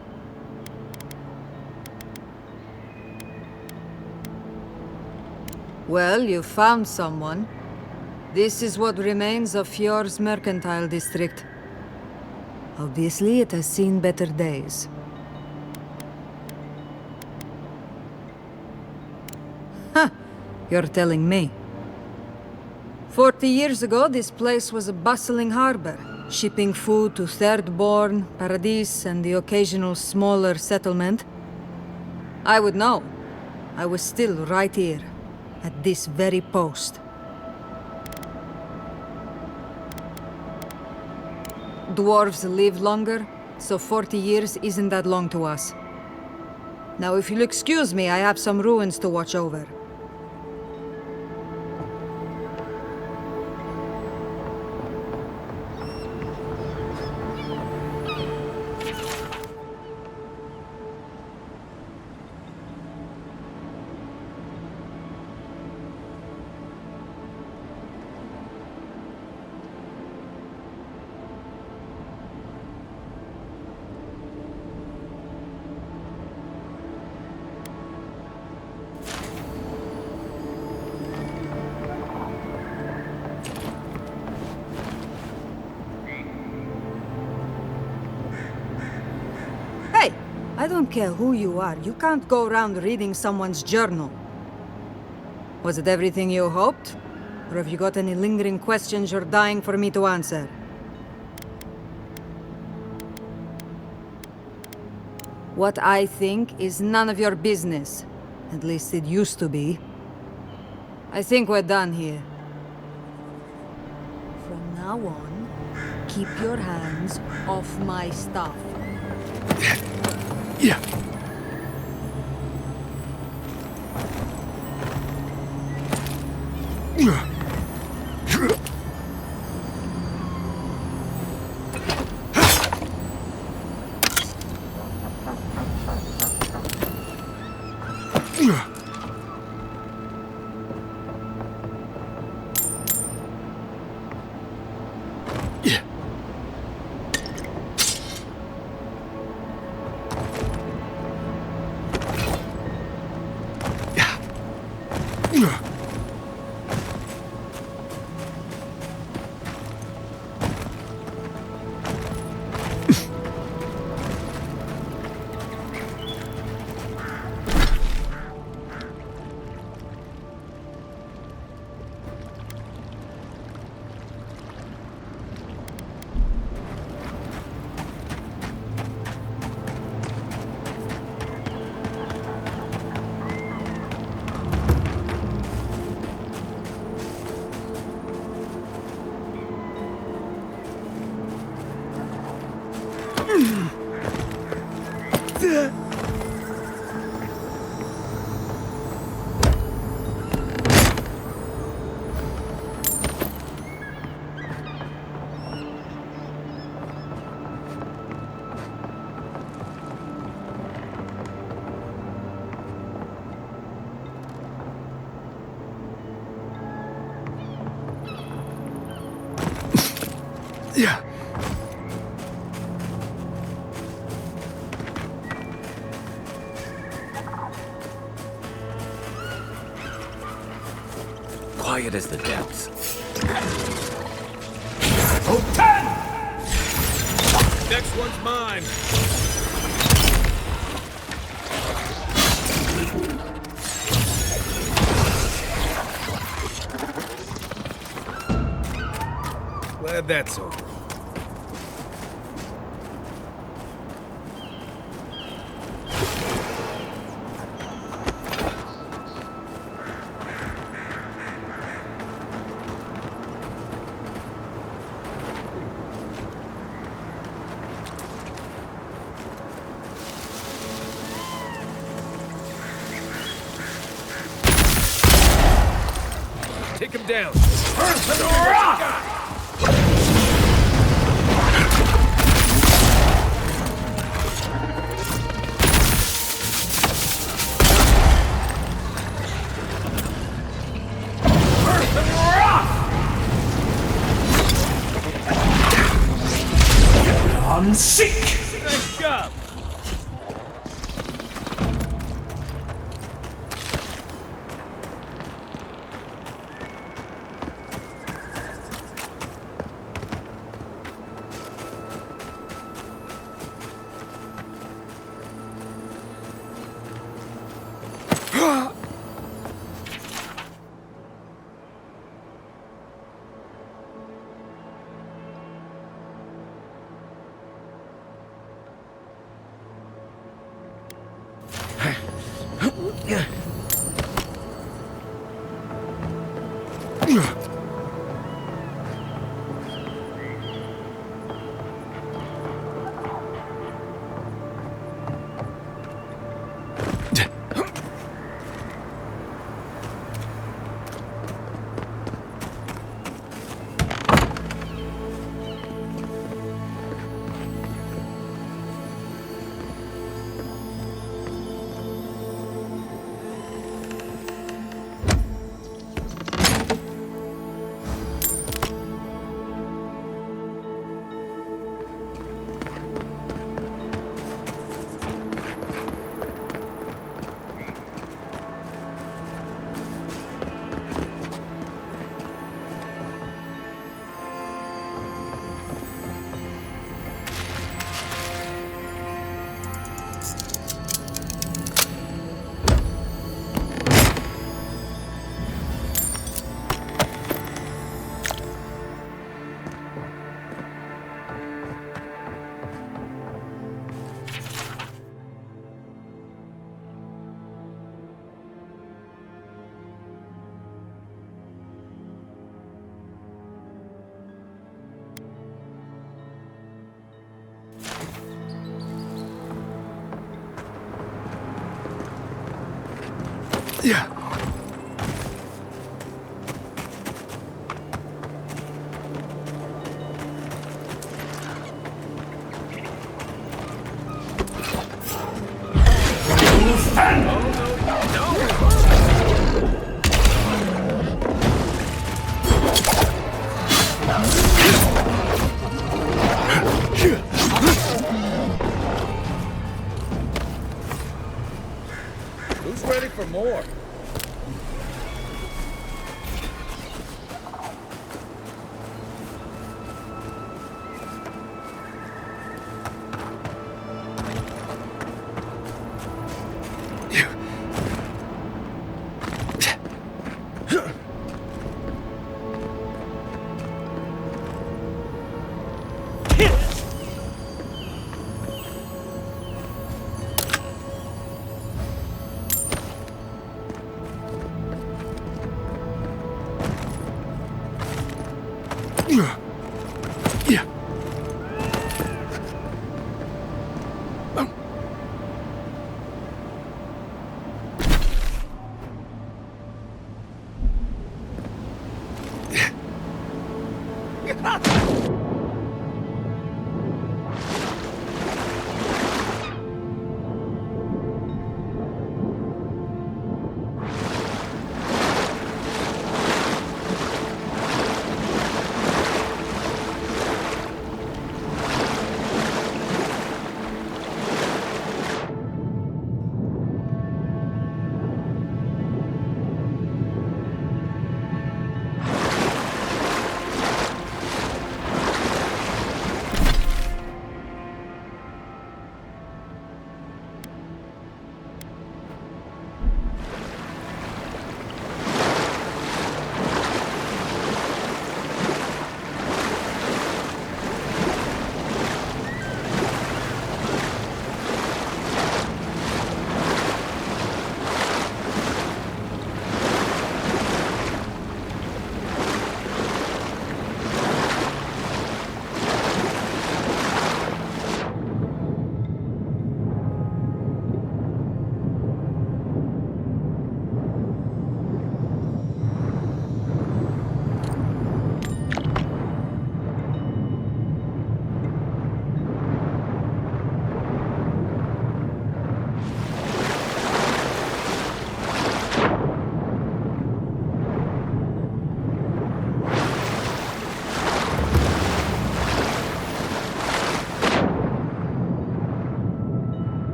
Well, you found someone. This is what remains of Fior's mercantile district. Obviously, it has seen better days. Huh, you're telling me. 40 years ago, this place was a bustling harbor, shipping food to Thirdborn, Paradis, and the occasional smaller settlement. I would know. I was still right here, at this very post. Dwarves live longer, so 40 years isn't that long to us. Now, if you'll excuse me, I have some ruins to watch over. I don't care who you are. You can't go around reading someone's journal. Was it everything you hoped? Or have you got any lingering questions you're dying for me to answer? What I think is none of your business. At least it used to be. I think we're done here. From now on, keep your hands off my stuff. Yeah. Yeah. Quiet as the depths. Oh, 10! Next one's mine. Glad that's over. Take him down. Turn to the rock! I'm sick! Nice job! Yeah. Who's ready for more? Yeah.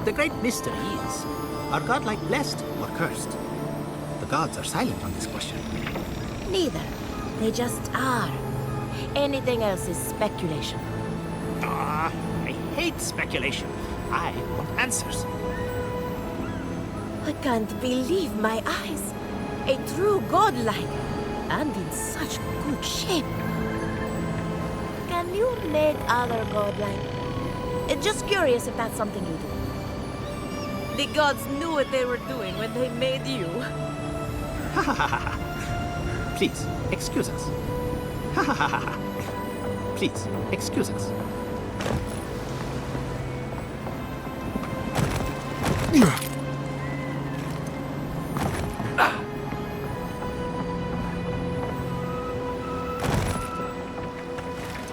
The great mystery is, are godlike blessed or cursed? The gods are silent on this question. Neither. They just are. Anything else is speculation. Ah, I hate speculation. I want answers. I can't believe my eyes. A true godlike, and in such good shape. Can you make other godlike? Just curious if that's something you do. The gods knew what they were doing when they made you. Ha ha ha ha. Please, excuse us. Ha ha ha ha. Please, excuse us.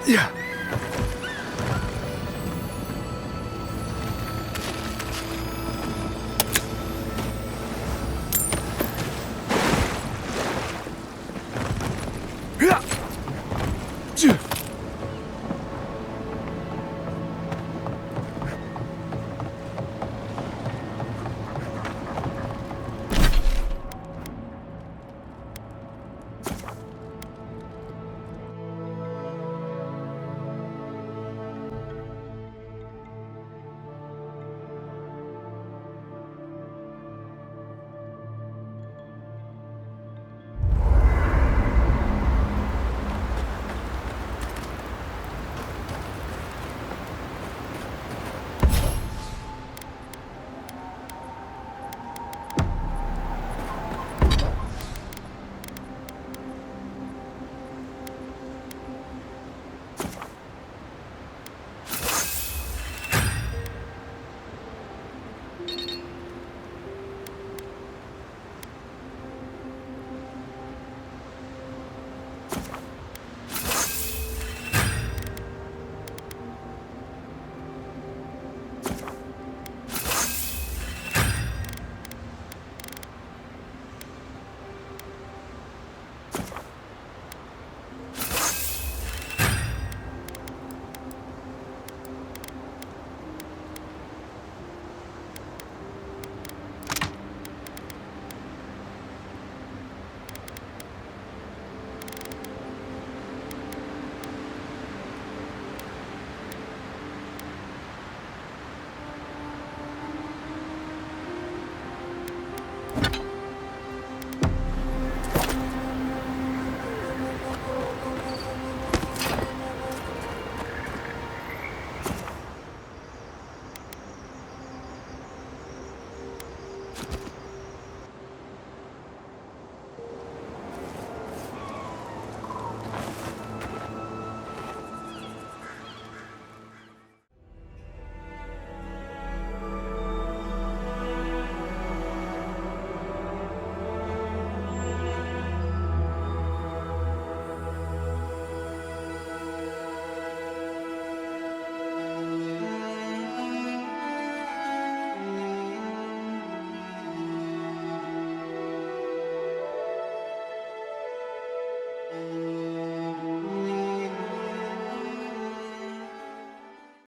Yeah.